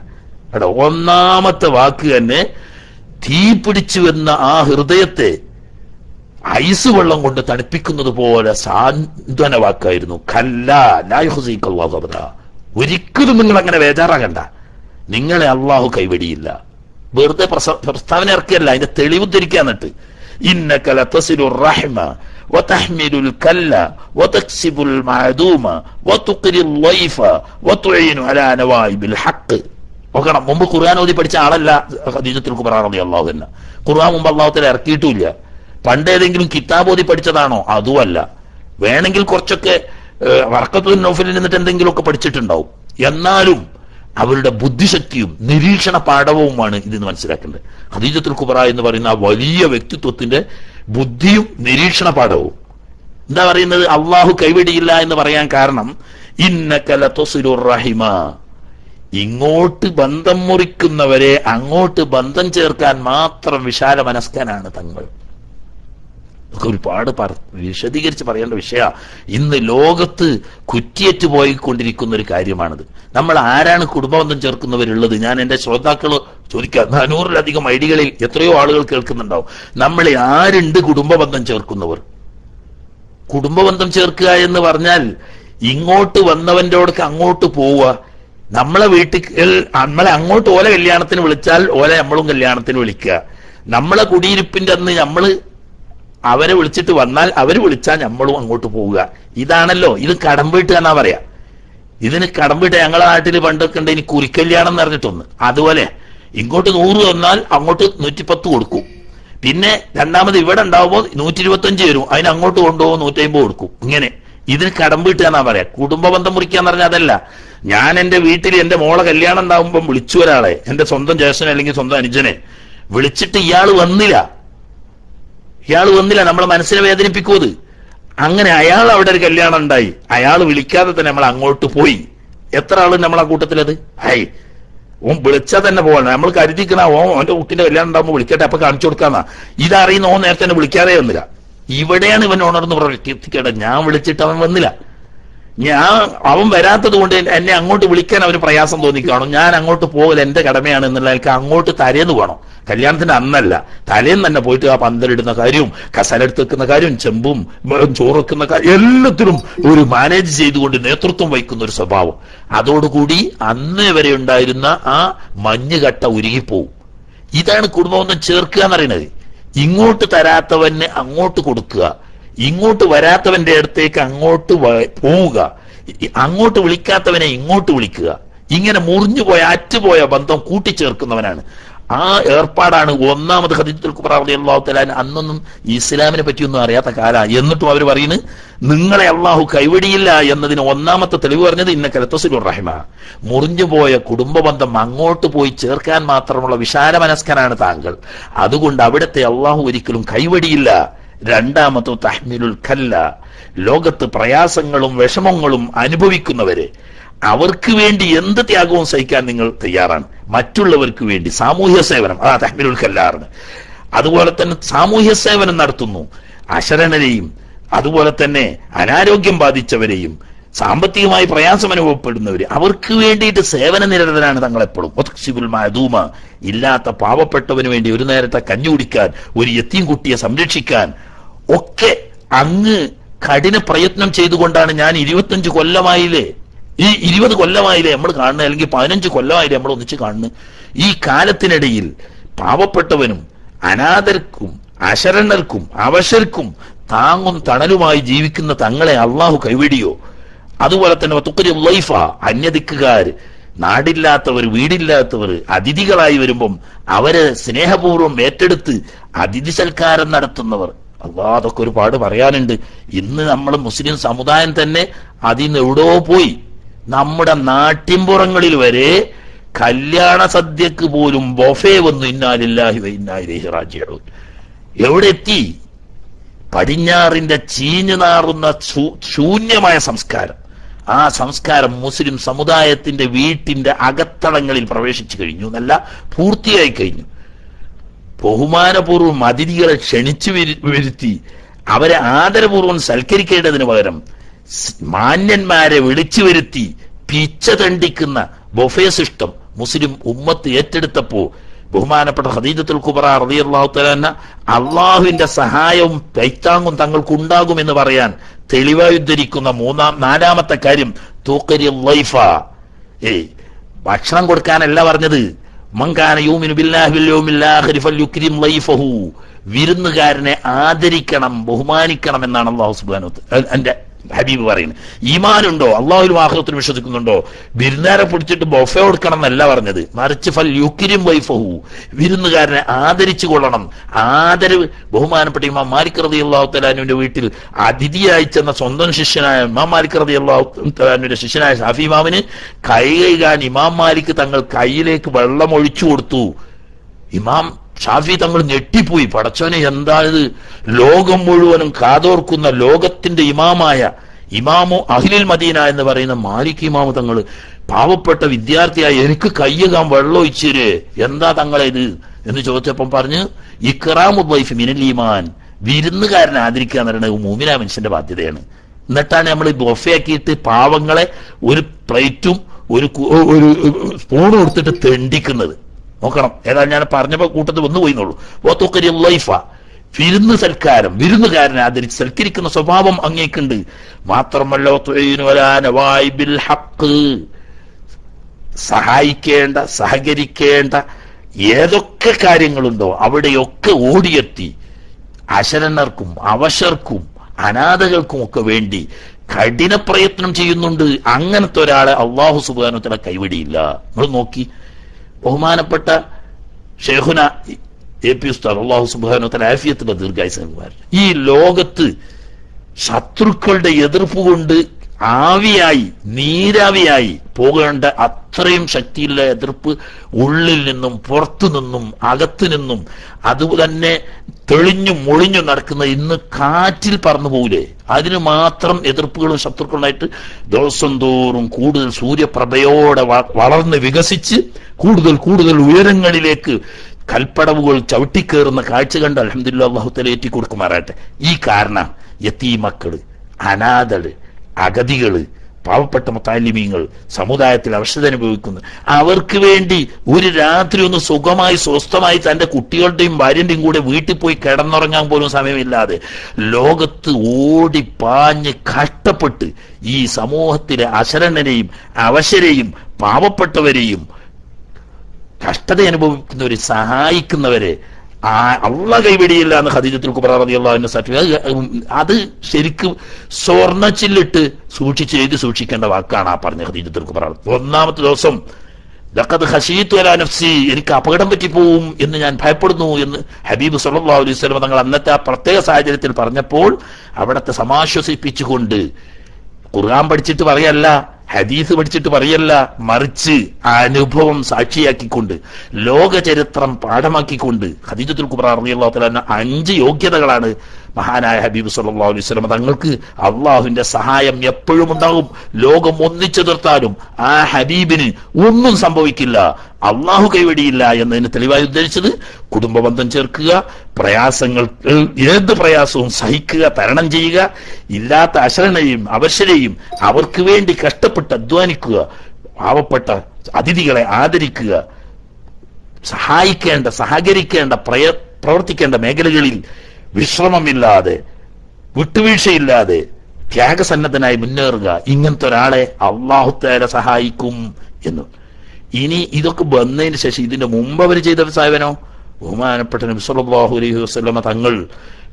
എടാ, ഒന്നാമത്തെ വാക്ക് തന്നെ തീ പിടിച്ചു വന്ന ആ ഹൃദയത്തെ ഐസ് വെള്ളം കൊണ്ട് തണുപ്പിക്കുന്നത് പോലെ സാന്ത്വന വാക്കായിരുന്നു. കല്ലാ ലാ യുഹ്സികല്ലാഹു അബദാ. ഒരിക്കലും നിങ്ങൾ അങ്ങനെ ബേജാറാകണ്ട, നിങ്ങളെ അള്ളാഹു കൈവടിയില്ല. വെറുതെ പ്രസ്താവന ഇറക്കിയല്ല, അതിന്റെ തെളിവ് ധരിക്കാന്നിട്ട് ഇന്നക ലതസിലുർ റഹ്മ വതഹ്മിലുൽ കല്ല വതക്സിബുൽ മഅദൂമ വതുഖിരിൽ ളൈഫ വതുഈനു അലാ നവായിബിൽ ഹഖ്. നോക്കണം, മുമ്പ് ഖുർആൻ ഓതി പഠിച്ച ആളല്ല ഖദീജത്തുൽ കുബ്ര റളിയല്ലാഹു അൻഹ. ഖുർആൻ മുമ്പ് അല്ലാഹു തആല ഇറക്കിയിട്ടില്ല. പണ്ടേതെങ്കിലും കിതാബ് ഓതി പഠിച്ചതാണോ? അതുമല്ല. വേണമെങ്കിൽ കുറച്ചൊക്കെ വറക്കത്തുൽ നൗഫലിൽ നിന്നിട്ട് എന്തെങ്കിലുമൊക്കെ പഠിച്ചിട്ടുണ്ടാവും. എന്നാലും അവരുടെ ബുദ്ധിശക്തിയും നിരീക്ഷണ പാഠവുമാണ് ഇതെന്ന് മനസ്സിലാക്കേണ്ടത്. ഖദീജത്തുൽ കുബ്ര എന്ന് പറയുന്ന ആ വലിയ വ്യക്തിത്വത്തിന്റെ ബുദ്ധിയും നിരീക്ഷണ പാഠവും. എന്താ പറയുന്നത്? അള്ളാഹു കൈവിടിയില്ല എന്ന് പറയാൻ കാരണം ഇന്നക ലതസിലുർ റഹിമ, ഇങ്ങോട്ട് ബന്ധം മുറിക്കുന്നവരെ അങ്ങോട്ട് ബന്ധം ചേർക്കാൻ മാത്രം വിശാല മനസ്കനാണ് തങ്ങൾ. ഒരുപാട് വിശദീകരിച്ച് പറയേണ്ട വിഷയ. ഇന്ന് ലോകത്ത് കുറ്റിയേറ്റ് പോയിക്കൊണ്ടിരിക്കുന്ന ഒരു കാര്യമാണിത്. നമ്മൾ ആരാണ് കുടുംബബന്ധം ചേർക്കുന്നവരുള്ളത്? ഞാൻ എന്റെ ശ്രോതാക്കൾ ചോദിക്കാം, 400-ലധികം ഐഡികളിൽ എത്രയോ ആളുകൾ കേൾക്കുന്നുണ്ടാവും. നമ്മളെ ആരുണ്ട് കുടുംബബന്ധം ചേർക്കുന്നവർ? കുടുംബബന്ധം ചേർക്കുക എന്ന് പറഞ്ഞാൽ ഇങ്ങോട്ട് വന്നവന്റെ അടുക്ക് അങ്ങോട്ട് പോവുക. നമ്മളെ വീട്ടിൽ നമ്മളെ അങ്ങോട്ട് ഓല കല്യാണത്തിന് വിളിച്ചാൽ ഓല നമ്മളും കല്യാണത്തിന് വിളിക്കുക. നമ്മളെ കുടിയിരിപ്പിന്റെ അന്ന് നമ്മള് അവരെ വിളിച്ചിട്ട് വന്നാൽ അവര് വിളിച്ചാൽ നമ്മളും അങ്ങോട്ട് പോവുക. ഇതാണല്ലോ ഇത് കടം വീട്ടുക എന്നാ പറയാ. ഇതിന് കടം വീട്ടുക. ഞങ്ങളെ നാട്ടിൽ പണ്ടൊക്കെ ഉണ്ട് ഇനി കുറിക്കല്യാണം എന്ന് പറഞ്ഞിട്ടൊന്ന്. അതുപോലെ ഇങ്ങോട്ട് 100 വന്നാൽ അങ്ങോട്ട് 110 കൊടുക്കും. പിന്നെ രണ്ടാമത് ഇവിടെ ഉണ്ടാവുമ്പോൾ 125 വരും, അതിന് അങ്ങോട്ട് കൊണ്ടുപോകും 150 കൊടുക്കും. ഇങ്ങനെ ഇതിന് കടം വീട്ടുക എന്നാ പറയാ. കുടുംബബന്ധം മുറിക്കാന്ന് പറഞ്ഞാൽ അതല്ല. ഞാൻ എന്റെ വീട്ടിൽ എന്റെ മോളെ കല്യാണം ഉണ്ടാവുമ്പോൾ വിളിച്ചു ഒരാളെ, എന്റെ സ്വന്തം ജ്യേഷ്ഠനെ അല്ലെങ്കിൽ സ്വന്തം അനുജനെ വിളിച്ചിട്ട് ഇയാൾ വന്നില്ല, നമ്മളെ മനസ്സിനെ വേദനിപ്പിക്കൂത്. അങ്ങനെ അയാൾ അവിടെ ഒരു കല്യാണം ഉണ്ടായി, അയാൾ വിളിക്കാതെ തന്നെ നമ്മൾ അങ്ങോട്ട് പോയി. എത്ര ആള് നമ്മളെ കൂട്ടത്തിലത്? ഓൻ വിളിച്ചാൽ തന്നെ പോകണം. നമ്മൾ കരുതിക്കണ ഓന്റെ കുട്ടിന്റെ കല്യാണം ഉണ്ടാകുമ്പോൾ വിളിക്കട്ടെ, അപ്പൊ കാണിച്ചു കൊടുക്കാന്നാ. ഇതറിയുന്ന ഓൻ നേരത്തെ തന്നെ വിളിക്കാതെ വന്നില്ല. ഇവിടെയാണ് ഇവൻ ഉണർന്ന് പ്രവർത്തിക്കേണ്ടത്. ഞാൻ വിളിച്ചിട്ട് അവൻ വന്നില്ല. അവൻ വരാത്തത് കൊണ്ട് എന്നെ അങ്ങോട്ട് വിളിക്കാൻ അവന് പ്രയാസം തോന്നിക്കാണോ? ഞാൻ അങ്ങോട്ട് പോകൽ എന്റെ കടമയാണ് എന്നുള്ള എനിക്ക് അങ്ങോട്ട് തലേന്ന് പോകണം. കല്യാണത്തിന്റെ അന്നല്ല, തലേന്ന് തന്നെ പോയിട്ട് ആ പന്തലിടുന്ന കാര്യവും കസലെടുത്ത് വെക്കുന്ന കാര്യവും ചെമ്പും ചോറ് വെക്കുന്ന കാര്യം എല്ലാത്തിലും ഒരു മാനേജ് ചെയ്തുകൊണ്ട് നേതൃത്വം വഹിക്കുന്ന ഒരു സ്വഭാവം. അതോടുകൂടി അന്നേ വരെ ഉണ്ടായിരുന്ന ആ മഞ്ഞുകട്ട ഉരുകിപ്പോവും. ഇതാണ് കുടുംബബന്ധം ചേർക്കുക എന്ന് പറയുന്നത്. ഇങ്ങോട്ട് തരാത്തവന് അങ്ങോട്ട് കൊടുക്കുക, ഇങ്ങോട്ട് വരാത്തവന്റെ അടുത്തേക്ക് അങ്ങോട്ട് പോവുക, അങ്ങോട്ട് വിളിക്കാത്തവനെ ഇങ്ങോട്ട് വിളിക്കുക. ഇങ്ങനെ മുറിഞ്ഞുപോയ അറ്റുപോയ ബന്ധം കൂട്ടിച്ചേർക്കുന്നവനാണ്. ആ ഏർപ്പാടാണ് ഒന്നാമത് ഖദീജത്തുൽ കുബ്ര റളിയല്ലാഹു തആല അന്നൊന്നും ഇസ്ലാമിനെ പറ്റിയൊന്നും അറിയാത്ത കാലമാണ്. എന്നിട്ടും അവർ പറയുന്നത് നിങ്ങളെ അള്ളാഹു കൈവിടിയില്ല എന്നതിന് ഒന്നാമത്തെ തെളിവ് പറഞ്ഞത് ഇന്നക ലതസിലുർ റഹിമ, മുറിഞ്ഞുപോയ കുടുംബബന്ധം അങ്ങോട്ട് പോയി ചേർക്കാൻ മാത്രമുള്ള വിശാല മനസ്കനാണ് താങ്കൾ. അതുകൊണ്ട് അവിടത്തെ അള്ളാഹു ഒരിക്കലും കൈവിടിയില്ല. രണ്ടാമത്തെ തഹ്മിലുൽ കല്ല, ലോകത്ത് പ്രയാസങ്ങളും വിഷമങ്ങളും അനുഭവിക്കുന്നവരെ അവർക്ക് വേണ്ടി എന്ത് ത്യാഗവും സഹിക്കാൻ നിങ്ങൾ തയ്യാറാണ്. മറ്റുള്ളവർക്ക് വേണ്ടി സാമൂഹ്യ സേവനം, തഹ്മിലുൽ കല്ലാറിന്. അതുപോലെ തന്നെ സാമൂഹ്യ സേവനം നടത്തുന്നു. അശരണരെയും അതുപോലെ തന്നെ അനാരോഗ്യം ബാധിച്ചവരെയും സാമ്പത്തികമായി പ്രയാസം അനുഭവപ്പെടുന്നവര് അവർക്ക് വേണ്ടിയിട്ട് സേവന നിരതരാണ് തങ്ങളെപ്പോഴും. മഅദൂമ, ഇല്ലാത്ത പാവപ്പെട്ടവന് വേണ്ടി ഒരു നേരത്തെ കഞ്ഞി കുടിക്കാൻ, ഒരു യത്തീം കുട്ടിയെ സംരക്ഷിക്കാൻ ഒക്കെ അങ്ങ് കഠിന പ്രയത്നം ചെയ്തുകൊണ്ടാണ്. ഞാൻ 25 കൊല്ലമായില്ലേ, ഈ 20 കൊല്ലമായില്ലേ നമ്മൾ കാണുന്നത്, അല്ലെങ്കിൽ 15 കൊല്ലമായില്ലേ നമ്മൾ ഒന്നിച്ച് കാണുന്നത്. ഈ കാലത്തിനിടയിൽ പാവപ്പെട്ടവനും അനാഥർക്കും അശരണർക്കും അവശർക്കും താങ്ങും തണലുമായി ജീവിക്കുന്ന തങ്ങളെ അള്ളാഹു കൈവിടിയോ? അതുപോലെ തന്നെ തുക്കരി ലൈഫ, അന്യദിക്കുകാർ, നാടില്ലാത്തവർ, വീടില്ലാത്തവർ, അതിഥികളായി വരുമ്പം അവരെ സ്നേഹപൂർവ്വം ഏറ്റെടുത്ത് അതിഥി സൽക്കാരം നടത്തുന്നവർ. അതൊക്കെ ഒരുപാട് പറയാനുണ്ട്. ഇന്ന് നമ്മൾ മുസ്ലിം സമുദായം തന്നെ അതിന്ന് എവിടോ പോയി. നമ്മുടെ നാട്ടിൻപുറങ്ങളിൽ വരെ കല്യാണ സദ്യക്ക് പോലും ബൊഫേ വന്നു. ഇന്നാ ലില്ലാഹി വ ഇന്നാ ഇലൈഹി റാജിഊൻ. എവിടെ എത്തി? പടിഞ്ഞാറിന്റെ ചീഞ്ഞു നാറുന്ന ശൂന്യമായ സംസ്കാരം. ആ സംസ്കാരം മുസ്ലിം സമുദായത്തിന്റെ വീട്ടിന്റെ അകത്തളങ്ങളിൽ പ്രവേശിച്ചു കഴിഞ്ഞു എന്നല്ല, പൂർത്തിയായി കഴിഞ്ഞു. ബഹുമാനപൂർവ്വം അതിഥികളെ ക്ഷണിച്ചു വരുത്തി അവരെ ആദരപൂർവ്വം സൽക്കരിക്കേണ്ടതിന് പകരം മാന്യന്മാരെ വിളിച്ചു വരുത്തി പിച്ച തണ്ടിക്കുന്ന ബൊഫേ സിസ്റ്റം മുസ്ലിം ഉമ്മത്ത് ഏറ്റെടുത്തപ്പോ ബഹുമാനപ്പെട്ട ഖദീജത്തുൽ കുബ്ര റളിയല്ലാഹു തആല അള്ളാഹുവിന്റെ സഹായവും കൈത്താങ്ങും തങ്ങൾക്കുണ്ടാകുമെന്ന് പറയാൻ തെളിവായി ഉദ്ധരിക്കുന്ന നാലാമത്തെ കാര്യം തൂഖരി ലൈഫ. ഭക്ഷണം കൊടുക്കാനല്ല പറഞ്ഞത്. മൻ കാന യുമിനു ബില്ലാഹി വൽ യൗമിൽ ആഖിർ ഫൽയുക്രിം ലൈഫഹു. വിരുന്നുകാരനെ ആദരിക്കണം, ബഹുമാനിക്കണം എന്നാണ് അല്ലാഹു സുബ്ഹാനഹു വ തആല ഹബീബ് പറയുന്നത്. ഈമാനുണ്ടോ, അള്ളാഹുലും ആഖിറത്തിലും വിശ്വസിക്കുന്നുണ്ടോ, വിരുന്നുകാരെ പിടിച്ചിട്ട് ബൊഫെ കൊടുക്കണം എന്നല്ല പറഞ്ഞത്, മറിച്ച് ഫൽ യുക്രിം വൈഫഹു, വിരുന്നുകാരനെ ആദരിച്ചു കൊള്ളണം. ആദരവ്. ബഹുമാനപ്പെട്ട ഇമാം മാലിക് റളിയല്ലാഹു തആല അൻഹുവിന്റെ വീട്ടിൽ അതിഥിയായി ചെന്ന സ്വന്തം ശിഷ്യനായ ഇമാം മാലിക് റളിയല്ലാഹു തആല അൻഹുവിന്റെ ശിഷ്യനായ ഷാഫി ഇമാമിന് കൈ കഴുകാൻ ഇമാം മാലിക് തങ്ങൾ കയ്യിലേക്ക് വെള്ളം ഒഴിച്ചു കൊടുത്തു. ഇമാം ഷാഫി തങ്ങൾ ഞെട്ടിപ്പോയി. പടച്ചോനെ, എന്താണിത്? ലോകം മുഴുവനും കാതോർക്കുന്ന ലോകത്തിന്റെ ഇമാമായ ഇമാമു അഹ്ലിൽ മദീന എന്ന് പറയുന്ന മാലിക് ഇമാമു തങ്ങൾ പാവപ്പെട്ട വിദ്യാർത്ഥിയായി എനിക്ക് കയ്യകാൻ വെള്ളം ഒഴിച്ചേര്, എന്താ തങ്ങളെ ഇത് എന്ന് ചോദിച്ചപ്പം പറഞ്ഞ് ഇക്റാമു ദൈഫ് മിനൽ ഈമാൻ, വിരുന്നുകാരനെ ആദരിക്കുക എന്ന് പറയുന്നത് മുഅ്മിനായ മനുഷ്യന്റെ ബാധ്യതയാണ്. എന്നിട്ടാണ് നമ്മൾ ബൊഫെ ആക്കിയിട്ട് പാവങ്ങളെ ഒരു പ്ലേറ്റും ഒരു സ്പൂണും കൊടുത്തിട്ട് തെണ്ടിക്കുന്നത്. നോക്കണം. ഏതായാലും ഞാൻ പറഞ്ഞപ്പോ കൂട്ടത്തിൽ വന്നു പോയിന്നുള്ളൂ. ലൈഫ, വിരുന്ന് സൽക്കാരം, വിരുന്നുകാരനെ ആദരിച്ച് സൽക്കരിക്കുന്ന സ്വഭാവം അങ്ങേക്കുണ്ട്. മാത്രമല്ല സഹായിക്കേണ്ട, സഹകരിക്കേണ്ട ഏതൊക്കെ കാര്യങ്ങളുണ്ടോ അവിടെയൊക്കെ ഓടിയെത്തി അശരണർക്കും അവശർക്കും അനാഥകൾക്കും ഒക്കെ വേണ്ടി കഠിന പ്രയത്നം ചെയ്യുന്നുണ്ട്. അങ്ങനത്തെ ഒരാളെ അള്ളാഹു സുബ്ഹാനഹു വ തആല കൈവിടിയില്ല. നമ്മൾ നോക്കി, ബഹുമാനപ്പെട്ട ഷെയ്ഖുന എ പി ഉസ്താദ്, അല്ലാഹു സുബ്ഹാനഹു വ തആല ആഫിയത്തുള്ള ദീർഘായുസ്സ് നൽകുമാറാകട്ടെ, ഈ ലോകത്ത് ശത്രുക്കളുടെ എതിർപ്പ് കൊണ്ട് ആവിയായി നീരാവിയായി പോകേണ്ട അത്രയും ശക്തിയുള്ള എതിർപ്പ് ഉള്ളിൽ നിന്നും പുറത്തു നിന്നും അകത്തു നിന്നും അതുതന്നെ തെളിഞ്ഞും ഒളിഞ്ഞും നടക്കുന്ന ഇന്ന് കാറ്റിൽ പറന്നു പോകൂലേ, അതിന് മാത്രം എതിർപ്പുകളും ശത്രുക്കളുമായിട്ട് ദിവസം തോറും കൂടുതൽ സൂര്യപ്രഭയോടെ വളർന്ന് വികസിച്ച് കൂടുതൽ കൂടുതൽ ഉയരങ്ങളിലേക്ക് കൽപ്പടവുകൾ ചവിട്ടിക്കേറുന്ന കാഴ്ച കണ്ട് അൽഹംദുലില്ലാഹ് അല്ലാഹു തആല ഏറ്റി കൊടുക്കുമാറാട്ടെ. ഈ കാരണം യതീമക്കള്, അനാഥകള്, അഗതികള്, പാവപ്പെട്ട മുത്തഅല്ലിമീങ്ങൾ, സമുദായത്തിൽ അവശത അനുഭവിക്കുന്നു, അവർക്ക് വേണ്ടി ഒരു രാത്രി ഒന്ന് സുഖമായി സ്വസ്ഥമായി തന്റെ കുട്ടികളുടെയും ഭാര്യന്റെയും കൂടെ വീട്ടിൽ പോയി കിടന്നുറങ്ങാൻ പോലും സമയമില്ലാതെ ലോകത്ത് ഓടിപ്പാഞ്ഞ് കഷ്ടപ്പെട്ട് ഈ സമൂഹത്തിലെ അശരണരെയും അവശരെയും പാവപ്പെട്ടവരെയും കഷ്ടത അനുഭവിക്കുന്നവരെ സഹായിക്കുന്നവരെ അള്ളാഹ് കൈവിടിയില്ല എന്ന് ഖദീജത്തുൽ കുബ്ര റളിയല്ലാഹു അൻഹ സർട്ടിഫിക്കറ്റ്. അത് ശരിക്കും സ്വർണ്ണച്ചില്ലിട്ട് എഴുതി സൂക്ഷിക്കേണ്ട വാക്കാണ് ആ പറഞ്ഞ ഖദീജത്തുൽ കുബ്ര. ഒന്നാമത്തെ ദിവസം ലഖദ് ഖശീതു അലാ നഫ്സി, എനിക്ക് അപകടം പറ്റിപ്പോവും എന്ന് ഞാൻ ഭയപ്പെടുന്നു എന്ന് ഹബീബ് സല്ലല്ലാഹു അലൈഹി വസല്ലം തങ്ങൾ അന്നത്തെ ആ പ്രത്യേക സാഹചര്യത്തിൽ പറഞ്ഞപ്പോൾ അവിടത്തെ സമാശ്വസിപ്പിച്ചുകൊണ്ട് ഖുർആൻ പഠിച്ചിട്ട് പറയല്ല, ഹദീസ് പഠിച്ചിട്ട് പറയല്ല, മറിച്ച് അനുഭവം സാക്ഷിയാക്കിക്കൊണ്ട് ലോക ചരിത്രം പാഠമാക്കിക്കൊണ്ട് ഖദീജത്തുൽ കുബ്ര റളിയല്ലാഹു തആല 5 യോഗ്യതകളാണ് മഹാനായ ഹബീബ് സല്ലല്ലാഹു അലൈഹി വസല്ലം തങ്ങൾക്ക് അള്ളാഹുവിന്റെ സഹായം എപ്പോഴും ഉണ്ടാകും. ലോകം ഒന്നിച്ചു നിർത്താനും ആ ഹബീബിന് ഒന്നും സംഭവിക്കില്ല, അള്ളാഹു കൈവടിയില്ല എന്നതിന് തെളിവായി ഉദ്ദേശിച്ചത് കുടുംബ ബന്ധം ചേർക്കുക, പ്രയാസങ്ങൾ ഏത് പ്രയാസവും സഹിക്കുക, തരണം ചെയ്യുക, ഇല്ലാത്ത അശരണയും അവശരെയും അവർക്ക് വേണ്ടി കഷ്ടപ്പെട്ട് അധ്വാനിക്കുക, പാവപ്പെട്ട അതിഥികളെ ആദരിക്കുക, സഹായിക്കേണ്ട, സഹകരിക്കേണ്ട, പ്രവർത്തിക്കേണ്ട മേഖലകളിൽ വിശ്രമമില്ലാതെ വിട്ടുവീഴ്ചയില്ലാതെ ത്യാഗസന്നദ്ധനായി മുന്നേറുക. ഇങ്ങനത്തെ ഒരാളെ അല്ലാഹു തആല സഹായിക്കും എന്ന്. ഇനി ഇതൊക്കെ വന്നതിന് ശേഷം ഇതിന്റെ മുമ്പ് അവർ ചെയ്ത സേവനോ, ബഹുമാനപ്പെട്ട നബി സല്ലല്ലാഹു അലൈഹി വസല്ലമ തങ്ങൾ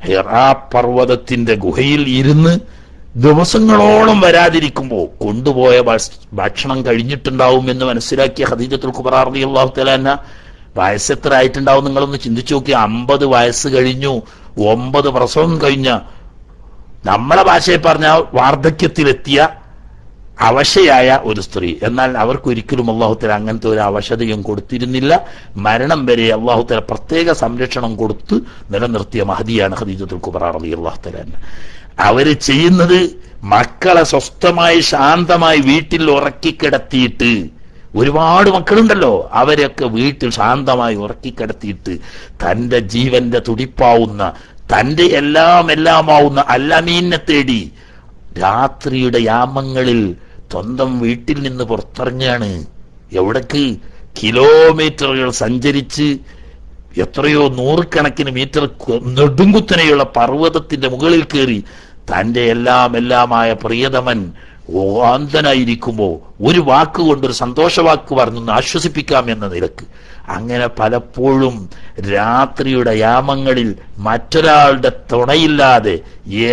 ഹിറാ പർവ്വതത്തിന്റെ ഗുഹയിൽ ഇരുന്ന് ദിവസങ്ങളോളം വരാതിരിക്കുമ്പോൾ കൊണ്ടുപോയ ഭക്ഷണം കഴിഞ്ഞിട്ടുണ്ടാവും എന്ന് മനസ്സിലാക്കിയ ഖദീജത്തുൽ കുബ്ര റളിയല്ലാഹു തആല അൻഹ വയസ്സെത്ര ആയിട്ടുണ്ടാവും നിങ്ങളൊന്ന് ചിന്തിച്ചു നോക്കി. 50 വയസ്സ് കഴിഞ്ഞു, 9 പ്രസവം കഴിഞ്ഞ, നമ്മളെ ഭാഷയിൽ പറഞ്ഞ വാർദ്ധക്യത്തിലെത്തിയ അവശയായ ഒരു സ്ത്രീ. എന്നാൽ അവർക്കൊരിക്കലും അല്ലാഹു തആല അങ്ങനത്തെ ഒരു അവശതയും കൊടുത്തിരുന്നില്ല. മരണം വരെ അല്ലാഹു തആല പ്രത്യേക സംരക്ഷണം കൊടുത്ത് നിലനിർത്തിയ മഹദിയാണ് ഖദീജത്തുൽ കുബ്ര റളിയല്ലാഹു തആല. അവര് ചെയ്യുന്നത് മക്കളെ സ്വസ്ഥമായി ശാന്തമായി വീട്ടിൽ ഉറക്കിക്കിടത്തിയിട്ട്, ഒരുപാട് മക്കളുണ്ടല്ലോ, അവരൊക്കെ വീട്ടിൽ ശാന്തമായി ഉറക്കിക്കിടത്തിയിട്ട് തന്റെ ജീവന്റെ തുടിപ്പാവുന്ന, തന്റെ എല്ലാമാവുന്ന അല്ലമീനെ തേടി രാത്രിയുടെ യാമങ്ങളിൽ സ്വന്തം വീട്ടിൽ നിന്ന് പുറത്തിറങ്ങുകയാണ്. എവിടേക്ക്? കിലോമീറ്ററുകൾ സഞ്ചരിച്ച് എത്രയോ 100 മീറ്റർ നെടുങ്കുത്തനെയുള്ള പർവ്വതത്തിന്റെ മുകളിൽ കയറി തന്റെ എല്ലാമായ പ്രിയതമൻ ഓന്തനായിരിക്കുമ്പോ ഒരു വാക്കുകൊണ്ട്, ഒരു സന്തോഷവാക്ക് പറഞ്ഞൊന്ന് ആശ്വസിപ്പിക്കാം എന്ന നിലക്ക് അങ്ങനെ പലപ്പോഴും രാത്രിയുടെ യാമങ്ങളിൽ മറ്റൊരാളുടെ തുണയില്ലാതെ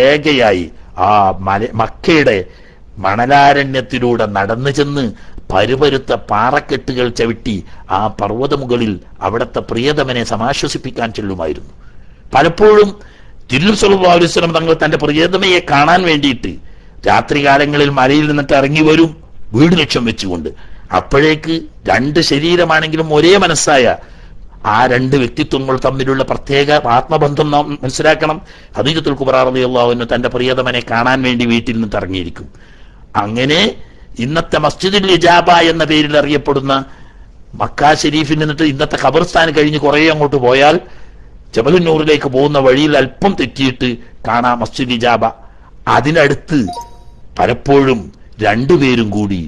ഏകയായി ആ മക്കയുടെ മണലാരണ്യത്തിലൂടെ നടന്നു ചെന്ന് പരുപരുത്ത പാറക്കെട്ടുകൾ ചവിട്ടി ആ പർവ്വതമുകളിൽ അവിടുത്തെ പ്രിയതമനെ സമാശ്വസിപ്പിക്കാൻ ചെല്ലുമായിരുന്നു. പലപ്പോഴും തിരുനബി സല്ലല്ലാഹു അലൈഹി വസല്ലം തങ്ങൾ തന്റെ പ്രിയതമയെ കാണാൻ വേണ്ടിയിട്ട് രാത്രികാലങ്ങളിൽ മലയിൽ നിന്നിട്ട് ഇറങ്ങി വരും, വീട് ലക്ഷ്യം വെച്ചുകൊണ്ട്. അപ്പോഴേക്ക് രണ്ട് ശരീരമാണെങ്കിലും ഒരേ മനസ്സായ ആ രണ്ട് വ്യക്തിത്വങ്ങൾ തമ്മിലുള്ള പ്രത്യേക ആത്മബന്ധം നാം മനസ്സിലാക്കണം. ഖദീജത്തുൽ കുബ്ര റളിയല്ലാഹു അൻഹ തന്റെ പ്രിയതമനെ കാണാൻ വേണ്ടി വീട്ടിൽ നിന്ന് ഇറങ്ങിയിരിക്കും. അങ്ങനെ ഇന്നത്തെ മസ്ജിദുൽ ഇജാബ എന്ന പേരിൽ അറിയപ്പെടുന്ന മക്ക ഷരീഫിൽ നിന്നിട്ട് ഇന്നത്തെ ഖബർസ്ഥാൻ കഴിഞ്ഞ് കുറെ അങ്ങോട്ട് പോയാൽ ജബലുൻ നൂറിലേക്ക് പോകുന്ന വഴിയിൽ അല്പം തെറ്റിയിട്ട് കാണാം മസ്ജിദുൽ ഇജാബ. അതിനടുത്ത് പലപ്പോഴും രണ്ടുപേരും കൂടി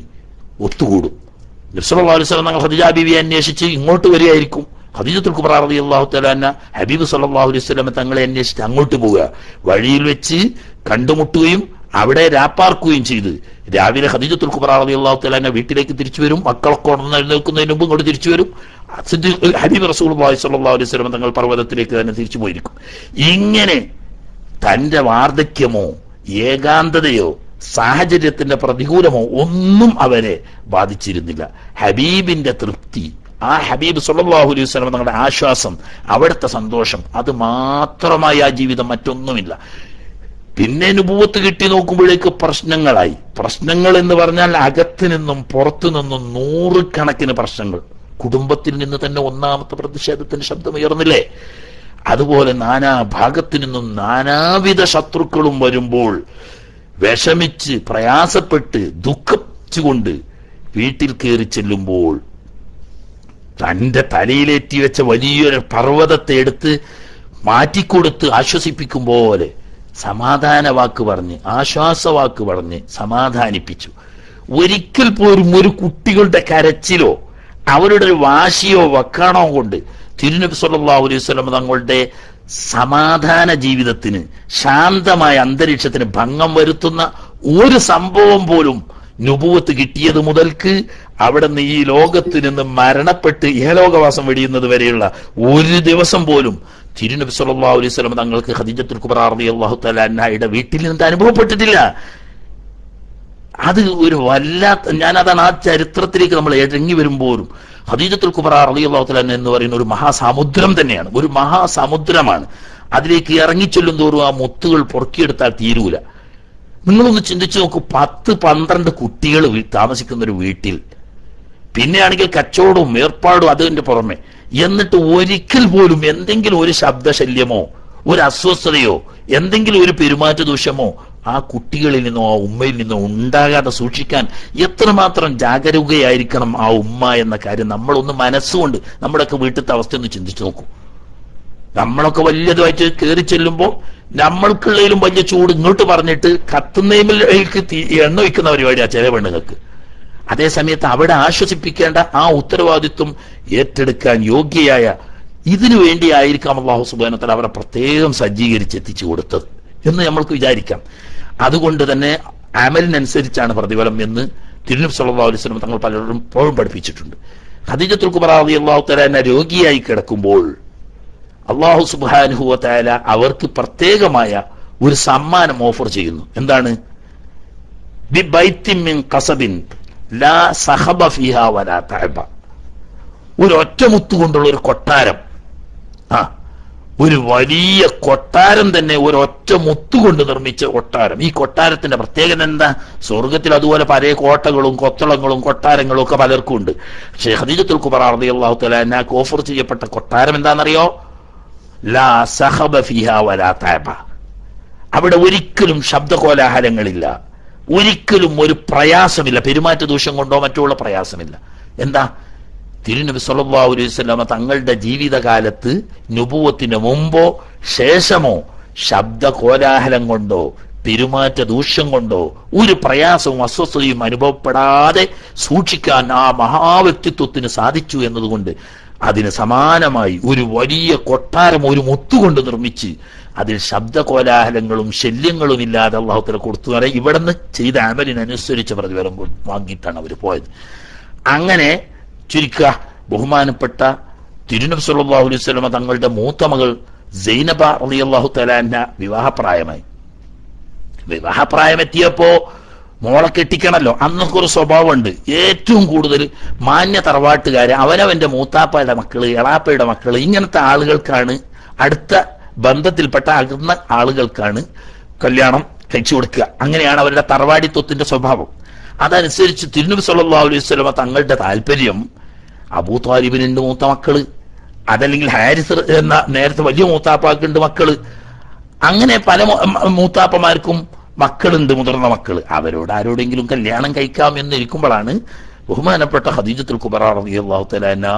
ഒത്തുകൂടും. നബി സല്ലല്ലാഹു അലൈഹി വസല്ലം തങ്ങൾ ഖദീജ ബീവിയെ അന്വേഷിച്ച് ഇങ്ങോട്ട് വരികയായിരിക്കും. ഖദീജത്തുൽ കുബ്ര റളിയല്ലാഹു തആല അൻഹ ഹബീബ് സല്ലല്ലാഹു അലൈഹി വസല്ലം തങ്ങളെ അന്വേഷിച്ച് അങ്ങോട്ട് പോവുക. വഴിയിൽ വെച്ച് കണ്ടുമുട്ടുകയും അവിടെ രാപ്പാർക്കുകയും ചെയ്ത് രാവിലെ ഖദീജത്തുൽ കുബ്ര റളിയല്ലാഹു തആല അൻഹ വീട്ടിലേക്ക് തിരിച്ചു വരും. മക്കളൊക്കെ ഉണർന്ന് എഴുന്നേൽക്കുന്നതിന് മുമ്പ് ഇങ്ങോട്ട് തിരിച്ചു വരും. ഹബീബ് റസൂലുള്ളാഹി സ്വല്ലല്ലാഹു അലൈഹി വസല്ലം തങ്ങൾ പർവ്വതത്തിലേക്ക് തന്നെ തിരിച്ചു പോയിരിക്കും. ഇങ്ങനെ തന്റെ വാർദ്ധക്യമോ ഏകാന്തതയോ സാഹചര്യത്തിന്റെ പ്രതികൂലമോ ഒന്നും അവരെ ബാധിച്ചിരുന്നില്ല. ഹബീബിന്റെ തൃപ്തി, ആ ഹബീബ് സല്ലല്ലാഹു അലൈഹി വസല്ലം തങ്ങളുടെ ആശ്വാസം, അവിടുത്തെ സന്തോഷം, അത് മാത്രമായി ആ ജീവിതം, മറ്റൊന്നുമില്ല. പിന്നെ നുബുവത്ത് കിട്ടി നോക്കുമ്പോഴേക്ക് പ്രശ്നങ്ങളായി. പ്രശ്നങ്ങൾ എന്ന് പറഞ്ഞാൽ അകത്തു നിന്നും പുറത്തു നിന്നും നൂറുകണക്കിന് പ്രശ്നങ്ങൾ. കുടുംബത്തിൽ നിന്ന് തന്നെ ഒന്നാമത്തെ പ്രതിഷേധത്തിന്റെ ശബ്ദം ഉയർന്നില്ലേ? അതുപോലെ നാനാ ഭാഗത്തു നിന്നും നാനാവിധ ശത്രുക്കളും വരുമ്പോൾ വിഷമിച്ച് പ്രയാസപ്പെട്ട് ദുഃഖിച്ചുകൊണ്ട് വീട്ടിൽ കയറി ചെല്ലുമ്പോൾ തന്റെ തലയിലേറ്റി വെച്ച വലിയൊരു പർവ്വതത്തെ എടുത്ത് മാറ്റിക്കൊടുത്ത് ആശ്വസിപ്പിക്കും പോലെ സമാധാന വാക്ക് പറഞ്ഞ് ആശ്വാസവാക്ക് പറഞ്ഞ് സമാധാനിപ്പിച്ചു. ഒരിക്കൽ പോലും ഒരു കുട്ടികളുടെ കരച്ചിലോ അവരുടെ ഒരു വാശിയോ വക്കാണോ കൊണ്ട് തിരുനബി സല്ലല്ലാഹു അലൈഹി വസല്ലം തങ്ങളുടെ സമാധാന ജീവിതത്തിന്, ശാന്തമായ അന്തരീക്ഷത്തിന് ഭംഗം വരുത്തുന്ന ഒരു സംഭവം പോലും നുബുവത്ത് കിട്ടിയത് മുതൽക്ക് അവിടെ നിന്ന് ഈ ലോകത്ത് നിന്ന് മരണപ്പെട്ട് ഏലോകവാസം വെടിയുന്നത് വരെയുള്ള ഒരു ദിവസം പോലും തിരുനബി സല്ലല്ലാഹു അലൈഹി വസല്ലം തങ്ങൾക്ക് ഖദീജത്തുൽ കുബ്ര റളിയല്ലാഹു തആല അൻഹയുടെ വീട്ടിൽ നിന്ന് അനുഭവപ്പെട്ടിട്ടില്ല. അത് ഒരു വല്ലാത്ത, ഞാനതാണ് ആ ചരിത്രത്തിലേക്ക് നമ്മൾ ഇറങ്ങി വരുമ്പോഴും ഖദീജത്തുൽ കുബ്ര റളിയല്ലാഹു തആല എന്ന് പറയുന്ന ഒരു മഹാസമുദ്രം തന്നെയാണ്, ഒരു മഹാസമുദ്രമാണ്. അതിലേക്ക് ഇറങ്ങിച്ചെല്ലും തോറും ആ മുത്തുകൾ പൊറുക്കിയെടുത്താൽ തീരൂല. നിങ്ങളൊന്ന് ചിന്തിച്ചു നോക്കൂ, 10-12 കുട്ടികൾ താമസിക്കുന്ന ഒരു വീട്ടിൽ, പിന്നെയാണെങ്കിൽ കച്ചവടവും ഏർപ്പാടും അതിന്റെ പുറമെ, എന്നിട്ട് ഒരിക്കൽ പോലും എന്തെങ്കിലും ഒരു ശബ്ദശല്യമോ ഒരു അസ്വസ്ഥതയോ എന്തെങ്കിലും ഒരു പെരുമാറ്റ ദൂഷ്യമോ ആ കുട്ടികളിൽ നിന്നോ ആ ഉമ്മയിൽ നിന്നോ ഉണ്ടാകാതെ സൂക്ഷിക്കാൻ എത്രമാത്രം ജാഗരൂകയായിരിക്കണം ആ ഉമ്മ എന്ന കാര്യം നമ്മളൊന്ന് മനസ്സുകൊണ്ട് നമ്മുടെയൊക്കെ വീട്ടിലത്തെ അവസ്ഥ ഒന്ന് ചിന്തിച്ചു നോക്കൂ. നമ്മളൊക്കെ വലിയതുമായിട്ട് കയറി ചെല്ലുമ്പോൾ നമ്മൾക്കുള്ളതിലും വലിയ ചൂട് ഇങ്ങോട്ട് പറഞ്ഞിട്ട് കത്തുന്നതിലേക്ക് എണ്ണ വയ്ക്കുന്ന പരിപാടിയാ ചില പെണ്ണുങ്ങൾക്ക്. അതേ സമയത്ത് അവിടെ ആശ്വസിപ്പിക്കേണ്ട ആ ഉത്തരവാദിത്വം ഏറ്റെടുക്കാൻ യോഗ്യയായ ഇതിനു വേണ്ടിയായിരിക്കാം അല്ലാഹു സുബ്ഹാനഹു വ തആല അവരെ പ്രത്യേകം സജ്ജീകരിച്ച് എത്തിച്ചു കൊടുത്തത് എന്ന് നമ്മൾക്ക് വിചാരിക്കാം. അതുകൊണ്ട് തന്നെ അമലിനനുസരിച്ചാണ് പ്രതിഫലം എന്ന് തിരുനബി സല്ലല്ലാഹു അലൈഹി വസല്ലം തങ്ങൾ പലപ്പോഴും പഠിപ്പിച്ചിട്ടുണ്ട്. ഖദീജത്തുൽ കുബ്ര റളിയല്ലാഹു തആല രോഗിയായി കിടക്കുമ്പോൾ അല്ലാഹു സുബ്ഹാനഹു വ തആല അവർക്ക് പ്രത്യേകമായ ഒരു സമ്മാനം ഓഫർ ചെയ്യുന്നു. എന്താണ്? ബിബൈത്തിൻ മിൻ ഖസബിൻ ലാ സഖബ ഫീഹാ വലാ തഅബ. ഒരു ഒറ്റമുത്ത് കൊണ്ടുള്ള ഒരു കൊട്ടാരം, ഒരു വലിയ കൊട്ടാരം തന്നെ, ഒരു ഒറ്റ മുത്തുകൊണ്ട് നിർമ്മിച്ച കൊട്ടാരം. ഈ കൊട്ടാരത്തിന്റെ പ്രത്യേകത എന്താ? സ്വർഗത്തിൽ അതുപോലെ പല കോട്ടകളും കൊത്തളങ്ങളും കൊട്ടാരങ്ങളും ഒക്കെ പലർക്കും ഉണ്ട്. പക്ഷേ ഖദീജത്തുൽ കുബ്ര റളിയല്ലാഹു തആല അൻഹക്ക് ഓഫർ ചെയ്യപ്പെട്ട കൊട്ടാരം എന്താണെന്നറിയോ? ലാ സഖബ ഫീഹാ വലാ തഅബ. അവിടെ ഒരിക്കലും ശബ്ദകോലാഹലങ്ങളില്ല, ഒരിക്കലും ഒരു പ്രയാസമില്ല, പെരുമാറ്റ ദൂഷ്യം കൊണ്ടോ മറ്റുള്ള പ്രയാസമില്ല. എന്താ? തിരുനബി സല്ലല്ലാഹു അലൈഹി വസല്ലം തങ്ങളുടെ ജീവിതകാലത്ത് നുബുവത്തിന് മുമ്പോ ശേഷമോ ശബ്ദ കോലാഹലം കൊണ്ടോ പെരുമാറ്റ ദൂഷ്യം കൊണ്ടോ ഒരു പ്രയാസവും അസ്വസ്ഥതയും അനുഭവപ്പെടാതെ സൂക്ഷിക്കാൻ ആ മഹാവ്യക്തിത്വത്തിന് സാധിച്ചു എന്നതുകൊണ്ട് അതിന് സമാനമായി ഒരു വലിയ കൊട്ടാരം ഒരു മുത്തുകൊണ്ട് നിർമ്മിച്ച് അതിൽ ശബ്ദ കോലാഹലങ്ങളും ശല്യങ്ങളും ഇല്ലാതെ അല്ലാഹു തആല കൊടുത്തു. പറയാം, ഇവിടെ നിന്ന് ചെയ്ത അമലിനനുസരിച്ച് പ്രതിഫലം വാങ്ങിയിട്ടാണ് അവർ പോയത്. അങ്ങനെ ചുരുക്കുക, ബഹുമാനപ്പെട്ട തിരുനബി സല്ലല്ലാഹു അലൈഹി വസല്ലം തങ്ങളുടെ മൂത്ത മകൾ സൈനബ റളിയല്ലാഹു തആല അൻഹ വിവാഹപ്രായമായി. വിവാഹപ്രായമെത്തിയപ്പോ മോളെ കെട്ടിക്കണല്ലോ. അന്നൊക്കെ ഒരു സ്വഭാവമുണ്ട്. ഏറ്റവും കൂടുതൽ മാന്യ തറവാട്ടുകാര് അവനവന്റെ മൂത്താപ്പയുടെ മക്കള്, എളാപ്പയുടെ മക്കള്, ഇങ്ങനത്തെ ആളുകൾക്കാണ്, അടുത്ത ബന്ധത്തിൽപ്പെട്ട അകന്ന ആളുകൾക്കാണ് കല്യാണം കഴിച്ചു കൊടുക്കുക. അങ്ങനെയാണ് അവരുടെ തറവാടിത്വത്തിന്റെ സ്വഭാവം. അതനുസരിച്ച് തിരുനബി സല്ലല്ലാഹു അലൈഹി വസല്ലമ തങ്ങളുടെ താല്പര്യം അബൂ ത്വാലിബിനുണ്ട് മൂത്ത മക്കള്, അതല്ലെങ്കിൽ ഹാരിസ് എന്ന നേരത്തെ വലിയ മൂത്താപ്പാക്കുണ്ട് മക്കള്, അങ്ങനെ പല മൂത്താപ്പമാർക്കും മക്കളുണ്ട്, മുതിർന്ന മക്കള്. അവരോട് ആരോടെങ്കിലും കല്യാണം കഴിക്കാം എന്നിരിക്കുമ്പോഴാണ് ബഹുമാനപ്പെട്ട ഖദീജത്തുൽ കുബ്ര റളിയല്ലാഹു തആല അൻഹ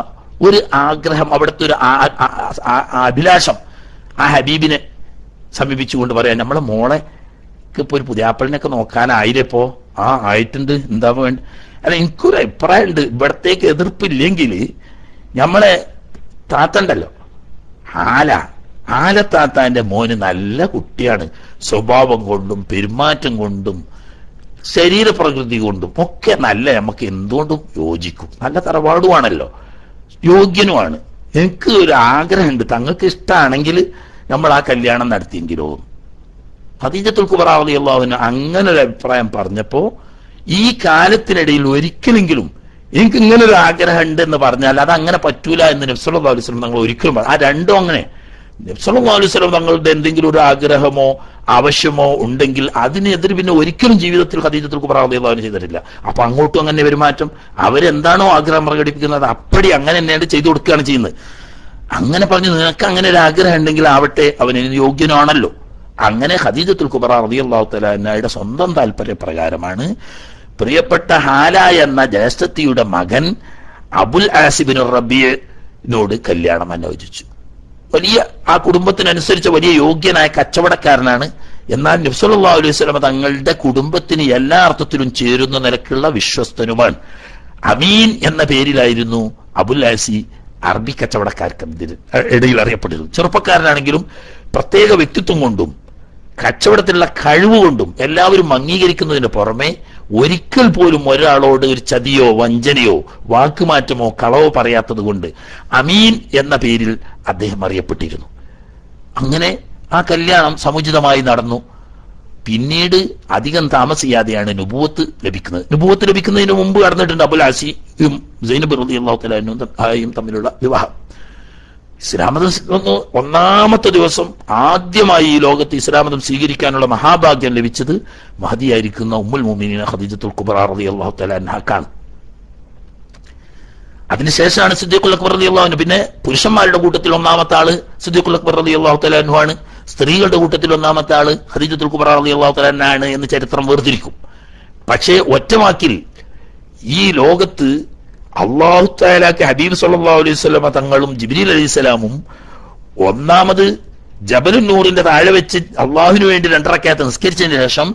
ഒരു ആഗ്രഹം, അവിടുത്തെ ഒരു അഭിലാഷം ആ ഹബീബിനെ സമീപിച്ചുകൊണ്ട് പറയാം, നമ്മളെ മോളെ ഇപ്പൊ ഒരു പുതിയാപ്പളിനൊക്കെ നോക്കാനായിരപ്പോ ആയിട്ടുണ്ട്, എന്താ വേണ്ട. അല്ല, എനിക്കൊരു അഭിപ്രായം ഉണ്ട്, ഇവിടത്തേക്ക് എതിർപ്പില്ലെങ്കിൽ നമ്മളെ താത്തണ്ടല്ലോ ആലത്താത്താന്റെ മോന് നല്ല കുട്ടിയാണ്, സ്വഭാവം കൊണ്ടും പെരുമാറ്റം കൊണ്ടും ശരീരപ്രകൃതി കൊണ്ടും ഒക്കെ നല്ല, നമുക്ക് എന്തുകൊണ്ടും യോജിക്കും, നല്ല തറവാടുവാണല്ലോ, യോഗ്യനുമാണ്. എനിക്ക് ഒരു ആഗ്രഹമുണ്ട്, തങ്ങൾക്ക് ഇഷ്ടമാണെങ്കിൽ നമ്മൾ ആ കല്യാണം നടത്തിയെങ്കിലോ. ഖദീജത്തുൽ കുബ്ര റളിയല്ലാഹു അൻഹ അങ്ങനെ ഒരു അഭിപ്രായം പറഞ്ഞപ്പോ ഈ കാലത്തിനിടയിൽ ഒരിക്കലെങ്കിലും എനിക്ക് ഇങ്ങനെ ഒരു ആഗ്രഹം ഉണ്ട് എന്ന് പറഞ്ഞാൽ അത് അങ്ങനെ പറ്റൂല എന്ന് നബി സല്ലല്ലാഹു അലൈഹി വസല്ലം തങ്ങൾ ഒരിക്കലും ആ രണ്ടും അങ്ങനെ നബി സല്ലല്ലാഹു അലൈഹി വസല്ലം തങ്ങളുടെ എന്തെങ്കിലും ഒരു ആഗ്രഹമോ ആവശ്യമോ ഉണ്ടെങ്കിൽ അതിനെതിരെ പിന്നെ ഒരിക്കലും ജീവിതത്തിൽ ഖദീജത്തുൽ കുബ്ര റളിയല്ലാഹു അൻഹ ചെയ്തിട്ടില്ല. അപ്പൊ അങ്ങോട്ടും അങ്ങനെ പെരുമാറ്റം, അവരെന്താണോ ആഗ്രഹം പ്രകടിപ്പിക്കുന്നത് അപ്പടി അങ്ങനെ തന്നെയാണ് ചെയ്തു കൊടുക്കുകയാണ് ചെയ്യുന്നത്. അങ്ങനെ പറഞ്ഞു, നിനക്ക് അങ്ങനെ ഒരു ആഗ്രഹം ഉണ്ടെങ്കിൽ ആവട്ടെ, അവന് യോഗ്യനാണല്ലോ. അങ്ങനെ ഖദീജത്തുൽ കുബ്ര റളിയല്ലാഹു തആല അൻഹയുടെ സ്വന്തം താല്പര്യപ്രകാരമാണ് പ്രിയപ്പെട്ട ഹാല എന്ന ജ്യേഷ്ഠത്തിയുടെ മകൻ അബുൽ ആസിബിൻ റബീഇനോട് കല്യാണം അന്വേഷിച്ചു. വലിയ ആ കുടുംബത്തിനനുസരിച്ച് വലിയ യോഗ്യനായ കച്ചവടക്കാരനാണ്. എന്നാൽ നബി സല്ലല്ലാഹു അലൈഹി വസല്ലം തങ്ങളുടെ കുടുംബത്തിന് എല്ലാ അർത്ഥത്തിലും ചേരുന്ന നിലക്കുള്ള വിശ്വസ്തനുമാണ്. അമീൻ എന്ന പേരിലായിരുന്നു അബുൽ ആസി അറബി കച്ചവടക്കാർക്ക് ഇടയിൽ അറിയപ്പെട്ടിരുന്നു. ചെറുപ്പക്കാരനാണെങ്കിലും പ്രത്യേക വ്യക്തിത്വം കൊണ്ടും കച്ചവടത്തിലുള്ള കഴിവുകൊണ്ടും എല്ലാവരും അംഗീകരിക്കുന്നതിന് പുറമെ ഒരിക്കൽ പോലും ഒരാളോട് ഒരു ചതിയോ വഞ്ചനയോ വാക്കുമാറ്റമോ കളവോ പറയാത്തത് കൊണ്ട് അമീൻ എന്ന പേരിൽ അദ്ദേഹം അറിയപ്പെട്ടിരുന്നു. അങ്ങനെ ആ കല്യാണം സമുചിതമായി നടന്നു. പിന്നീട് അധികം താമസിയാതെയാണ് നുബുവത്ത് ലഭിക്കുന്നത്. നുബുവത്ത് ലഭിക്കുന്നതിന് മുമ്പ് നടന്നിട്ടുണ്ട് അബുൽ ആസിയും സൈനബ് റളിയല്ലാഹു തആല അൻഹയും തമ്മിലുള്ള വിവാഹം. ഇസ്ലാമതം ഒന്നാമത്തെ ദിവസം ആദ്യമായി ഈ ലോകത്ത് ഇസ്ലാമതം സ്വീകരിക്കാനുള്ള മഹാഭാഗ്യം ലഭിച്ചത് മഹദിയായിരിക്കുന്ന ഉമ്മുൽ മുഅ്മിനീൻ ഖദീജത്തുൽ കുബ്ര റളിയല്ലാഹു തആല അൻഹക്കാണ്. അതിനുശേഷമാണ് സിദ്ദീഖുൽ അക്ബർ റളിയല്ലാഹു അൻഹു. പിന്നെ പുരുഷന്മാരുടെ കൂട്ടത്തിൽ ഒന്നാമത്തെ ആള് സിദ്ദീഖുൽ അക്ബർ റളിയല്ലാഹു തആല അൻഹു ആണ്. സ്ത്രീകളുടെ കൂട്ടത്തിൽ ഒന്നാമത്തെ ആള് ഖദീജത്തുൽ കുബ്ര റളിയല്ലാഹു തആല അൻഹ ആണ് എന്ന് ചരിത്രം വേർതിരിക്കും. പക്ഷേ ഒറ്റവാക്കിൽ ഈ ലോകത്ത് അല്ലാഹു തആലക്ക് ഹബീബ് സല്ലല്ലാഹു അലൈഹി വസല്ലം തങ്ങളും ജിബ്രീൽ അലൈഹിസ്സലാമും ഒന്നാമത് ജബലുൻ നൂറിന്റെ താഴെ വെച്ച് അള്ളാഹുവിന് വേണ്ടി 2 റക്അത്ത് നിസ്കരിച്ചതിന് ശേഷം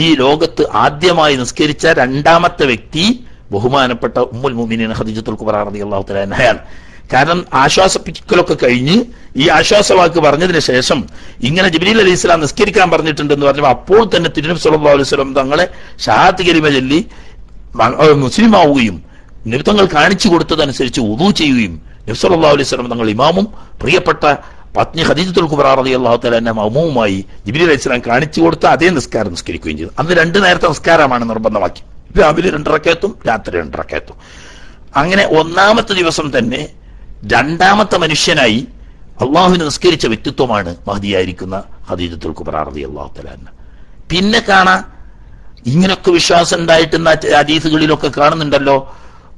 ഈ ലോകത്ത് ആദ്യമായി നിസ്കരിച്ച രണ്ടാമത്തെ വ്യക്തി ബഹുമാനപ്പെട്ട ഉമ്മുൽ മുഅ്മിനീൻ ഖദീജത്തുൽ കുബ്ര റളിയല്ലാഹു തആല അൻഹയാണ്. കാരണം ആശ്വാസപ്പിക്കലൊക്കെ കഴിഞ്ഞ് ഈ ആശ്വാസവാക്ക് പറഞ്ഞതിന് ശേഷം ഇങ്ങനെ ജിബ്രീൽ അലൈഹിസ്സലാം നിസ്കരിക്കാൻ പറഞ്ഞിട്ടുണ്ടെന്ന് പറഞ്ഞപ്പോൾ അപ്പോൾ തന്നെ തിരുനബി സല്ലല്ലാഹു അലൈഹി വസല്ലം തങ്ങളെ ഷഹാദത്ത് കലിമ ചൊല്ലി മുസ്ലിം ആവുകയും നബിതങ്ങൾ കാണിച്ചു കൊടുത്തതനുസരിച്ച് വുദൂ ചെയ്യുകയും നബി സല്ലല്ലാഹു അലൈഹി വസല്ലം തങ്ങൾ ഇമാമും പ്രിയപ്പെട്ട പത്നി ഖദീജത്തുൽ കുബ്ര റളിയല്ലാഹു തആല അൻഹ മഅ്മൂമായി ജിബ്രീൽ അലൈഹിസ്സലാം കാണിച്ചു കൊടുത്ത അതേ നിസ്കാരം നിസ്കരിക്കുകയും ചെയ്തു. അന്ന് 2 നേരത്തെ നിസ്കാരമാണ് നിർബന്ധമാക്കി. രാവിലെ 2 റക്അത്തും രാത്രി 2 റക്അത്തും. അങ്ങനെ ഒന്നാമത്തെ ദിവസം തന്നെ രണ്ടാമത്തെ മനുഷ്യനായി അള്ളാഹുവിനെ നിസ്കരിച്ച വ്യക്തിത്വമാണ് മഹദിയായിരിക്കുന്ന ഖദീജത്തുൽ കുബ്ര റളിയല്ലാഹു തആല അൻഹ. പിന്നെ കാണാം ഇങ്ങനൊക്കെ വിശ്വാസം ഉണ്ടായിട്ടുന്ന ഹദീസുകളിലൊക്കെ കാണുന്നുണ്ടല്ലോ,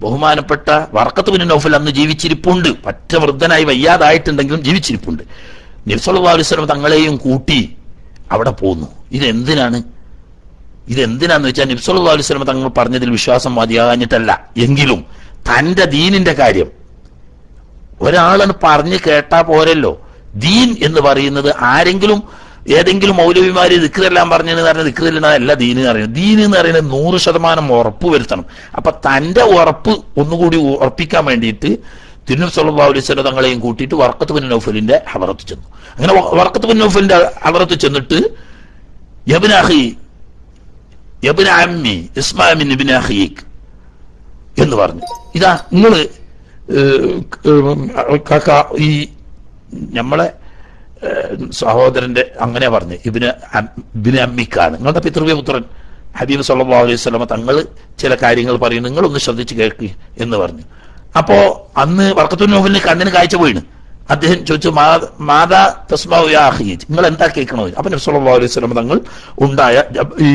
ബഹുമാനപ്പെട്ട വറഖത്ത് ബിൻ നൗഫൽ അന്ന് ജീവിച്ചിരിപ്പുണ്ട്, പറ്റ വൃദ്ധനായി വയ്യാതായിട്ടുണ്ടെങ്കിലും ജീവിച്ചിരിപ്പുണ്ട്. നബി സല്ലല്ലാഹു അലൈഹി വസല്ലം തങ്ങളെയും കൂട്ടി അവിടെ പോന്നു. ഇതെന്തിനാന്ന് വെച്ചാൽ നബി സല്ലല്ലാഹു അലൈഹി വസല്ലം തങ്ങൾ പറഞ്ഞതിൽ വിശ്വാസം മതിയാഞ്ഞിട്ടല്ല, എങ്കിലും തന്റെ ദീനിന്റെ കാര്യം ഒരാളാണ് പറഞ്ഞു കേട്ടാ പോരല്ലോ. ദീൻ എന്ന് പറയുന്നത് ആരെങ്കിലും ഏതെങ്കിലും മൗലവിമാര് ദിക്റെല്ലാം പറഞ്ഞെന്ന് പറഞ്ഞാൽ ദിക്റില്ല ദീൻ എന്ന് പറയുന്നത്. ദീൻ എന്ന് പറയുന്നത് 100% ഉറപ്പ് വരുത്തണം. അപ്പൊ തന്റെ ഉറപ്പ് ഒന്നുകൂടി ഉറപ്പിക്കാൻ വേണ്ടിയിട്ട് തിരുനബി സല്ലല്ലാഹു അലൈഹി വസല്ലം തങ്ങളെയും കൂട്ടിയിട്ട് വറഖത്ത് ബിൻ നൗഫലിന്റെ ഹളറത്ത് ചെന്നു. അങ്ങനെ വറഖത്ത് ബിൻ നൗഫലിന്റെ ഹളറത്ത് ചെന്നിട്ട് യബ്ന അഖി യബ്ന അമ്മി ഇസ്മാഇൽ ഇബ്ന അഖീഖ് എന്ന് പറഞ്ഞു, ഇതാ നിങ്ങള് കാക്ക ഈ നമ്മളെ സഹോദരന്റെ അങ്ങനെ പറഞ്ഞു ഇബ്നു അമ്മിക്കാണ്, നിങ്ങളുടെ പിതൃവ്യപുത്രൻ ഹബീബ് സല്ലല്ലാഹു അലൈഹി വസല്ലമ തങ്ങൾ ചില കാര്യങ്ങൾ പറയും, നിങ്ങളൊന്ന് ശ്രദ്ധിച്ച് കേൾക്ക് എന്ന് പറഞ്ഞു. അപ്പോ അന്ന് വർക്കത്തുൽ നൗഫലിന് കണ്ണിന് കാഴ്ച പോയിണ്. അദ്ദേഹം ചോദിച്ചു, മാതാ തസ്മാഉ യാ അഖി, നിങ്ങൾ എന്താ കേൾക്കണോ? അപ്പൊ നബി സല്ലല്ലാഹു അലൈഹി വസല്ലമ തങ്ങൾ ഉണ്ടായ ഈ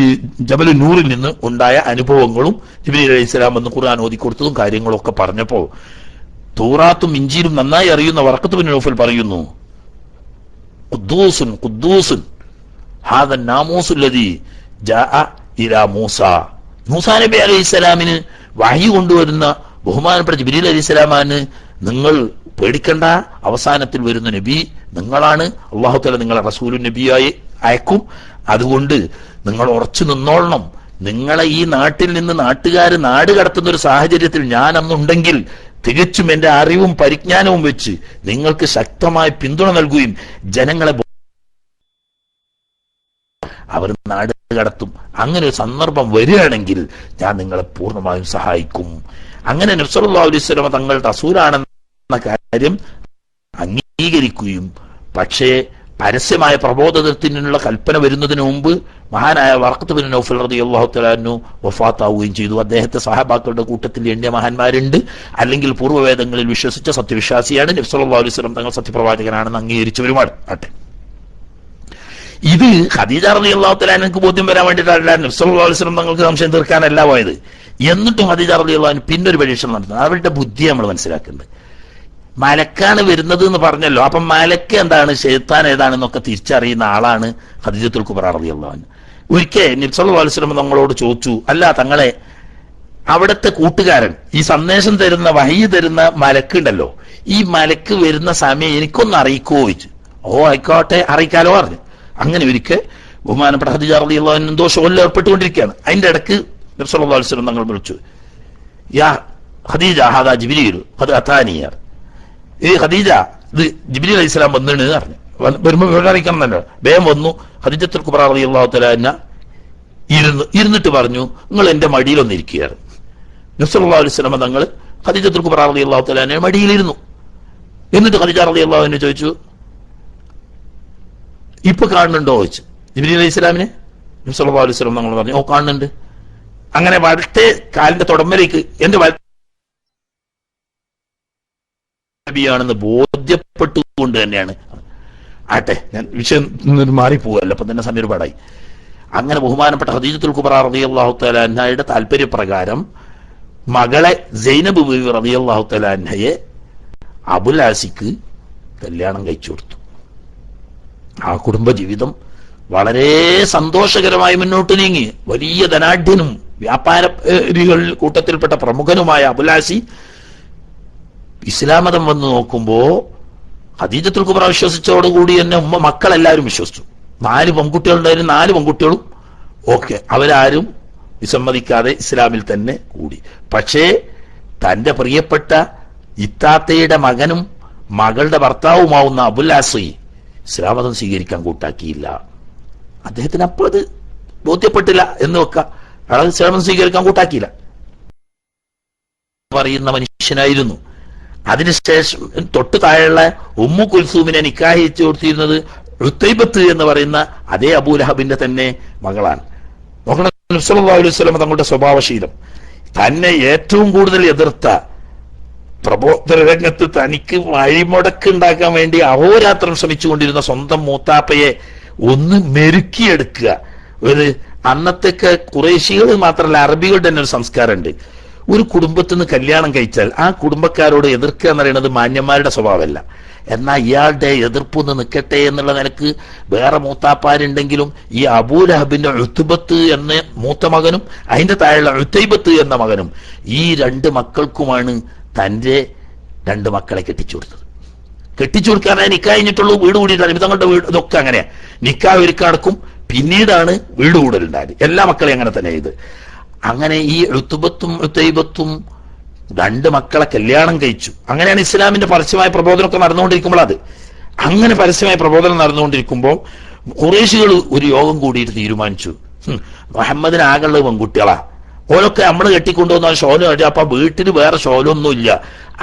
ജബലുൻ നൂറിൽ നിന്ന് ഉണ്ടായ അനുഭവങ്ങളും ജിബ്രീൽ അലൈഹിസ്സലാം എന്ന് ഖുർആൻ ഓതി കൊടുത്തതും കാര്യങ്ങളും ഒക്കെ പറഞ്ഞപ്പോ തൗറാത്തും ഇഞ്ചീലും നന്നായി അറിയുന്ന വർക്കത്ത് ബിൻ നൗഫൽ പറയുന്നു, ഖുദ്ദൂസുൻ ഖുദ്ദൂസുൻ ഹാദ നാമൂസുല്ലദീ ജാഅ ഇലാ മൂസ. മൂസാ നബി അലൈഹിസ്സലാമിന് വഹി കൊണ്ടുവരുന്ന ബഹുമാനപ്പെട്ട ജിബ്രീൽ അലൈഹിസ്സലാമാണ്, നിങ്ങൾ പേടിക്കണ്ട, അവസാനത്തിൽ വരുന്ന നബി നിങ്ങളാണ്, അല്ലാഹു തആല നിങ്ങളെ റസൂലുൻ നബിയായി അയക്കും, അതുകൊണ്ട് നിങ്ങൾ ഉറച്ചു നിന്നോളണം. നിങ്ങളെ ഈ നാട്ടിൽ നിന്ന് നാട്ടുകാർ നാട് കടത്തുന്ന ഒരു സാഹചര്യത്തിൽ ഞാൻ അന്നുണ്ടെങ്കിൽ തികച്ചും എന്റെ അറിവും പരിജ്ഞാനവും വെച്ച് നിങ്ങൾക്ക് ശക്തമായ പിന്തുണ നൽകുകയും ജനങ്ങളെ അവർ നാട് കടത്തും. അങ്ങനെ ഒരു സന്ദർഭം വരികയാണെങ്കിൽ ഞാൻ നിങ്ങളെ പൂർണ്ണമായും സഹായിക്കും. അങ്ങനെ നബി സല്ലല്ലാഹു അലൈഹി വസല്ലം തങ്ങൾ റസൂലാണെന്ന കാര്യം അംഗീകരിക്കുകയും, പക്ഷേ പരസ്യമായ പ്രബോധനത്തിനുള്ള കൽപ്പന വരുന്നതിന് മുമ്പ് മഹാനായ വർഖത്ത് ബിൻ നൗഫൽ റളിയല്ലാഹു തആല അൻഹു വഫാത്താവുകയും ചെയ്തു. അദ്ദേഹത്തെ സഹാബാക്കളുടെ കൂട്ടത്തിൽ എണ്ണിയ മഹാന്മാരുണ്ട്, അല്ലെങ്കിൽ പൂർവ്വവേദങ്ങളിൽ വിശ്വസിച്ച സത്യവിശ്വാസിയാണ്, നബി സല്ലല്ലാഹു അലൈഹി വസല്ലം തങ്ങൾ സത്യപ്രവാചകനാണെന്ന് അംഗീകരിച്ചവരുമാണ്. ആട്ടെ, ഇത് ഖദീജ റളിയല്ലാഹു തആല അൻഹയ്ക്ക് ബോധ്യം വരാൻ വേണ്ടിയിട്ടല്ല, നബി സല്ലല്ലാഹു അലൈഹി വസല്ലം തങ്ങൾക്ക് സംശയം തീർക്കാനല്ല പോയത്. എന്നിട്ടും ഖദീജ റളിയല്ലാഹു അൻഹ പിന്നൊരു പരീക്ഷണം നടത്തുന്നത്. അവരുടെ ബുദ്ധി നമ്മൾ മനസ്സിലാക്കേണ്ടത്. മലക്കാണ് വരുന്നത് എന്ന് പറഞ്ഞല്ലോ, അപ്പം മലക്ക് എന്താണ്, ശൈത്താൻ ഏതാണെന്നൊക്കെ തിരിച്ചറിയുന്ന ആളാണ് ഖദീജത്തുൽ കുബ്ര റളിയല്ലാഹു അൻഹ. ഒരിക്കൽ നബി സല്ലല്ലാഹു അലൈഹി വസല്ലം തങ്ങളോട് ചോദിച്ചു, അല്ല തങ്ങളെ, അവിടുത്തെ കൂട്ടുകാരൻ ഈ സന്ദേശം തരുന്ന വഹി തരുന്ന മലക്കുണ്ടല്ലോ, ഈ മലക്ക് വരുന്ന സമയം എനിക്കൊന്ന് അറിയിക്കുമോ ചോദിച്ചു. ഓ ആയിക്കോട്ടെ, അറിയിക്കാലോ പറഞ്ഞു. അങ്ങനെ ഒരിക്കൽ ബഹുമാനപ്പെട്ട ഖദീജ റളിയല്ലാഹു അൻഹ എന്തോ ഷോയിൽ ഏർപ്പെട്ടുകൊണ്ടിരിക്കുകയാണ്. അതിന്റെ ഇടക്ക് നബി സല്ലല്ലാഹു അലൈഹി വസല്ലം തങ്ങൾ വിളിച്ചു, യാ ഖദീജ ഹാദാ ജിബ്രീൽ ഖദ് അതാനിയ, ഈ ഖദീജ ഇത് ജിബ്രീൽ അലൈഹിസ്സലാം വന്നിണ് പറഞ്ഞു. വരുമ്പോൾ വിവരം അറിയിക്കണമെന്നല്ലോ. വേഗം വന്നു. ഖദീജത്തുൽ കുബ്ര റളിയല്ലാഹു തആല അൻഹ ഇരുന്നിട്ട് പറഞ്ഞു, നിങ്ങൾ എന്റെ മടിയിലൊന്ന് ഇരിക്കുകയാണ്. നബി സല്ലല്ലാഹു അലൈഹി വസല്ലം തങ്ങൾ ഖദീജത്തുൽ കുബ്ര റളിയല്ലാഹു തആല അൻഹ മടിയിലിരുന്നു. എന്നിട്ട് ഖദീജ റളിയല്ലാഹു അൻഹ ചോദിച്ചു, ഇപ്പൊ കാണുന്നുണ്ടോ ചോദിച്ചു ജിബ്രീൽ അലൈഹിസ്സലാമിനെ. നബി സല്ലല്ലാഹു അലൈഹി വസല്ലം തങ്ങൾ പറഞ്ഞു, ഓ കാണുന്നുണ്ട്. അങ്ങനെ വലത്തെ കാലിന്റെ തുടമ്പലേക്ക് എന്റെ നബിയാണെന്ന് ബോധ്യപ്പെട്ടുകൊണ്ട് തന്നെയാണ്. ആട്ടെ, ഞാൻ വിഷയം മാറിപ്പോവല്ല, അപ്പൊ തന്നെ സമയം ഒരുപാടായി. അങ്ങനെ ബഹുമാനപ്പെട്ട ഖദീജത്തുൽ കുബ്ര റളിയല്ലാഹു തആല അൻഹയുടെ താല്പര്യപ്രകാരം മകളെ സൈനബ് ബീവി റളിയല്ലാഹു തആല അൻഹയെ അബുൽ ആസിക്ക് കല്യാണം കഴിച്ചു കൊടുത്തു. ആ കുടുംബജീവിതം വളരെ സന്തോഷകരമായി മുന്നോട്ട് നീങ്ങി. വലിയ ധനാഢ്യനും വ്യാപാരികൾ കൂട്ടത്തിൽപ്പെട്ട പ്രമുഖനുമായ അബുൽ-ആസി ഇസ്ലാം മതം വന്ന് നോക്കുമ്പോ ഖദീജത്തുൽ കുബ്ര വിശ്വസിച്ചതോടുകൂടി തന്നെ മക്കളെല്ലാവരും വിശ്വസിച്ചു. 4 പെൺകുട്ടികളുണ്ടായിരുന്നു. 4 പെൺകുട്ടികളും ഓക്കെ, അവരാരും വിസമ്മതിക്കാതെ ഇസ്ലാമിൽ തന്നെ കൂടി. പക്ഷേ തന്റെ പ്രിയപ്പെട്ട ഇത്താത്തയുടെ മകനും മകളുടെ ഭർത്താവുമാവുന്ന അബുൽ-ആസി ഇസ്ലാം മതം സ്വീകരിക്കാൻ കൂട്ടാക്കിയില്ല. അദ്ദേഹത്തിന് അപ്പോൾ അത് ബോധ്യപ്പെട്ടില്ല എന്ന് വെക്കാം. അയാൾ ഇസ്ലാം മതം സ്വീകരിക്കാൻ കൂട്ടാക്കിയില്ല പറയുന്ന മനുഷ്യനായിരുന്നു. അതിനുശേഷം തൊട്ട് താഴെയുള്ള ഉമ്മു കുൽസൂമിനെ നിക്കാഹ് ചെയ്തു കൊടുത്തിരുന്നത് ഉത്തൈബത്ത് എന്ന് പറയുന്ന അതേ അബൂലഹബിന്റെ തന്നെ മകളാണ്. നോക്കണം, നബി സല്ലല്ലാഹു അലൈഹി വസല്ലം തങ്ങളുടെ സ്വഭാവശീലം. തന്നെ ഏറ്റവും കൂടുതൽ എതിർത്ത പ്രബോധന രംഗത്ത് തനിക്ക് വഴിമുടക്ക് ഉണ്ടാക്കാൻ വേണ്ടി അഹോരാത്രം ശ്രമിച്ചുകൊണ്ടിരുന്ന സ്വന്തം മൂത്താപ്പയെ ഒന്ന് മെരുക്കിയെടുക്കുക. ഒരു അന്നത്തേക്ക് ഖുറൈശികൾ മാത്രമല്ല, അറബികളുടെ തന്നെ ഒരു സംസ്കാരമുണ്ട്. ഒരു കുടുംബത്തിൽ നിന്ന് കല്യാണം കഴിച്ചാൽ ആ കുടുംബക്കാരോട് എതിർക്കുക എന്ന് പറയുന്നത് മാന്യന്മാരുടെ സ്വഭാവമല്ല. എന്നാൽ ഇയാളുടെ എതിർപ്പൊന്ന് നിൽക്കട്ടെ എന്നുള്ള നിലക്ക് വേറെ മൂത്താപ്പാരുണ്ടെങ്കിലും ഈ അബൂലഹബിന്റെ ഉത്ബത്ത് എന്ന മൂത്ത മകനും അതിന്റെ താഴെയുള്ള ഉത്തൈബത്ത് എന്ന മകനും ഈ 2 മക്കൾക്കുമാണ് തന്റെ 2 മക്കളെ കെട്ടിച്ചു കൊടുത്തത്. കെട്ടിച്ചു കൊടുക്കാനായി നിക്കാഹ് കഴിഞ്ഞിട്ടുള്ളൂ, വീട് കൂടിയിട്ടാണ്. തങ്ങളുടെ വീട് ഇതൊക്കെ അങ്ങനെയാ. നിക്കാഹ് ഒരുക്കം നടക്കും, പിന്നീടാണ് വീട് കൂടലുണ്ടായത്. എല്ലാ മക്കളെയും അങ്ങനെ തന്നെ ചെയ്ത്. അങ്ങനെ ഈ ഉത്ബത്തും ഉത്തൈബത്തും 2 മക്കളെ കല്യാണം കഴിച്ചു. അങ്ങനെയാണ് ഇസ്ലാമിന്റെ പരസ്യമായ പ്രബോധനമൊക്കെ നടന്നുകൊണ്ടിരിക്കുമ്പോൾ അങ്ങനെ പരസ്യമായ പ്രബോധനം നടന്നുകൊണ്ടിരിക്കുമ്പോൾ ഖുറൈശികൾ ഒരു യോഗം കൂടിയിട്ട് തീരുമാനിച്ചു, മുഹമ്മദിന് ആകെയുള്ളത് പെൺകുട്ടികളാ, ഓരൊക്കെ നമ്മൾ കെട്ടിക്കൊണ്ടുവന്ന ഷോലും അടി. അപ്പൊ വീട്ടിൽ വേറെ ഷോലൊന്നുമില്ല.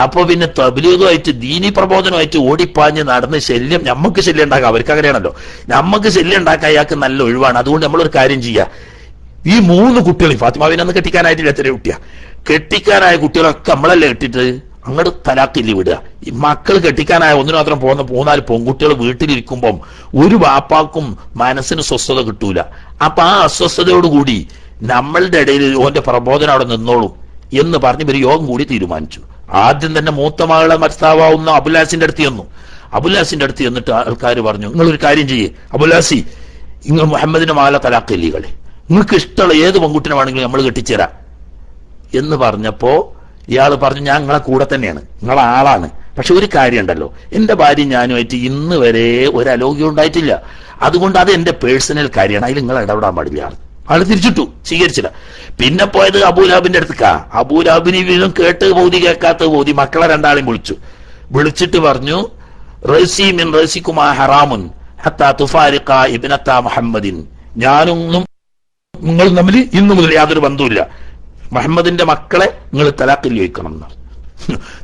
അപ്പൊ പിന്നെ തബ്ലീഗുമായിട്ട് ദീനി പ്രബോധനമായിട്ട് ഓടിപ്പാഞ്ഞ് നടന്ന് ശല്യം, നമുക്ക് ശല്യം ഉണ്ടാക്കാം, അവർക്ക് അങ്ങനെയാണല്ലോ, നമുക്ക് ശല്യം ഉണ്ടാക്കാൻ അയാൾക്ക് നല്ല ഒഴിവാണ്. അതുകൊണ്ട് നമ്മളൊരു കാര്യം ചെയ്യാം, ഈ 3 കുട്ടികൾ, ഫാത്തിമാവിനൊന്നും കെട്ടിക്കാനായിട്ടില്ല, ചെറിയ കുട്ടിയാ, കെട്ടിക്കാനായ കുട്ടികളൊക്കെ നമ്മളല്ലേ കെട്ടിട്ട് അങ്ങോട്ട് തലാക്കില്ലി വിടുക. ഈ മക്കൾ കെട്ടിക്കാനായ ഒന്നിനു മാത്രം പോകുന്ന 3-4 പെൺകുട്ടികൾ വീട്ടിലിരിക്കുമ്പം ഒരു വാപ്പാക്കും മനസ്സിന് സ്വസ്ഥത കിട്ടൂല. അപ്പൊ ആ അസ്വസ്ഥതയോടുകൂടി നമ്മളുടെ ഇടയിൽ ഓന്റെ പ്രബോധനം അവിടെ നിന്നോളും എന്ന് പറഞ്ഞ് ഇവർ യോഗം കൂടി തീരുമാനിച്ചു. ആദ്യം തന്നെ മൂത്ത മകളെ ഭർത്താവുന്ന അബുലാസിന്റെ അടുത്ത് ചെന്നു. അബുലാസിന്റെ അടുത്ത് ചെന്നിട്ട് ആൾക്കാർ പറഞ്ഞു, നിങ്ങളൊരു കാര്യം ചെയ്യേ അബുലാസി, നിങ്ങൾ മുഹമ്മദിന്റെ മകളെ തലാക്കില്ലികളെ, നിങ്ങൾക്ക് ഇഷ്ടമുള്ള ഏത് പെൺകുട്ടിനെ വേണമെങ്കിലും നമ്മൾ കെട്ടിച്ചേരാം എന്ന് പറഞ്ഞപ്പോ ഇയാൾ പറഞ്ഞു, ഞാൻ നിങ്ങളെ കൂടെ തന്നെയാണ്, നിങ്ങളെ ആളാണ്, പക്ഷെ ഒരു കാര്യം ഉണ്ടല്ലോ, എന്റെ ഭാര്യ ഞാനുമായിട്ട് ഇന്ന് വരെ ഒരു അലോക്യം ഉണ്ടായിട്ടില്ല, അതുകൊണ്ട് അത് എന്റെ പേഴ്സണൽ കാര്യമാണ്, അതിൽ നിങ്ങൾ ഇടപെടാൻ പാടില്ല. ആള് തിരിച്ചിട്ടു, സ്വീകരിച്ചില്ല. പിന്നെ പോയത് അബൂലാബിന്റെ അടുത്തേക്കാ. അബൂലാബിന് വീണ്ടും കേട്ട് ബോധി കേൾക്കാത്ത ബോധി മക്കളെ 2 വിളിച്ചു. വിളിച്ചിട്ട് പറഞ്ഞു, റസീ മിൻ റസീകുമാ ഹറാമുൻ ഹത്താ തുഫാരിഖ ഇബ്നത മുഹമ്മദിൻ, ഞാനൊന്നും നിങ്ങൾ തമ്മിൽ ഇന്നു മുതൽ യാതൊരു ബന്ധവുമില്ല, മുഹമ്മദിന്റെ മക്കളെ നിങ്ങൾ തലാഖിൽ ചോദിക്കണം എന്നാണ്.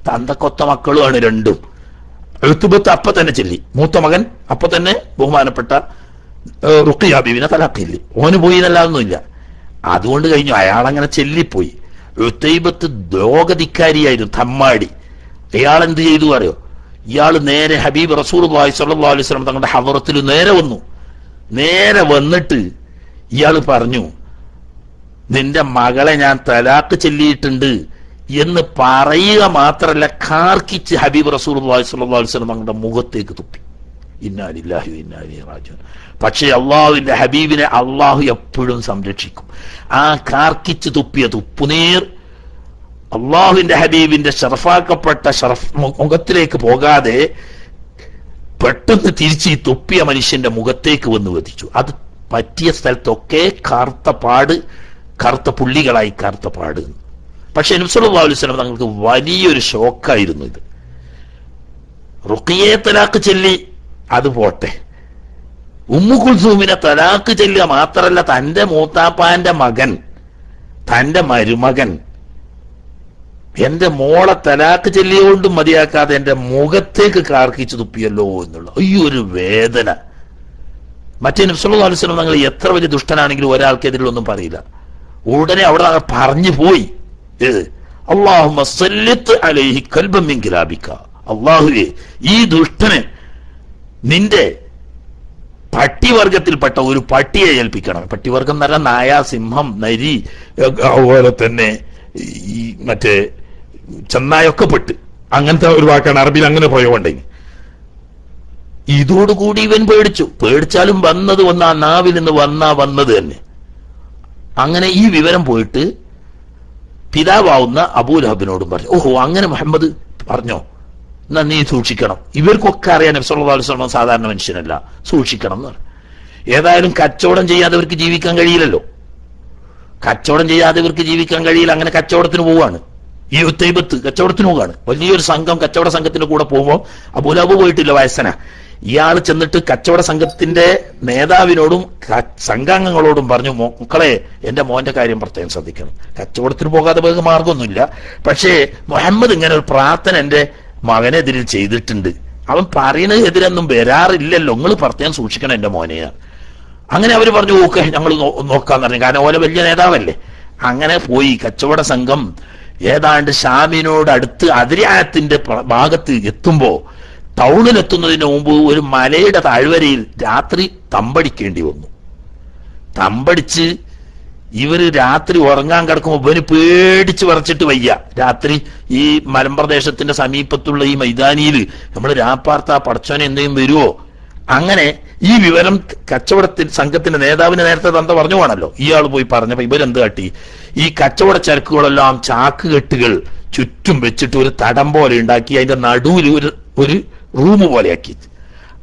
തന്തക്കൊത്ത മക്കളുമാണ് രണ്ടും. എഴുത്തുബത്ത് അപ്പൊ തന്നെ ചൊല്ലി, മൂത്ത മകൻ അപ്പൊ തന്നെ ബഹുമാനപ്പെട്ട റുഖിയ ബീവിനെ തലാഖില്ല, ഓന് പോയി എന്നല്ലാതൊന്നുമില്ല. അതുകൊണ്ട് കഴിഞ്ഞു, അയാളങ്ങനെ ചെല്ലിപ്പോയി. എഴുത്തൈബത്ത് ദ്രോഗധിക്കാരിയായിരുന്നു, തമ്മാടി. അയാൾ എന്ത് ചെയ്തു അറിയോ? ഇയാൾ നേരെ ഹബീബ് റസൂലുള്ളാഹി സ്വല്ലല്ലാഹു അലൈഹി വസല്ലം തങ്ങളുടെ ഹദറത്തിൽ നേരെ വന്നു. നേരെ വന്നിട്ട് ഇയാൾ പറഞ്ഞു, നിന്റെ മകളെ ഞാൻ തലാഖ് ചൊല്ലിയിട്ടുണ്ട് എന്ന് പറയുക മാത്രല്ല, കാർക്കിച്ച് ഹബീബ് റസൂലുള്ളാഹി സ്വല്ലല്ലാഹു അലൈഹി വസല്ലം തങ്ങളുടെ മുഖത്തേക്ക് തുപ്പി. ഇന്നാ ലില്ലാഹി വ ഇന്നാ ഇലൈഹി റാജിഊൻ. പക്ഷേ അള്ളാഹുവിന്റെ ഹബീബിനെ അള്ളാഹു എപ്പോഴും സംരക്ഷിക്കും. ആ കാർക്കിച്ച് തുപ്പിയ തുപ്പുനീർ അള്ളാഹുവിന്റെ ഹബീബിന്റെ ഷറഫാക്കപ്പെട്ട മുഖത്തിലേക്ക് പോകാതെ പെട്ടെന്ന് തിരിച്ച് ഈ തുപ്പിയ മനുഷ്യന്റെ മുഖത്തേക്ക് വന്ന് വധിച്ചു. അത് പറ്റിയ സ്ഥലത്തൊക്കെ കറുത്ത പുള്ളികളായി കറുത്ത പാട്. പക്ഷെ നബി സല്ലല്ലാഹു അലൈഹി വസല്ലം തങ്ങൾക്ക് വലിയൊരു ഷോക്കായിരുന്നു ഇത്. റുഖിയെ തലാഖ് ചൊല്ലി അത് പോട്ടെ, ഉമ്മു കുൽസൂമിനെ തലാഖ് ചൊല്ലുക മാത്രല്ല, തന്റെ മൂത്താപ്പാന്റെ മകൻ, തന്റെ മരുമകൻ എന്റെ മോളെ തലാഖ് ചൊല്ലിയോണ്ടും മതിയാക്കാതെ എന്റെ മുഖത്തേക്ക് കാർക്കിച്ചു തുപ്പിയല്ലോ എന്നുള്ള ഈ ഒരു വേദന. മറ്റേ നബി സല്ലല്ലാഹു അലൈഹി വസല്ലം തങ്ങൾ എത്ര വലിയ ദുഷ്ടനാണെങ്കിലും ഒരാൾക്കെതിരിലൊന്നും പറയില്ല. ഉടനെ അവിടെ പറഞ്ഞു പോയി, അല്ലാഹുമ്മ സല്ലിത്ത് അലൈഹി കൽബൻ മിൻ കിലാബിക, അല്ലാഹുവേ ഈ ദുഷ്ടനെ നിന്റെ പട്ടിവർഗത്തിൽപ്പെട്ട ഒരു പട്ടിയെ ഏൽപ്പിക്കണം. പട്ടിവർഗം എന്ന് പറഞ്ഞാൽ നായ, സിംഹം, നരി, അതുപോലെ തന്നെ ഈ മറ്റേ ചെന്നായൊക്കെ പെട്ട്, അങ്ങനത്തെ ഒരു വാക്കാണ് അറബിയിൽ അങ്ങനെ പ്രയോഗമുണ്ടെങ്കിൽ. ഇതോടുകൂടി ഇവൻ പേടിച്ചു. പേടിച്ചാലും വന്നത് ആ നാവിൽ നിന്ന് വന്നത് തന്നെ. അങ്ങനെ ഈ വിവരം പോയിട്ട് പിതാവാവുന്ന അബൂലഹബിനോടും പറഞ്ഞു, ഓഹോ അങ്ങനെ മുഹമ്മദ് പറഞ്ഞോ, എന്നാ നീ സൂക്ഷിക്കണം. ഇവർക്കൊക്കെ അറിയാൻ നബി സല്ലല്ലാഹു അലൈഹി വസല്ലം സാധാരണ മനുഷ്യനല്ല, സൂക്ഷിക്കണം എന്ന് പറഞ്ഞു. ഏതായാലും കച്ചവടം ചെയ്യാതെ ഇവർക്ക് ജീവിക്കാൻ കഴിയില്ലല്ലോ. കച്ചവടം ചെയ്യാതെ ഇവർക്ക് ജീവിക്കാൻ കഴിയില്ല. അങ്ങനെ കച്ചവടത്തിന് പോവാണ്. ഈ ഉത്തൈബത്ത് കച്ചവടത്തിന് പോവാണ്. വലിയൊരു സംഘം കച്ചവട സംഘത്തിന്റെ കൂടെ പോകുമ്പോൾ അബൂലഹബ് പോയിട്ടില്ല, വയസ്സന. ഇയാൾ ചെന്നിട്ട് കച്ചവട സംഘത്തിന്റെ നേതാവിനോടും സംഘാംഗങ്ങളോടും പറഞ്ഞു, മക്കളെ എന്റെ മോന്റെ കാര്യം പ്രത്യേകം ശ്രദ്ധിക്കണം. കച്ചവടത്തിന് പോകാതെ വേഗ മാർഗമൊന്നുമില്ല, പക്ഷേ മുഹമ്മദ് ഇങ്ങനെ ഒരു പ്രാർത്ഥന എന്റെ മകനെതിരിൽ ചെയ്തിട്ടുണ്ട്. അവൻ പറയുന്നത് എതിരൊന്നും വരാറില്ലല്ലോ, നിങ്ങൾ പ്രത്യേകം സൂക്ഷിക്കണം എന്റെ മോനെ. അങ്ങനെ അവര് പറഞ്ഞു, ഓക്കെ ഞങ്ങൾ നോക്കാന്ന് പറഞ്ഞു. കാരണം ഓലെ വലിയ നേതാവല്ലേ. അങ്ങനെ പോയി കച്ചവട സംഘം ഏതാണ്ട് ഷാമിനോട് അടുത്ത് അതിരിയായത്തിന്റെ ഭാഗത്ത് എത്തുമ്പോ, ടൗണിലെത്തുന്നതിന് മുമ്പ് ഒരു മലയുടെ താഴ്വരയിൽ രാത്രി തമ്പടിക്കേണ്ടി വന്നു. തമ്പടിച്ച് ഇവര് രാത്രി ഉറങ്ങാൻ കിടക്കുമ്പോൾ ഇവന് പേടിച്ച് വിറച്ചിട്ട് വയ്യ. രാത്രി ഈ മലമ്പ്രദേശത്തിന്റെ സമീപത്തുള്ള ഈ മൈതാനിയിൽ നമ്മൾ രാപ്പാർത്ത പടച്ചോനെ എന്തെങ്കിലും വരുവോ? അങ്ങനെ ഈ വിവരം കച്ചവടത്തിൽ സംഘത്തിന്റെ നേതാവിന് നേരത്തെ തന്ത പറഞ്ഞു പോണല്ലോ. ഇയാൾ പോയി പറഞ്ഞപ്പോ ഇവരെന്ത് കാട്ടി, ഈ കച്ചവട ചരക്കുകളെല്ലാം ചാക്കുകെട്ടുകൾ ചുറ്റും വെച്ചിട്ട് ഒരു തടം പോലെ ഉണ്ടാക്കി അതിന്റെ നടുവിൽ ഒരു റൂം പോലെയാക്കി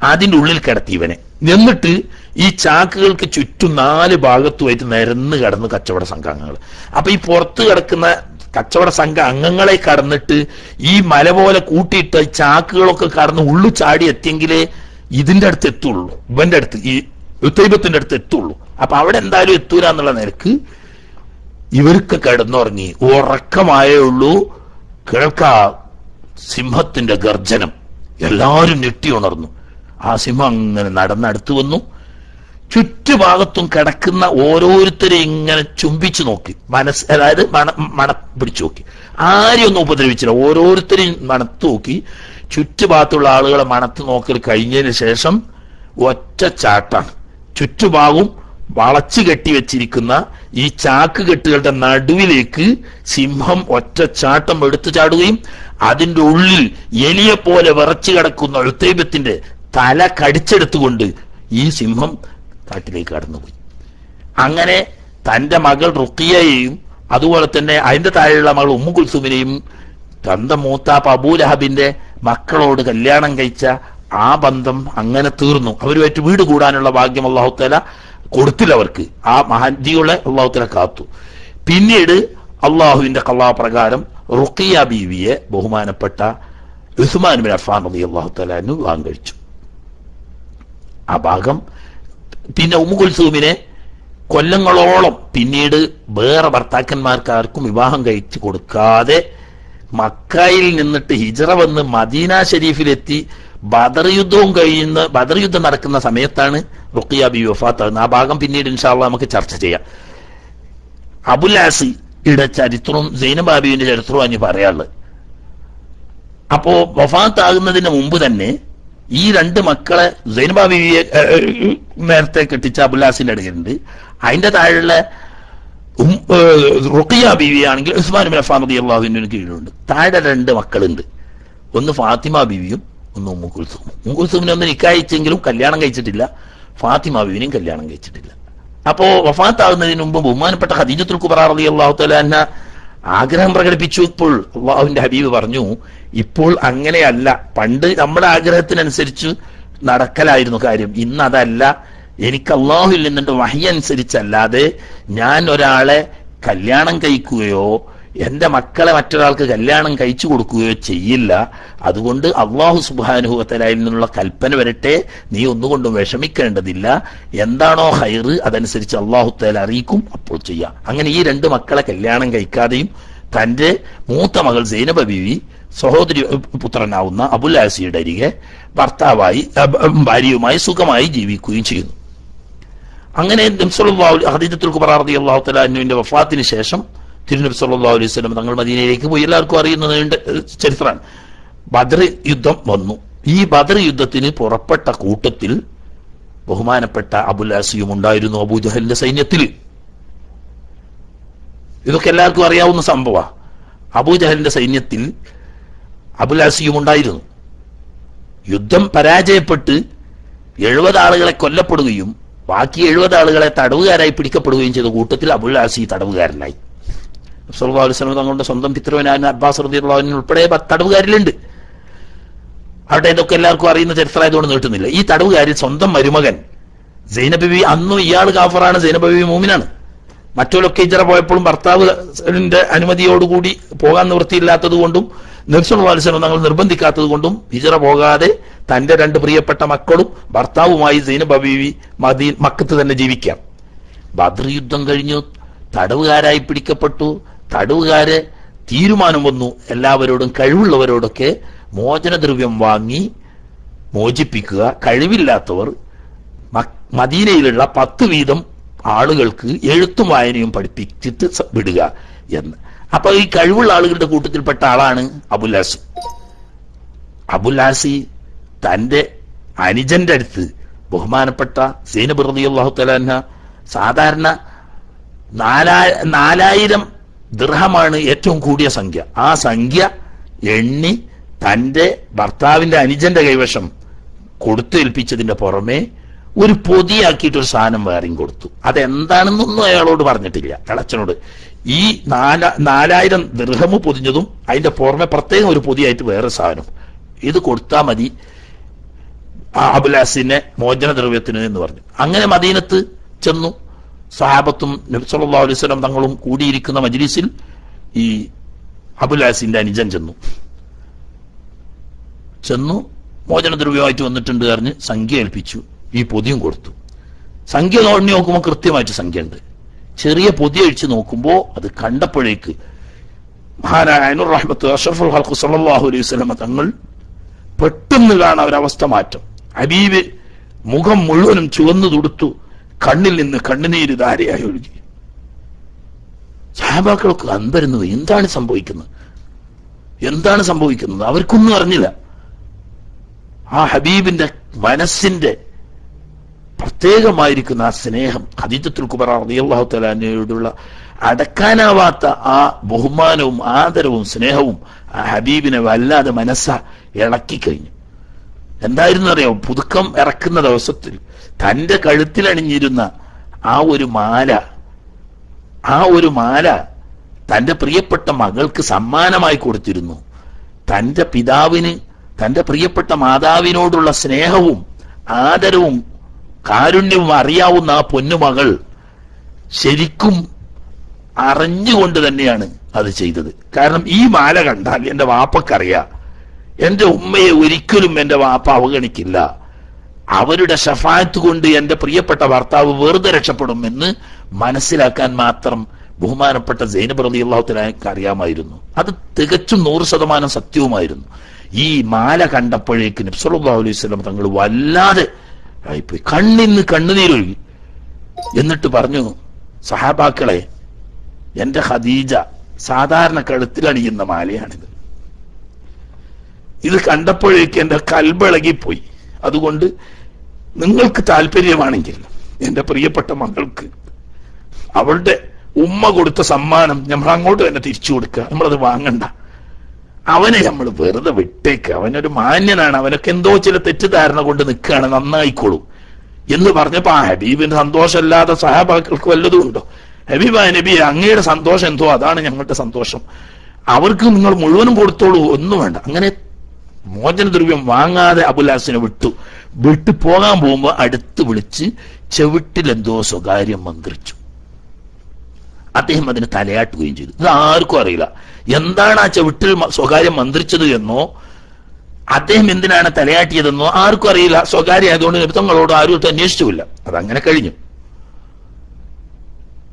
അതിന്റെ ഉള്ളിൽ കിടത്തി ഇവനെ. എന്നിട്ട് ഈ ചാക്കുകൾക്ക് ചുറ്റും 4 ഭാഗത്തുമായിട്ട് നിരന്ന് കിടന്ന് കച്ചവട സംഘാംഗങ്ങൾ. അപ്പൊ ഈ പുറത്ത് കിടക്കുന്ന കച്ചവട സംഘ അംഗങ്ങളെ കടന്നിട്ട് ഈ മല പോലെ കൂട്ടിയിട്ട് ചാക്കുകളൊക്കെ കടന്ന് ഉള്ളു ചാടി എത്തിയെങ്കിലേ ഇതിന്റെ അടുത്ത് എത്തുള്ളൂ, ഇവന്റെ അടുത്ത്, ഈ ഉത്തൈബത്തിന്റെ അടുത്ത് എത്തുള്ളൂ. അപ്പൊ അവിടെ എന്തായാലും എത്തൂല എന്നുള്ള നിലക്ക് ഇവർക്ക് കിടന്നുറങ്ങി. ഉറക്കമായേ ഉള്ളൂ, കേൾക്കാ സിംഹത്തിന്റെ ഗർജനം. എല്ലാവരും ഞെട്ടി ഉണർന്നു. ആ സിംഹം അങ്ങനെ നടന്നടുത്ത് വന്നു. ചുറ്റുഭാഗത്തും കിടക്കുന്ന ഓരോരുത്തരെ ഇങ്ങനെ ചുംബിച്ചു നോക്കി, അതായത് മണ പിടിച്ചു നോക്കി. ആരെയും ഒന്നും ഉപദ്രവിച്ചില്ല, ഓരോരുത്തരെയും മണത്ത് നോക്കി. ചുറ്റുഭാഗത്തുള്ള ആളുകളെ മണത്ത് നോക്കൽ കഴിഞ്ഞതിന് ശേഷം ഒറ്റ ചാട്ടാണ്. ചുറ്റുഭാഗവും വളച്ചു കെട്ടിവെച്ചിരിക്കുന്ന ഈ ചാക്ക് കെട്ടുകളുടെ നടുവിലേക്ക് സിംഹം ഒറ്റ ചാട്ടം എടുത്തു ചാടുകയും അതിന്റെ ഉള്ളിൽ എലിയെ പോലെ വിറച്ചു കിടക്കുന്ന ഉത്തൈബത്തിന്റെ തല കടിച്ചെടുത്തുകൊണ്ട് ഈ സിംഹം കാട്ടിലേക്ക് കടന്നുപോയി. അങ്ങനെ തന്റെ മകൾ റുഖിയയെയും അതുപോലെ തന്നെ അതിന്റെ താഴെയുള്ള മകൾ ഉമ്മു കുൽസുമിനെയും തന്റെ മൂത്താപ്പ അബൂലഹബിന്റെ മക്കളോട് കല്യാണം കഴിച്ച ആ ബന്ധം അങ്ങനെ തീർന്നു. അവരുമായിട്ട് വീട് കൂടാനുള്ള ഭാഗ്യം അല്ലാഹു തആല കൊടുത്തില്ല അവർക്ക്. ആ മഹദികളെ അല്ലാഹു തആല കാത്തു. പിന്നീട് അള്ളാഹുവിന്റെ ഖളാ പ്രകാരം റുഖിയ ബീവിയെ ബഹുമാനപ്പെട്ട ഉസ്മാൻ ബിൻ അഫ്ഫാൻ റളിയല്ലാഹു തആല അൻഹു വിവാഹം കഴിച്ചു. ആ ഭാഗം. പിന്നെ ഉമ്മു കുൽസൂമിനെ കൊല്ലങ്ങളോളം പിന്നീട് വേറെ ഭർത്താക്കന്മാർക്ക് ആർക്കും വിവാഹം കഴിച്ചു കൊടുക്കാതെ മക്കയിൽ നിന്നിട്ട് ഹിജ്റ വന്ന് മദീന ഷരീഫിലെത്തി ബദർ യുദ്ധം നടക്കുന്ന സമയത്താണ് റുഖിയ ബി വഫാത്താകുന്നത്. ആ ഭാഗം പിന്നീട് ഇൻഷാ അല്ലാഹ് നമുക്ക് ചർച്ച ചെയ്യാം. അബുൽ ആസിയുടെ ചരിത്രവും സൈനബ് ബീവിന്റെ ചരിത്രവും അനി പറയാനുള്ളത്. അപ്പോ വഫാത്താകുന്നതിന് മുമ്പ് തന്നെ ഈ രണ്ട് മക്കളെ സൈനബ് ബീവിയെ നേരത്തെ കെട്ടിച്ച അബുൽ ആസിന്റെ ഇടയിലുണ്ട്. അതിന്റെ താഴെയുള്ള റുഖിയ ബീവിയാണെങ്കിൽ ഉസ്മാൻ ബിൻ അഫ്ഫാൻ റളിയല്ലാഹു അൻഹുവിന് കീഴിലുണ്ട്. താഴെ രണ്ട് മക്കളുണ്ട്, ഒന്ന് ഫാത്തിമ ബീവിയും ഒന്ന് ഉമ്മു കുൽസൂം. ഉമ്മു കുൽസൂമിനെ ഒന്ന് നിക്കായിച്ചെങ്കിലും കല്യാണം കഴിച്ചിട്ടില്ല, ഫാത്തിമ ബീവിനെയും കല്യാണം കഴിച്ചിട്ടില്ല. അപ്പോ വഫാത്താകുന്നതിന് മുമ്പ് ബഹുമാനപ്പെട്ട ഖദീജത്തുൽ കുബ്ര റളിയല്ലാഹു തആല അൻഹ ആഗ്രഹം പ്രകടിപ്പിച്ചു. ഇപ്പോൾ അള്ളാഹുവിന്റെ ഹബീബ് പറഞ്ഞു, ഇപ്പോൾ അങ്ങനെയല്ല, പണ്ട് നമ്മുടെ ആഗ്രഹത്തിനനുസരിച്ച് നടക്കലായിരുന്നു കാര്യം, ഇന്ന് അതല്ല. എനിക്ക് അള്ളാഹുവിൽ നിന്നിട്ട് വഹി അനുസരിച്ചല്ലാതെ ഞാൻ ഒരാളെ കല്യാണം കഴിക്കുകയോ എന്റെ മക്കളെ മറ്റൊരാൾക്ക് കല്യാണം കഴിച്ചു കൊടുക്കുകയോ ചെയ്യില്ല. അതുകൊണ്ട് അള്ളാഹു സുബ്ഹാനഹു വ തആലയിൽ നിന്നുള്ള കൽപ്പന വരട്ടെ, നീ ഒന്നുകൊണ്ടും വിഷമിക്കേണ്ടതില്ല. എന്താണോ ഹൈറ് അതനുസരിച്ച് അള്ളാഹു തആല അറിയിക്കും, അപ്പോൾ ചെയ്യാം. അങ്ങനെ ഈ രണ്ട് മക്കളെ കല്യാണം കഴിക്കാതെയും തന്റെ മൂത്ത മകൾ സൈനബ ബീവി സഹോദരി പുത്രനാവുന്ന അബുൽ ആസിയുടെ അരികെ ഭാര്യയുമായി സുഖമായി ജീവിക്കുകയും ചെയ്യുന്നു. അങ്ങനെ ഖദീജത്തുൽ കുബ്ര റളിയല്ലാഹു തആല അൻഹയുടെ വഫാത്തിന് ശേഷം തിരുനബി സല്ലല്ലാഹു അലൈഹി വസല്ലം തങ്ങൾ മദീനയിലേക്ക് പോയി. എല്ലാവർക്കും അറിയുന്ന നീണ്ട ചരിത്രമാണ്. ബദർ യുദ്ധം വന്നു. ഈ ബദർ യുദ്ധത്തിന് പുറപ്പെട്ട കൂട്ടത്തിൽ ബഹുമാനപ്പെട്ട അബുൽ ആസിയും ഉണ്ടായിരുന്നു, അബൂജഹലിന്റെ സൈന്യത്തിൽ. ഇതൊക്കെ എല്ലാവർക്കും അറിയാവുന്ന സംഭവമാണ്. അബൂജഹലിന്റെ സൈന്യത്തിൽ അബുൽ ആസിയും ഉണ്ടായിരുന്നു. യുദ്ധം പരാജയപ്പെട്ട് 70 ആളുകളെ കൊല്ലപ്പെടുകയും ബാക്കി 70 ആളുകളെ തടവുകാരായി പിടിക്കപ്പെടുകയും ചെയ്ത കൂട്ടത്തിൽ അബുൽ ആസി തടവുകാരനായി. സല്ലല്ലാഹു അലൈഹി വസല്ലം തങ്ങളുടെ സ്വന്തം പിതൃവനായ അബ്ബാസ് റളിയല്ലാഹു അൻഹു ഉൾപ്പെടെ തടവുകാരിലുണ്ട്. അവിടെ ഇതൊക്കെ എല്ലാവർക്കും അറിയുന്ന ചരിത്രമായതുകൊണ്ട് നീട്ടുന്നില്ല. ഈ തടവുകാരിൽ സ്വന്തം മരുമകൻ സൈനബ് ബീവി, അന്നും ഇയാൾ കാഫറാണ്, സൈനബ് ബീവി മൂമിനാണ്. മറ്റൊരൊക്കെ ഹിജ്റ പോയപ്പോഴും ഭർത്താവിന്റെ അനുമതിയോടുകൂടി പോകാൻ നിവൃത്തിയില്ലാത്തത് കൊണ്ടും നബി സല്ലല്ലാഹു അലൈഹി വസല്ലം തങ്ങൾ നിർബന്ധിക്കാത്തത് കൊണ്ടും ഹിജ്റ പോകാതെ തന്റെ 2 പ്രിയപ്പെട്ട മക്കളും ഭർത്താവുമായി സൈനബ് ബീവി മക്കത്ത് തന്നെ ജീവിക്കാം. ബദർ യുദ്ധം കഴിഞ്ഞു, തടവുകാരായി പിടിക്കപ്പെട്ടു. തടവുകാരെ തീരുമാനം വന്നു, എല്ലാവരോടും കഴിവുള്ളവരോടൊക്കെ മോചനദ്രവ്യം വാങ്ങി മോചിപ്പിക്കുക, കഴിവില്ലാത്തവർ മദീനയിലുള്ള 10 വീതം ആളുകൾക്ക് എഴുത്തും വായനയും പഠിപ്പിച്ചിട്ട് വിടുക എന്ന്. അപ്പൊ ഈ കഴിവുള്ള ആളുകളുടെ കൂട്ടത്തിൽപ്പെട്ട ആളാണ് അബുൽ ആസി. അബുൽ ആസി തന്റെ അനുജന്റെ അടുത്ത് ബഹുമാനപ്പെട്ട സൈനബ് റളിയല്ലാഹു തആല അൻഹ സാധാരണ 4000 ദിർഹമാണ് ഏറ്റവും കൂടിയ സംഖ്യ. ആ സംഖ്യ എണ്ണി തന്റെ ഭർത്താവിന്റെ അനുജന്റെ കൈവശം കൊടുത്തേൽപ്പിച്ചതിന്റെ പുറമെ ഒരു പൊതിയാക്കിയിട്ടൊരു സാധനം വേറെയും കൊടുത്തു. അതെന്താണെന്നൊന്നും അയാളോട് പറഞ്ഞിട്ടില്ല, അളച്ചനോട്. ഈ 4000 ദിർഹം പൊതിഞ്ഞതും അതിന്റെ പുറമെ പ്രത്യേകം ഒരു പൊതിയായിട്ട് വേറെ സാധനം, ഇത് കൊടുത്താൽ മതി അബുൽ ആസിനെ മോചനദ്രവ്യത്തിന് എന്ന് പറഞ്ഞു. അങ്ങനെ മദീനത്ത് ചെന്നു. സഹാബത്തും നബി സല്ലല്ലാഹു അലൈഹി വസല്ലം തങ്ങളും കൂടിയിരിക്കുന്ന മജ്ലിസിൽ ഈ അബുൽ ആസിന്റെ അനുജൻ ചെന്നു മോചനദ്രവ്യമായിട്ട് വന്നിട്ടുണ്ട് പറഞ്ഞ് സംഖ്യ ഏൽപ്പിച്ചു. ഈ പൊതിയും കൊടുത്തു. സംഖ്യ നോക്കി നോക്കുമ്പോൾ കൃത്യമായിട്ട് സംഖ്യ ഉണ്ട്. ചെറിയ പൊതി അഴിച്ച് നോക്കുമ്പോ അത് കണ്ടപ്പോഴേക്ക് മഹാനായ ഐനുർ റഹ്മത്ത് അഷ്റഫുൽ ഖൽഖ് സല്ലല്ലാഹു അലൈഹി വസല്ലം തങ്ങൾ പെട്ടെന്ന് കാണാൻ ഒരവസ്ഥ മാറ്റം. ഹബീബ് മുഖം മുഴുവനും ചുവന്നു തുടുത്തു, കണ്ണിൽ നിന്ന് കണ്ണുനീര് ധാരയായി ഒഴുകി. സഹാബാക്കൾക്ക് അമ്പരുന്നത് എന്താണ് സംഭവിക്കുന്നത്? അവർക്കൊന്നും അറിഞ്ഞില്ല. ആ ഹബീബിന്റെ മനസ്സിന്റെ പ്രത്യേകമായിരിക്കുന്ന ആ സ്നേഹം, ഖദീജത്തുൽ കുബ്ര റളിയല്ലാഹു തആല അൻഹയോടുള്ള അടക്കാനാവാത്ത ആ ബഹുമാനവും ആദരവും സ്നേഹവും ആ ഹബീബിനെ വല്ലാതെ ഇളക്കി കഴിഞ്ഞു. എന്തായിരുന്നു അറിയാം? പുതുക്കം ഇറക്കുന്ന ദിവസത്തിൽ തന്റെ കഴുത്തിലണിഞ്ഞിരുന്ന ആ ഒരു മാല തന്റെ പ്രിയപ്പെട്ട മകൾക്ക് സമ്മാനമായി കൊടുത്തിരുന്നു. തന്റെ പിതാവിന്, തന്റെ പ്രിയപ്പെട്ട മാതാവിനോടുള്ള സ്നേഹവും ആദരവും കാരുണ്യവും അറിയാവുന്ന ആ പൊന്നുമകൾ ശരിക്കും അറിഞ്ഞുകൊണ്ട് തന്നെയാണ് അത് ചെയ്തത്. കാരണം ഈ മാല കണ്ടാൽ എന്റെ വാപ്പക്കറിയാം, എന്റെ ഉമ്മയെ ഒരിക്കലും എന്റെ വാപ്പ അവഗണിക്കില്ല, അവരുടെ ശഫാഅത്ത് കൊണ്ട് എന്റെ പ്രിയപ്പെട്ട ഭർത്താവ് വെറുതെ രക്ഷപ്പെടും എന്ന് മനസ്സിലാക്കാൻ മാത്രം ബഹുമാനപ്പെട്ട സൈനബ് റളിയല്ലാഹു തആലയ്ക്ക് അറിയാമായിരുന്നു. അത് തികച്ചും 100% സത്യവുമായിരുന്നു. ഈ മാല കണ്ടപ്പോഴേക്ക് നബി സല്ലല്ലാഹു അലൈഹി വസല്ലം തങ്ങൾ വല്ലാതെ ആയിപ്പോയി, കണ്ണിന്ന് കണ്ണുനീരൊഴുകി. എന്നിട്ട് പറഞ്ഞു, സഹാബാക്കളെ, എന്റെ ഖദീജ സാധാരണ കഴുത്തിലണിയുന്ന മാലയാണിത്. ഇത് കണ്ടപ്പോഴേക്ക് എന്റെ കൽബിളകിപ്പോയി. അതുകൊണ്ട് നിങ്ങൾക്ക് താല്പര്യമാണെങ്കിൽ എന്റെ പ്രിയപ്പെട്ട മകൾക്ക് അവളുടെ ഉമ്മ കൊടുത്ത സമ്മാനം നമ്മൾ അങ്ങോട്ട് തന്നെ തിരിച്ചു കൊടുക്കുക, നമ്മളത് വാങ്ങണ്ട, അവനെ നമ്മൾ വെറുതെ വിട്ടേക്ക്, അവനൊരു മാന്യനാണ്, അവനൊക്കെ എന്തോ ചില തെറ്റിദ്ധാരണ കൊണ്ട് നിൽക്കുകയാണ്, നന്നായിക്കോളൂ എന്ന് പറഞ്ഞപ്പോ ആ ഹബീബിന്റെ സന്തോഷമല്ലാതെ സഹാബാക്കൾക്ക് വല്ലതും ഉണ്ടോ? ഹബീബായ നബി, അങ്ങയുടെ സന്തോഷം എന്തോ അതാണ് ഞങ്ങളുടെ സന്തോഷം, അവർക്ക് നിങ്ങൾ മുഴുവനും കൊടുത്തോളൂ, ഒന്നും വേണ്ട. അങ്ങനെ മോചനദ്രവ്യം വാങ്ങാതെ അബുലാസിനെ വിട്ടു പോകാൻ പോകുമ്പോ അടുത്ത് വിളിച്ച് ചെവിട്ടിലെന്തോ സ്വകാര്യം മന്ത്രിച്ചു. അദ്ദേഹം അതിന് തലയാട്ടുകയും ചെയ്തു. ഇത് ആർക്കും അറിയില്ല എന്താണ് ആ ചെവിട്ടിൽ സ്വകാര്യം മന്ത്രിച്ചത് എന്നോ അദ്ദേഹം എന്തിനാണ് തലയാട്ടിയതെന്നോ ആർക്കും അറിയില്ല. സ്വകാര്യം ആയതുകൊണ്ട് നിമിത്തങ്ങളോട് ആരും ഒട്ടും അന്വേഷിച്ചുമില്ല. അതങ്ങനെ കഴിഞ്ഞു,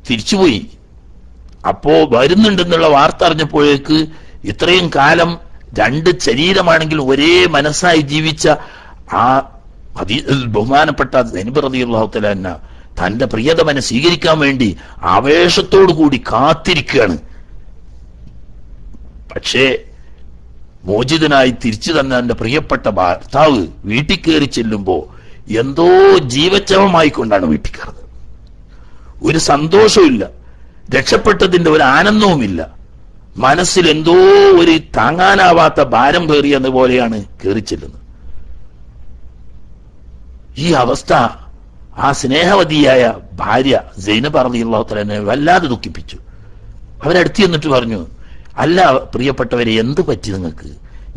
തിരിച്ചുപോയി. അപ്പോ വരുന്നുണ്ടെന്നുള്ള വാർത്ത അറിഞ്ഞപ്പോഴേക്ക് ഇത്രയും കാലം രണ്ട് ശരീരമാണെങ്കിൽ ഒരേ മനസ്സായി ജീവിച്ച ആ ബഹുമാനപ്പെട്ട സൈനബ് റളിയല്ലാഹു തആല അൻഹ തന്റെ പ്രിയതമനെ സ്വീകരിക്കാൻ വേണ്ടി ആവേശത്തോടു കൂടി കാത്തിരിക്കുകയാണ്. പക്ഷേ മോചിതനായി തിരിച്ചു തന്നെ തന്റെ പ്രിയപ്പെട്ട ഭർത്താവ് വീട്ടിൽ കയറി ചെല്ലുമ്പോ എന്തോ ജീവച്ഛവമായിക്കൊണ്ടാണ് വീട്ടിൽ കയറുന്നത്. ഒരു സന്തോഷവുമില്ല, രക്ഷപ്പെട്ടതിന്റെ ഒരു ആനന്ദവുമില്ല, മനസ്സിൽ എന്തോ ഒരു താങ്ങാനാവാത്ത ഭാരം കയറിയെന്ന പോലെയാണ് കയറി ചെല്ലുന്നത്. ഈ അവസ്ഥ ആ സ്നേഹവതിയായ ഭാര്യ സൈനബ് റളിയല്ലാഹു തആല വല്ലാതെ ദുഃഖിപ്പിച്ചു. അവരടുത്ത് ചെന്നിട്ട് പറഞ്ഞു, അല്ല പ്രിയപ്പെട്ടവരെ, എന്ത് പറ്റി നിങ്ങൾക്ക്?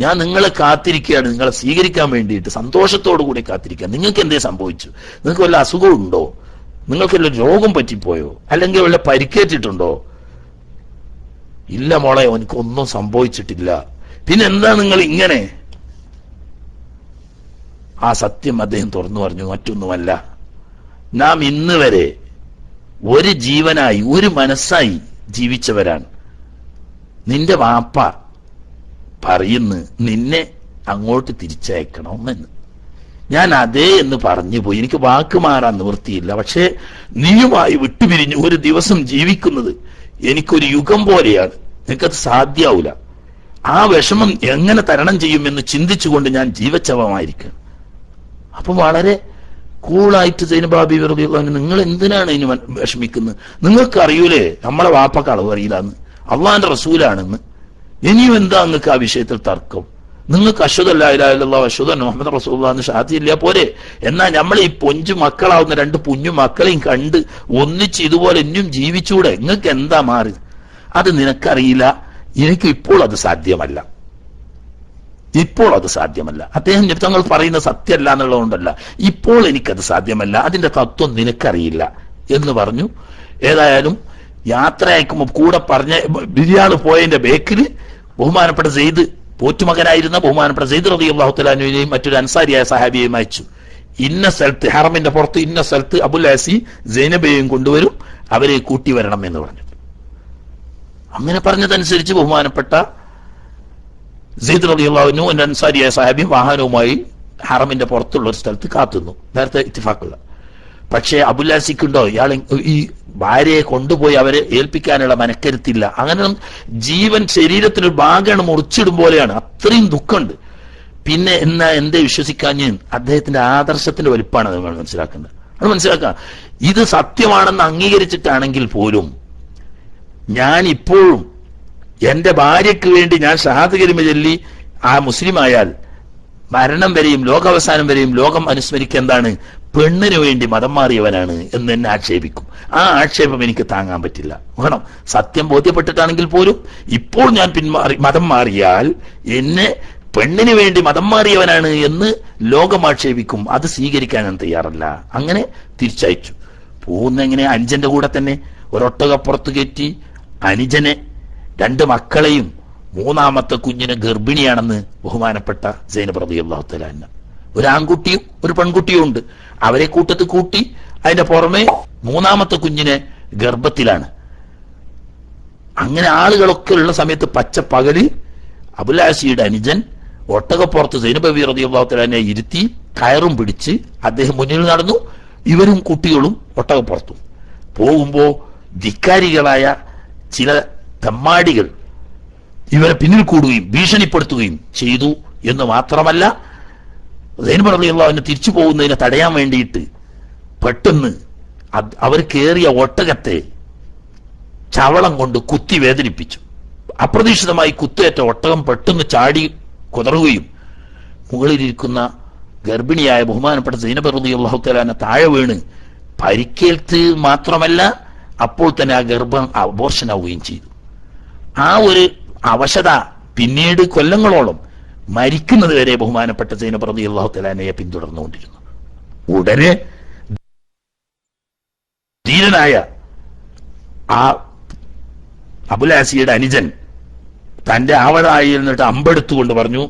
ഞാൻ നിങ്ങളെ കാത്തിരിക്കുകയാണ്, നിങ്ങളെ സ്വീകരിക്കാൻ വേണ്ടിയിട്ട് സന്തോഷത്തോടു കൂടി കാത്തിരിക്കുക. നിങ്ങൾക്ക് എന്തേ സംഭവിച്ചു? നിങ്ങൾക്ക് വല്ല അസുഖമുണ്ടോ? നിങ്ങൾക്ക് വല്ല രോഗം പറ്റിപ്പോയോ? അല്ലെങ്കിൽ വല്ല പരിക്കേറ്റിട്ടുണ്ടോ? ഇല്ല മോളെ, എനിക്കൊന്നും സംഭവിച്ചിട്ടില്ല. പിന്നെ എന്താ നിങ്ങൾ ഇങ്ങനെ? ആ സത്യം അദ്ദേഹം തുറന്നു പറഞ്ഞു, മറ്റൊന്നുമല്ല, നാം ഇന്ന് വരെ ഒരു ജീവനായി ഒരു മനസ്സായി ജീവിച്ചവരാണ്. നിന്റെ വാപ്പ പറയുന്നു നിന്നെ അങ്ങോട്ട് തിരിച്ചയക്കണമെന്ന്. ഞാൻ അതേ എന്ന് പറഞ്ഞു പോയി, എനിക്ക് വാക്ക് മാറാൻ നിവൃത്തിയില്ല. പക്ഷേ നീയുമായി വിട്ടുപിരിഞ്ഞ് ഒരു ദിവസം ജീവിക്കുന്നത് എനിക്കൊരു യുഗം പോലെയാണ്, എനിക്കത് സാധ്യാവൂല. ആ വിഷമം എങ്ങനെ തരണം ചെയ്യുമെന്ന് ചിന്തിച്ചുകൊണ്ട് ഞാൻ ജീവച്ഛവമായിരിക്കണം. അപ്പൊ വളരെ കൂളായിട്ട് സൈനബ് റളിയല്ലാഹു അൻഹ, നിങ്ങൾ എന്തിനാണ് ഇനി വിഷമിക്കുന്നത്? നിങ്ങൾക്ക് അറിയൂലേ നമ്മളെ വാപ്പക്ക് അളവ് അറിയില്ലാന്ന്, അള്ളാന്റെ റസൂലാണെന്ന്. ഇനിയും എന്താ നിങ്ങൾക്ക് ആ വിഷയത്തിൽ തർക്കം? നിങ്ങൾക്ക് അശ്ഹദു അല്ലാ ഇലാഹ ഇല്ലല്ലാഹു അശ്ഹദു അന്ന മുഹമ്മദ് റസൂലുള്ളാഹി എന്ന് ഷഹാദത്തില്ല പോരെ? എന്നാൽ നമ്മൾ ഈ പൊഞ്ചു മക്കളാവുന്ന രണ്ട് കുഞ്ഞു മക്കളെയും കണ്ട് ഒന്നിച്ച് ഇതുപോലെ ഇനിയും ജീവിച്ചൂടെ? നിങ്ങൾക്ക് എന്താ മാറി? അത് നിനക്കറിയില്ല, എനിക്ക് ഇപ്പോൾ അത് സാധ്യമല്ല, ഇപ്പോൾ അത് സാധ്യമല്ല. അദ്ദേഹം തങ്ങൾ പറയുന്ന സത്യമല്ല എന്നുള്ളതുകൊണ്ടല്ല, ഇപ്പോൾ എനിക്കത് സാധ്യമല്ല, അതിന്റെ തത്വം നിനക്കറിയില്ല എന്ന് പറഞ്ഞു. ഏതായാലും യാത്ര അയക്കുമ്പോൾ കൂടെ പറഞ്ഞ ബിരിയാണി പോയതിന്റെ ബേക്കില് ബഹുമാനപ്പെട്ട സെയ്ദ്, പോറ്റുമകനായിരുന്ന ബഹുമാനപ്പെട്ട സെയ്ദ് റളിയല്ലാഹു തആല അൻഹുവിനെയും മറ്റൊരു അൻസാരിയായ സഹാബിയെയും അയച്ചു. ഇന്ന സ്ഥലത്ത്, ഹറമിന്റെ പുറത്ത് ഇന്ന സ്ഥലത്ത് അബുൽ ആസി സൈനബയെയും കൊണ്ടുവരും, അവരെ കൂട്ടി വരണം എന്ന് പറഞ്ഞു. അങ്ങനെ പറഞ്ഞതനുസരിച്ച് ബഹുമാനപ്പെട്ട സെയ്ദ് റളിയല്ലാഹു അൻഹു എന്ന അൻസാരിയായ സഹാബി വാഹനവുമായി ഹറമിന്റെ പുറത്തുള്ള ഒരു സ്ഥലത്ത് കാത്തുന്നു, നേരത്തെ ഇത്തിഫാക്കുള്ള. പക്ഷേ അബുൽ ആസിക്കുണ്ടോ ഇയാൾ ഈ ഭാര്യയെ കൊണ്ടുപോയി അവരെ ഏൽപ്പിക്കാനുള്ള മനക്കരുത്തില്ല. അങ്ങനെ ജീവൻ ശരീരത്തിനൊരു ഭാഗമാണ് മുറിച്ചിടും പോലെയാണ്, അത്രയും ദുഃഖമുണ്ട്. പിന്നെ എന്നാ എന്തേ വിശ്വസിക്കാഞ്ഞ്? അദ്ദേഹത്തിന്റെ ആദർശത്തിന്റെ വലിപ്പാണ് നിങ്ങൾ മനസ്സിലാക്കുന്നത്. അത് മനസ്സിലാക്കാം. ഇത് സത്യമാണെന്ന് അംഗീകരിച്ചിട്ടാണെങ്കിൽ പോലും ഞാൻ ഇപ്പോഴും എന്റെ ഭാര്യയ്ക്ക് വേണ്ടി ഞാൻ ഷഹാദത്ത് കലിമ ചൊല്ലി ആ മുസ്ലിം ആയാൽ മരണം വരെയും ലോകാവസാനം വരെയും ലോകം അനുസ്മരിക്കുക എന്താണ്, പെണ്ണിനു വേണ്ടി മതം മാറിയവനാണ് എന്ന് എന്നെ ആക്ഷേപിക്കും. ആ ആക്ഷേപം എനിക്ക് താങ്ങാൻ പറ്റില്ല. വേണം സത്യം ബോധ്യപ്പെട്ടിട്ടാണെങ്കിൽ പോലും ഇപ്പോൾ ഞാൻ മതം മാറിയാൽ എന്നെ പെണ്ണിന് വേണ്ടി മതം മാറിയവനാണ് എന്ന് ലോകം ആക്ഷേപിക്കും. അത് സ്വീകരിക്കാൻ ഞാൻ തയ്യാറല്ല. അങ്ങനെ തിരിച്ചയച്ചു. പോകുന്ന എങ്ങനെ? അനുജന്റെ കൂടെ തന്നെ ഒരൊട്ടകപ്പുറത്ത് കയറ്റി അനുജനെ, 2 മക്കളെയും 3ാമത്തെ കുഞ്ഞിനെ ഗർഭിണിയാണെന്ന് ബഹുമാനപ്പെട്ട സൈനബ് റളിയല്ലാഹു തആല അൻഹ. ഒരു ആൺകുട്ടിയും ഒരു പെൺകുട്ടിയും ഉണ്ട്. അവരെ കൂട്ടത്തിൽ കൂട്ടി. അതിന്റെ പുറമെ 3ാമത്തെ കുഞ്ഞിനെ ഗർഭത്തിലാണ്. അങ്ങനെ ആളുകളൊക്കെ ഉള്ള സമയത്ത് പച്ചപ്പകല് അബുൽ ആസിയുടെ അനുജൻ ഒട്ടകപ്പുറത്ത് സൈനബ് ബീവി റളിയല്ലാഹു തആല അൻഹയെ ഇരുത്തി കയറും പിടിച്ച് അദ്ദേഹം മുന്നിൽ നടന്നു, ഇവരും കുട്ടികളും ഒട്ടകപ്പുറത്തും. പോകുമ്പോ ധിക്കാരികളായ ചില തെമ്മാടികൾ ഇവരെ പിന്നിൽ കൂടുകയും ഭീഷണിപ്പെടുത്തുകയും ചെയ്തു എന്ന് മാത്രമല്ല, സൈനബ് റളിയല്ലാഹു അൻഹ തിരിച്ചു പോകുന്നതിനെ തടയാൻ വേണ്ടിയിട്ട് പെട്ടെന്ന് അവർ കയറിയ ഒട്ടകത്തെ ചവളം കൊണ്ട് കുത്തി വേദനിപ്പിച്ചു. അപ്രതീക്ഷിതമായി കുത്തേറ്റ ഒട്ടകം പെട്ടെന്ന് ചാടി കുതറുകയും മുകളിലിരിക്കുന്ന ഗർഭിണിയായ ബഹുമാനപ്പെട്ട സൈനബ് റളിയല്ലാഹു തആല അൻഹ താഴെ വീണ് പരിക്കേൽത്ത് മാത്രമല്ല അപ്പോൾ തന്നെ ആ ഗർഭം അബോർഷൻ ആവുകയും ചെയ്തു. ആ ഒരു അവശത പിന്നീട് കൊല്ലങ്ങളോളം മരിക്കുന്നത് വരെ ബഹുമാനപ്പെട്ട സൈനബ് റളിയല്ലാഹു തആല അൻഹയെ പിന്തുടർന്നുകൊണ്ടിരുന്നു. ഉടനെ ധീരനായ ആ അബുൽ ആസിയുടെ അനുജൻ തന്റെ ആവടായിൽ നിന്നിട്ട് അമ്പെടുത്തുകൊണ്ട് പറഞ്ഞു,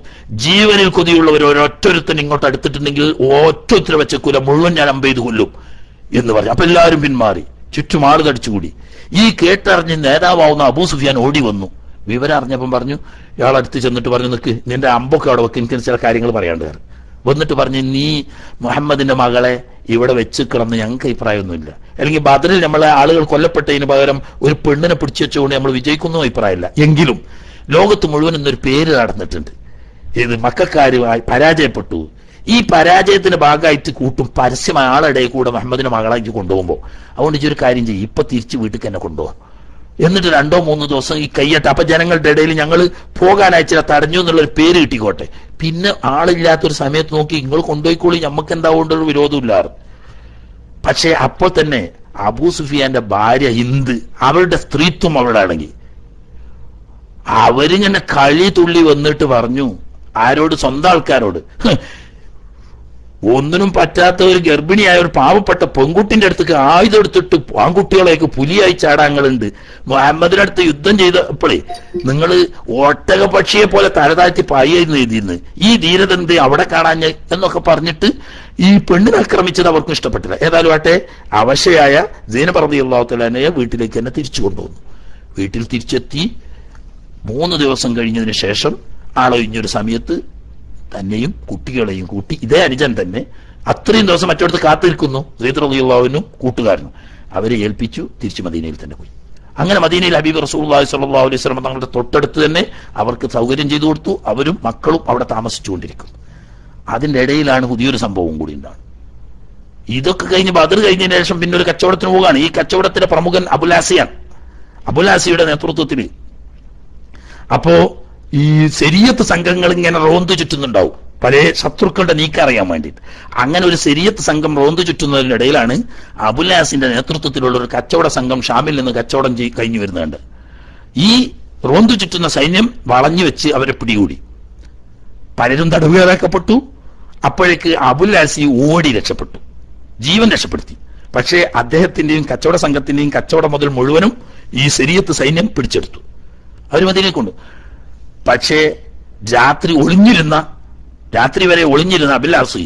ജീവനിൽ കൊതിയുള്ളവർ ഒരൊറ്റൊരുത്തൻ ഇങ്ങോട്ട് അടുത്തിട്ടുണ്ടെങ്കിൽ ഒറ്റൊരുത്തരെ വെച്ച കുല മുഴുവൻ ഞാൻ അമ്പെയ്ത് കൊല്ലും എന്ന് പറഞ്ഞു. അപ്പൊ എല്ലാവരും പിന്മാറി, ചുറ്റും ആള് തടിച്ചുകൂടി. ഈ കേട്ടറിഞ്ഞ് നേതാവാവുന്ന അബൂ സുഫിയാൻ ഓടി വന്നു. വിവരം അറിഞ്ഞപ്പം പറഞ്ഞു, ഇയാളടുത്ത് ചെന്നിട്ട് പറഞ്ഞു, നിൽക്ക്, നിന്റെ അമ്പൊക്കെ അവിടെ വെക്ക്, എനിക്ക് ചില കാര്യങ്ങൾ പറയാണ്ട്. വന്നിട്ട് പറഞ്ഞു, നീ മുഹമ്മദിന്റെ മകളെ ഇവിടെ വെച്ചിക്കണമെന്ന് ഞങ്ങൾക്ക് അഭിപ്രായമൊന്നുമില്ല. അല്ലെങ്കിൽ ബദറിൽ നമ്മളെ ആളുകൾ കൊല്ലപ്പെട്ടതിന് പകരം ഒരു പെണ്ണിനെ പിടിച്ചു വെച്ചുകൊണ്ട് നമ്മൾ വിജയിക്കുന്നു അഭിപ്രായമില്ല. എങ്കിലും ലോകത്ത് മുഴുവൻ എന്നൊരു പേര് നടന്നിട്ടുണ്ട്, ഇത് മക്കാര് പരാജയപ്പെട്ടു. ഈ പരാജയത്തിന്റെ ഭാഗമായിട്ട് കൂട്ടും പരസ്യമായ ആളുടെ കൂടെ മുഹമ്മദിന്റെ മകളായിട്ട് കൊണ്ടുപോകുമ്പോൾ, അതുകൊണ്ട് ഈ ഒരു കാര്യം ചെയ്യും, ഇപ്പൊ തിരിച്ച് വീട്ടിൽ തന്നെ കൊണ്ടുപോകാം. എന്നിട്ട് 2-3 ദിവസം ഈ കയ്യട്ടെ, അപ്പൊ ജനങ്ങളുടെ ഇടയിൽ ഞങ്ങൾ പോകാനായി ചില തടഞ്ഞു എന്നുള്ളൊരു പേര് കിട്ടിക്കോട്ടെ. പിന്നെ ആളില്ലാത്തൊരു സമയത്ത് നോക്കി നിങ്ങൾ കൊണ്ടുപോയിക്കോളി, ഞമ്മക്ക് എന്താ കൊണ്ടൊരു വിരോധമില്ലാറ്. പക്ഷെ അപ്പോൾ തന്നെ അബൂ സുഫിയാന്റെ ഭാര്യ ഹിന്ദ്, അവരുടെ സ്ത്രീത്വം അവിടെ അടങ്ങി. അവരിങ്ങനെ കളി തുള്ളി വന്നിട്ട് പറഞ്ഞു ആരോട്? സ്വന്തം ആൾക്കാരോട്. ഒന്നിനും പറ്റാത്ത ഒരു ഗർഭിണിയായ ഒരു പാവപ്പെട്ട പെൺകുട്ടിന്റെ അടുത്തേക്ക് ആയുധം എടുത്തിട്ട് ആൺകുട്ടികളെയൊക്കെ പുലിയായി ചാടാങ്ങളുണ്ട്. മുഹമ്മദിനടുത്ത് യുദ്ധം ചെയ്തപ്പോഴേ നിങ്ങൾ ഒട്ടക പക്ഷിയെ പോലെ തലതാഴ്ത്തി പായിരുന്നു എഴുതിയിരുന്നു, ഈ ധീരത എന്ത് അവിടെ കാണാഞ്ഞ് എന്നൊക്കെ പറഞ്ഞിട്ട് ഈ പെണ്ണിനെ ആക്രമിച്ചത് അവർക്കും ഇഷ്ടപ്പെട്ടില്ല. ഏതായാലും ആട്ടെ, അവശയായ സൈനബ് റളിയല്ലാഹു തആല അൻഹയെ വീട്ടിലേക്ക് തന്നെ തിരിച്ചു കൊണ്ടുവന്നു. വീട്ടിൽ തിരിച്ചെത്തി 3 ദിവസം കഴിഞ്ഞതിന് ശേഷം ആളൊഴിഞ്ഞൊരു സമയത്ത് തന്നെയും കുട്ടികളെയും കൂട്ടി ഇതേ അനുജൻ തന്നെ അത്രയും ദിവസം മറ്റോടത്ത് കാത്തിരിക്കുന്നു സയ്യിദ് റളിയല്ലാഹു അൻഹു കൂട്ടുകാരനും അവരെ ഏൽപ്പിച്ചു. തിരിച്ച് മദീനയിൽ തന്നെ പോയി. അങ്ങനെ മദീനയിൽ ഹബീബ് റസൂലുള്ളാഹി സ്വല്ലല്ലാഹു അലൈഹി വസല്ലം തങ്ങളുടെ തൊട്ടടുത്ത് തന്നെ അവർക്ക് സൗകര്യം ചെയ്തു കൊടുത്തു. അവരും മക്കളും അവിടെ താമസിച്ചുകൊണ്ടിരിക്കുന്നു. അതിന്റെ ഇടയിലാണ് പുതിയൊരു സംഭവം കൂടി ഉണ്ടാകുന്നത്. ഇതൊക്കെ കഴിഞ്ഞ് ബദർ കഴിഞ്ഞതിന് ശേഷം പിന്നെ ഒരു കച്ചവടത്തിന് പോവുകയാണ്. ഈ കച്ചവടത്തിന്റെ പ്രമുഖൻ അബുൽ ആസിയാണ്. അബുൽ ആസിയുടെ നേതൃത്വത്തിൽ അപ്പോ ഈ ശരീഅത്ത് സംഘങ്ങൾ ഇങ്ങനെ റോന്തു ചുറ്റുന്നുണ്ടാവും, പല ശത്രുക്കളുടെ നീക്കം അറിയാൻ വേണ്ടിയിട്ട്. അങ്ങനെ ഒരു ശരീഅത്ത് സംഘം റോന്തു ചുറ്റുന്നതിനിടയിലാണ് അബുൽ ആസിന്റെ നേതൃത്വത്തിലുള്ള ഒരു കച്ചവട സംഘം ഷാമിൽ നിന്ന് കച്ചവടം കഴിഞ്ഞു വരുന്നുണ്ട്. ഈ റോന്തു ചുറ്റുന്ന സൈന്യം വളഞ്ഞു വെച്ച് അവരെ പിടികൂടി. പലരും തടവുകാരാക്കപ്പെട്ടു. അപ്പോഴേക്ക് അബുൽ ആസി ഓടി രക്ഷപ്പെട്ടു, ജീവൻ രക്ഷപ്പെടുത്തി. പക്ഷേ അദ്ദേഹത്തിന്റെയും കച്ചവട സംഘത്തിന്റെയും കച്ചവടം മുതൽ മുഴുവനും ഈ ശരീഅത്ത് സൈന്യം പിടിച്ചെടുത്തു. അവർ മദീനയിലേക്ക്. പക്ഷേ രാത്രി വരെ ഒളിഞ്ഞിരുന്ന അബുൽ ആസി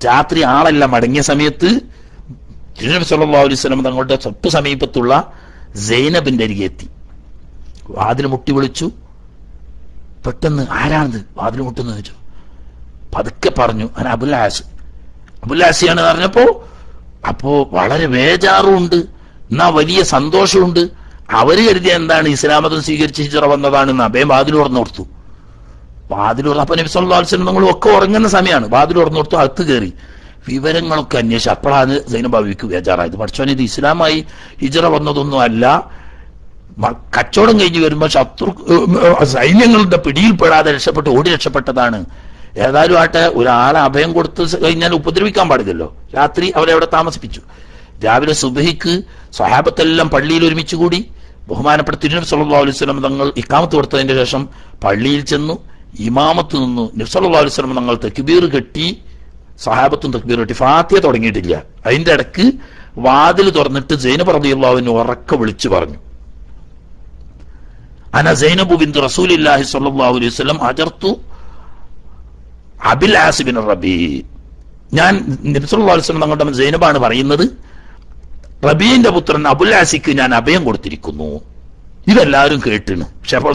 രാത്രി ആളെല്ലാം മടങ്ങിയ സമയത്ത് തിരുനബി സല്ലല്ലാഹു അലൈഹി വസല്ലം തങ്ങളുടെ തൊട്ടു സമീപത്തുള്ള സൈനബിന്റെ അരികെ എത്തി. വാതിൽ മുട്ടി വിളിച്ചു. പെട്ടെന്ന് ആരാണത് വാതിൽ മുട്ടുന്ന ചോദിച്ചു. പതുക്കെ പറഞ്ഞു, ഞാൻ അബുൽ ആസിയാണ് അപ്പോ വളരെ ബേജാറുണ്ട്, എന്നാ വലിയ സന്തോഷമുണ്ട്. അവര് കരുതിയ എന്താണ്, ഇസ്ലാം മതം സ്വീകരിച്ച് ഹിജ്റ വന്നതാണെന്ന്. അഭയം വാതിൽ തുറന്നു കൊടുത്തു. അപ്പൊ നബി സല്ലല്ലാഹു അലൈഹി വസല്ലം ഒക്കെ ഉറങ്ങുന്ന സമയമാണ്. വാതിൽ തുറന്നു കൊടുത്തു, അകത്ത് കയറി വിവരങ്ങളൊക്കെ അന്വേഷിച്ചു. അപ്പോഴാണ് സൈനബ് ബീവിക്ക് ബേജാറായത്. പഠിച്ചോനെ, ഇത് ഇസ്ലാമായി ഹിജ്റ വന്നതൊന്നും അല്ല, കച്ചവടം കഴിഞ്ഞ് വരുമ്പോ സൈന്യങ്ങളുടെ പിടിയിൽപ്പെടാതെ ഓടി രക്ഷപ്പെട്ടതാണ്. ഏതായാലും ആട്ടെ, ഒരാളെ അഭയം കൊടുത്ത് കഴിഞ്ഞാൽ ഉപദ്രവിക്കാൻ പാടില്ലല്ലോ. രാത്രി അവരെ അവിടെ താമസിപ്പിച്ചു. രാവിലെ സുബഹിക്ക് സ്വഹാബത്തെല്ലാം പള്ളിയിൽ ഒരുമിച്ച് കൂടി. ബഹുമാനപ്പെട്ട തിരുനബി സല്ലല്ലാഹു അലൈഹി വസല്ലം തങ്ങൾ ഇഖാമത്ത് കൊടുത്തതിന്റെ ശേഷം പള്ളിയിൽ ചെന്നു, ഇമാമത്ത് നിന്നു. നബി സല്ലല്ലാഹു അലൈഹി വസല്ലം തങ്ങൾ തക്ബീർ കെട്ടി, സ്വഹാബത്തും തക്ബീർ കെട്ടി. ഫാത്തിഹ തുടങ്ങിയിട്ടില്ല. അതിന്റെ ഇടക്ക് വാതിൽ തുറന്നിട്ട് സൈനബ് റളിയല്ലാഹു അൻഹ ഉറക്കെ വിളിച്ചു പറഞ്ഞു, അന സൈനബു ബിൻത് റസൂലില്ലാഹി സ്വല്ലല്ലാഹു അലൈഹി വസല്ലം അജർതു അബിൽ ആസ് ബിൻ റബീ. ഞാൻ നബി സല്ലല്ലാഹു അലൈഹി വസല്ലം തങ്ങളുടെ സൈനബാണ് പറയുന്നത്, റബീന്റെ പുത്രൻ അബുൽ ആസിക്ക് ഞാൻ അഭയം കൊടുത്തിരിക്കുന്നു. ഇതെല്ലാവരും കേട്ടിണ്. പക്ഷെ അപ്പോൾ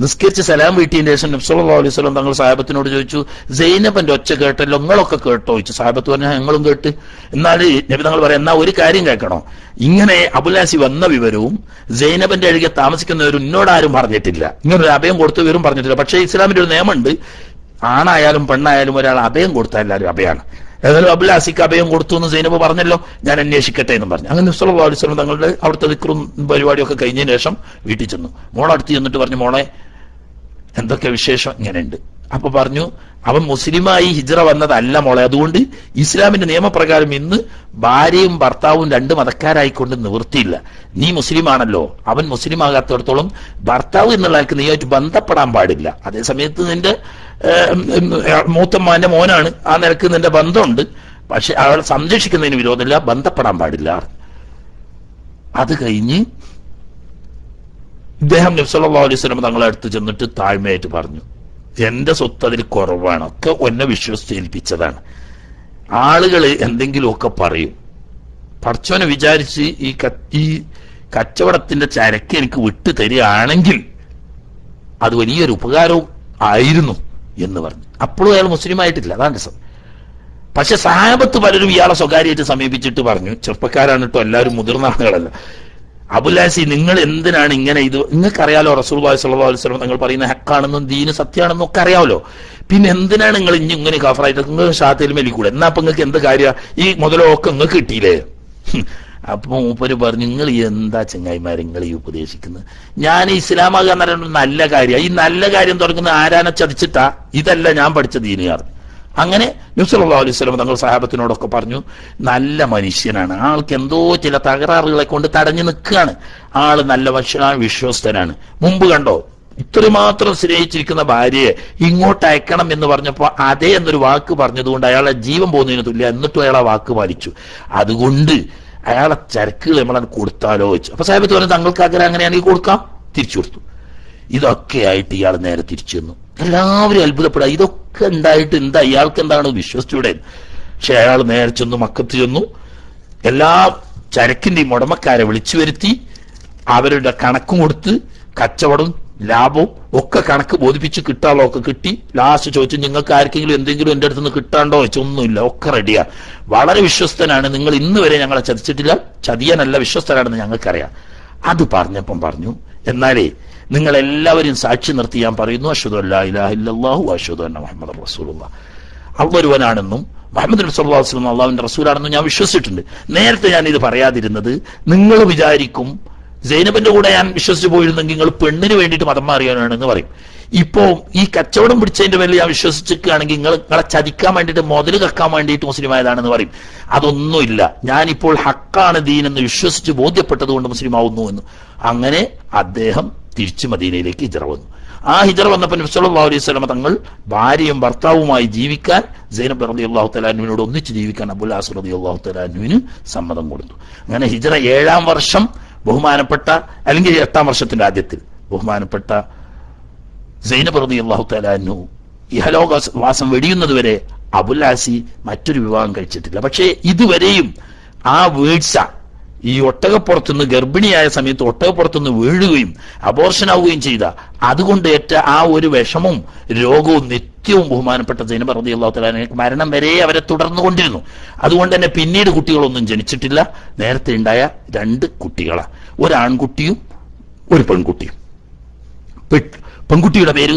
നിസ്കരിച്ച് സലാം വീട്ടിന്റെ ശേഷം നബി സല്ലല്ലാഹു അലൈഹി വസല്ലം തങ്ങൾ സാഹബത്തിനോട് ചോദിച്ചു, സൈനബന്റെ ഒച്ച കേട്ടല്ലോ, നിങ്ങളൊക്കെ കേട്ടോ ചോദിച്ചു. സാഹബത്ത് പറഞ്ഞാൽ ഞങ്ങളും കേട്ട്. എന്നാൽ നബി തങ്ങൾ പറയാം, എന്നാ ഒരു കാര്യം കേൾക്കണോ, ഇങ്ങനെ അബുൽ ആസി വന്ന വിവരവും സൈനബന്റെ അരികെ താമസിക്കുന്നവരും എന്നോടാരും പറഞ്ഞിട്ടില്ല, ഇങ്ങനൊരു അഭയം കൊടുത്ത വിവരം പറഞ്ഞിട്ടില്ല. പക്ഷേ ഇസ്ലാമിന്റെ ഒരു നിയമമുണ്ട്, ആണായാലും പെണ്ണായാലും ഒരാൾ അഭയം കൊടുത്താൽ എല്ലാവരും അഭയാണ്. ഏതായാലും അബുൽ ആസിക്ക് അഭയം കൊടുത്തു എന്ന് സൈനബ് പറഞ്ഞല്ലോ, ഞാൻ അന്വേഷിക്കട്ടെ എന്നും പറഞ്ഞു. അങ്ങനെ നബി സല്ലല്ലാഹു അലൈഹി വസല്ലം തങ്ങളുടെ അവിടുത്തെ ദിക്റും പരിപാടിയൊക്കെ കഴിഞ്ഞതിന് ശേഷം വീട്ടിൽ ചെന്നു. മോളടുത്ത് ചെന്നിട്ട് പറഞ്ഞു, മോളെ എന്തൊക്കെ വിശേഷം? ഇങ്ങനെയുണ്ട്. അപ്പൊ പറഞ്ഞു, അവൻ മുസ്ലിമായി ഹിജ്റ വന്നതല്ല മോളെ, അതുകൊണ്ട് ഇസ്ലാമിന്റെ നിയമപ്രകാരം ഇന്ന് ഭാര്യയും ഭർത്താവും രണ്ട് മതക്കാരായിക്കൊണ്ട് നിവൃത്തിയില്ല. നീ മുസ്ലിമാണല്ലോ, അവൻ മുസ്ലിം ആകാത്തിടത്തോളം ഭർത്താവ് എന്നുള്ളവർക്ക് നീയായിട്ട് ബന്ധപ്പെടാൻ പാടില്ല. അതേസമയത്ത് നിന്റെ മൂത്തമ്മാന്റെ മോനാണ്, ആ നിലക്ക് നിന്റെ ബന്ധമുണ്ട്, പക്ഷെ അവളെ സംരക്ഷിക്കുന്നതിന് വിരോധമില്ല, ബന്ധപ്പെടാൻ പാടില്ല. അത് കഴിഞ്ഞ് ഇദ്ദേഹം നബി സല്ലല്ലാഹു അലൈഹി വസല്ലം തങ്ങളെ അടുത്ത് ചെന്നിട്ട് താഴ്മയായിട്ട് പറഞ്ഞു, എന്റെ സ്വത്ത് അതിൽ കുറവാണ്, ഒക്കെ എന്നെ വിശ്വസിച്ചേൽപ്പിച്ചതാണ്. ആളുകൾ എന്തെങ്കിലുമൊക്കെ പറയും, പടച്ചോനെ വിചാരിച്ച് ഈ കച്ചവടത്തിന്റെ ചരക്ക് എനിക്ക് വിട്ടു തരികയാണെങ്കിൽ അത് വലിയൊരു ഉപകാരവും ആയിരുന്നു എന്ന് പറഞ്ഞു. അപ്പോഴും അയാൾ മുസ്ലിം ആയിട്ടില്ല, അതാണ് രസം. പക്ഷെ സഹാബത്ത് പലരും ഇയാളെ സ്വകാര്യമായിട്ട് സമീപിച്ചിട്ട് പറഞ്ഞു, ചെറുപ്പക്കാരാണ് കേട്ടോ, എല്ലാവരും മുതിർന്ന ആളുകളല്ല, അബുൽ ആസി നിങ്ങൾ എന്തിനാണ് ഇങ്ങനെ, ഇത് നിങ്ങൾക്കറിയാലോ റസൂലുള്ളാഹി സ്വല്ലല്ലാഹു അലൈഹി വസല്ലം തങ്ങൾ പറയുന്ന ഹക്കാണെന്നും ദീന് സത്യമാണെന്നും ഒക്കെ അറിയാമല്ലോ, പിന്നെ എന്തിനാണ് നിങ്ങൾ ഇങ്ങനെ കാഫറായിട്ട് നിങ്ങൾ ഷാത്തിൽ മേലിക്കൂടെ, എന്നാ അപ്പൊ നിങ്ങൾക്ക് എന്ത് കാര്യം, ഈ മുതലൊക്കെ നിങ്ങൾക്ക് കിട്ടിയില്ലേ? അപ്പൊ മൂപ്പര് പറഞ്ഞു, നിങ്ങൾ എന്താ ചങ്ങായിമാരെ നിങ്ങൾ ഈ ഉപദേശിക്കുന്നത്, ഞാൻ ഇസ്ലാമാകുക എന്ന് പറയുന്നത് നല്ല കാര്യമാണ്, ഈ നല്ല കാര്യം തുടങ്ങുന്ന ആരാനെ ചതിച്ചിട്ടാ, ഇതല്ല ഞാൻ പഠിച്ച ദീനുകാർ. അങ്ങനെ നബി സല്ലല്ലാഹു അലൈഹി വസല്ലം തങ്ങൾ സഹാബത്തിനോടൊക്കെ പറഞ്ഞു, നല്ല മനുഷ്യനാണ്, ആൾക്ക് എന്തോ ചില തകരാറുകളെ കൊണ്ട് തടഞ്ഞു നിൽക്കുകയാണ്, ആള് നല്ല വിശ്വസ്തനാണ്. മുമ്പ് കണ്ടോ ഇത്രമാത്രം സ്നേഹിച്ചിരിക്കുന്ന ഭാര്യയെ ഇങ്ങോട്ട് അയക്കണം എന്ന് പറഞ്ഞപ്പോ അതേ എന്നൊരു വാക്ക് പറഞ്ഞതുകൊണ്ട് അയാളെ ജീവൻ പോകുന്നതിന് തുല്യ, എന്നിട്ടും അയാളെ വാക്ക് പാലിച്ചു. അതുകൊണ്ട് അയാളെ ചരക്കുകൾ നമ്മളത് കൊടുത്താലോ വെച്ചു. അപ്പൊ സാഹിബത്ത് പറഞ്ഞു, തങ്ങൾക്ക് ആഗ്രഹം അങ്ങനെയാണെങ്കിൽ കൊടുക്കാം, തിരിച്ചു കൊടുത്തു. ഇതൊക്കെ ആയിട്ട് ഇയാൾ നേരെ തിരിച്ചു വന്നു. എല്ലാവരും അത്ഭുതപ്പെടുക, ഇതൊക്കെ ഉണ്ടായിട്ട് എന്താ ഇയാൾക്ക് എന്താണ് വിശ്വസിച്ചൂടെ? പക്ഷെ അയാൾ നേരെ ചെന്നു, മക്കത്ത് ചെന്നു, എല്ലാ ചരക്കിന്റെയും ഉടമക്കാരെ വിളിച്ചു വരുത്തി, അവരുടെ കണക്കും കൊടുത്ത്, കച്ചവടം ലാഭവും ഒക്കെ കണക്ക് ബോധിപ്പിച്ച് കിട്ടാളൊക്കെ കിട്ടി. ലാസ്റ്റ് ചോദിച്ചു, നിങ്ങൾക്ക് ആർക്കെങ്കിലും എന്തെങ്കിലും എന്റെ അടുത്ത് നിന്ന് കിട്ടാണ്ടോ വെച്ചൊന്നുമില്ല, ഒക്കെ റെഡിയാ, വളരെ വിശ്വസ്തനാണ്, നിങ്ങൾ ഇന്ന് വരെ ഞങ്ങളെ ചതിച്ചിട്ടില്ല, ചതിയാനല്ല വിശ്വസ്തനാണെന്ന് ഞങ്ങൾക്കറിയാം. അത് പറഞ്ഞപ്പം പറഞ്ഞു, എന്നാലേ നിങ്ങൾ എല്ലാവരും സാക്ഷി നിർത്തി ഞാൻ പറയുന്നു, അഷ്ഹദു അല്ലാ ഇലാഹ ഇല്ലല്ലാഹു വഅഷ്ഹദു അന്ന മുഹമ്മദൻ റസൂലുള്ളാഹ്, അള്ളാഹുവാണെന്നും മുഹമ്മദ് നബി സല്ലല്ലാഹു അലൈഹി വസല്ലം അള്ളാഹുവിന്റെ റസൂലാണെന്നും ഞാൻ വിശ്വസിച്ചിട്ടുണ്ട്. നേരത്തെ ഞാൻ ഇത് പറയാതിരുന്നത്, നിങ്ങൾ വിചാരിക്കും സൈനബിന്റെ കൂടെ ഞാൻ വിശ്വസിച്ചു പോയിരുന്നെങ്കിൽ നിങ്ങൾ പെണ്ണിന് വേണ്ടിയിട്ട് മതം മാറിയാനാണെന്ന് പറയും. ഇപ്പോ ഈ കച്ചവടം പിടിച്ചതിന്റെ പേരിൽ ഞാൻ വിശ്വസിച്ചിരിക്കുകയാണെങ്കിൽ നിങ്ങളെ ചതിക്കാൻ വേണ്ടിയിട്ട്, മുതൽ കക്കാൻ വേണ്ടിയിട്ട് മുസ്ലിം ആയതാണെന്ന് പറയും. അതൊന്നുമില്ല, ഞാനിപ്പോൾ ഹക്കാണ് ദീൻ എന്ന് വിശ്വസിച്ച് ബോധ്യപ്പെട്ടത് കൊണ്ട് മുസ്ലിം ആവുന്നു എന്ന്. അങ്ങനെ അദ്ദേഹം തിരിച്ചു മദീനയിലേക്ക് ഹിജ്റ വന്നു. ആ ഹിജ്റ വന്നപ്പോൾ നബി സല്ലല്ലാഹു അലൈഹി വസല്ലം തങ്ങൾ ഭാര്യയും ഭർത്താവുമായി ജീവിക്കാൻ, സൈനബ് റളിയല്ലാഹു തആല അൻഹുവിനോട് ഒന്നിച്ച് ജീവിക്കാൻ അബുൽ ആസ് റളിയല്ലാഹു തആല അൻഹുവിന് സമ്മതം കൊടുത്തു. അങ്ങനെ ഹിജ്റ 7-ാം വർഷം ബഹുമാനപ്പെട്ട, അല്ലെങ്കിൽ 8-ാം വർഷത്തിന്റെ ആദ്യത്തിൽ ബഹുമാനപ്പെട്ട സൈനബ് റളിയല്ലാഹു തആല അൻഹു ഇഹലോക വാസം വെടിയുന്നത് വരെ അബുൽ ആസി മറ്റൊരു വിവാഹം കഴിച്ചിട്ടില്ല. പക്ഷേ ഇതുവരെയും ആ വീഴ്ച, ഈ ഒട്ടകപ്പുറത്തുനിന്ന് ഗർഭിണിയായ സമയത്ത് ഒട്ടകപ്പുറത്തുനിന്ന് വീഴുകയും അബോർഷനാവുകയും ചെയ്ത അതുകൊണ്ട് ഏറ്റ ആ ഒരു വിഷമവും രോഗവും നിത്യവും ബഹുമാനപ്പെട്ട സൈനബ റളിയല്ലാഹു തആല മരണം വരെ അവരെ തുടർന്നുകൊണ്ടിരുന്നു. അതുകൊണ്ട് തന്നെ പിന്നീട് കുട്ടികളൊന്നും ജനിച്ചിട്ടില്ല. നേരത്തെ ഉണ്ടായ 2 കുട്ടികളാണ്, ഒരു ആൺകുട്ടിയും ഒരു പെൺകുട്ടിയും. പെൺകുട്ടിയുടെ പേര്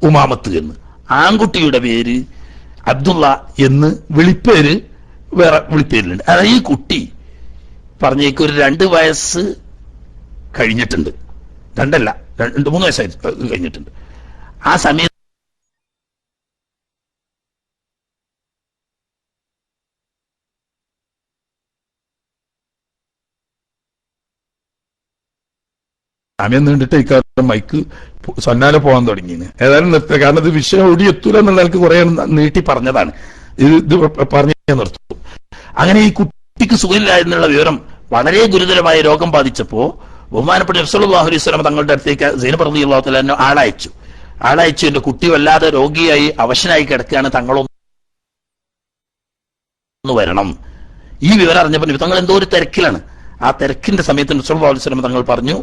ഉമാമത്ത് എന്ന്, ആൺകുട്ടിയുടെ പേര് അബ്ദുള്ള എന്ന് വിളിപ്പേര് വേറെ വിളിപ്പേരിലുണ്ട്. അതായത് ഈ കുട്ടി പറഞ്ഞേക്ക് ഒരു 2 വയസ്സ് കഴിഞ്ഞിട്ടുണ്ട്, 3 വയസ്സായി കഴിഞ്ഞിട്ടുണ്ട്. ആ സമയത്ത് സമയം നീണ്ടിട്ട് ഇക്കാലം മൈക്ക് സന്നാലെ പോകാൻ തുടങ്ങിയത്. ഏതായാലും നിർത്തുക, കാരണം ഇത് വിഷയം ഓടി എത്തൂല എന്നുള്ള ആൾക്ക് കുറെ നീട്ടി പറഞ്ഞതാണ്. ഇത് പറഞ്ഞ് നിർത്തും. അങ്ങനെ ഈ കുട്ടിക്ക് സുഖമില്ല എന്നുള്ള വിവരം, വളരെ ഗുരുതരമായ രോഗം ബാധിച്ചപ്പോ ബഹുമാനപ്പെട്ട നബി സല്ലല്ലാഹു അലൈഹി വസല്ലം തങ്ങളുടെ അടുത്തേക്ക് സൈനബ റളിയല്ലാഹു തആല ആളയച്ചു. എന്റെ കുട്ടി വല്ലാതെ രോഗിയായി അവശനായി കിടക്കുകയാണ്, തങ്ങളൊന്ന് വരണം. ഈ വിവരം അറിഞ്ഞപ്പോൾ തങ്ങൾ എന്തോ ഒരു തിരക്കിലാണ്. ആ തിരക്കിന്റെ സമയത്ത് നബി സല്ലല്ലാഹു അലൈഹി വസല്ലം തങ്ങൾ പറഞ്ഞു,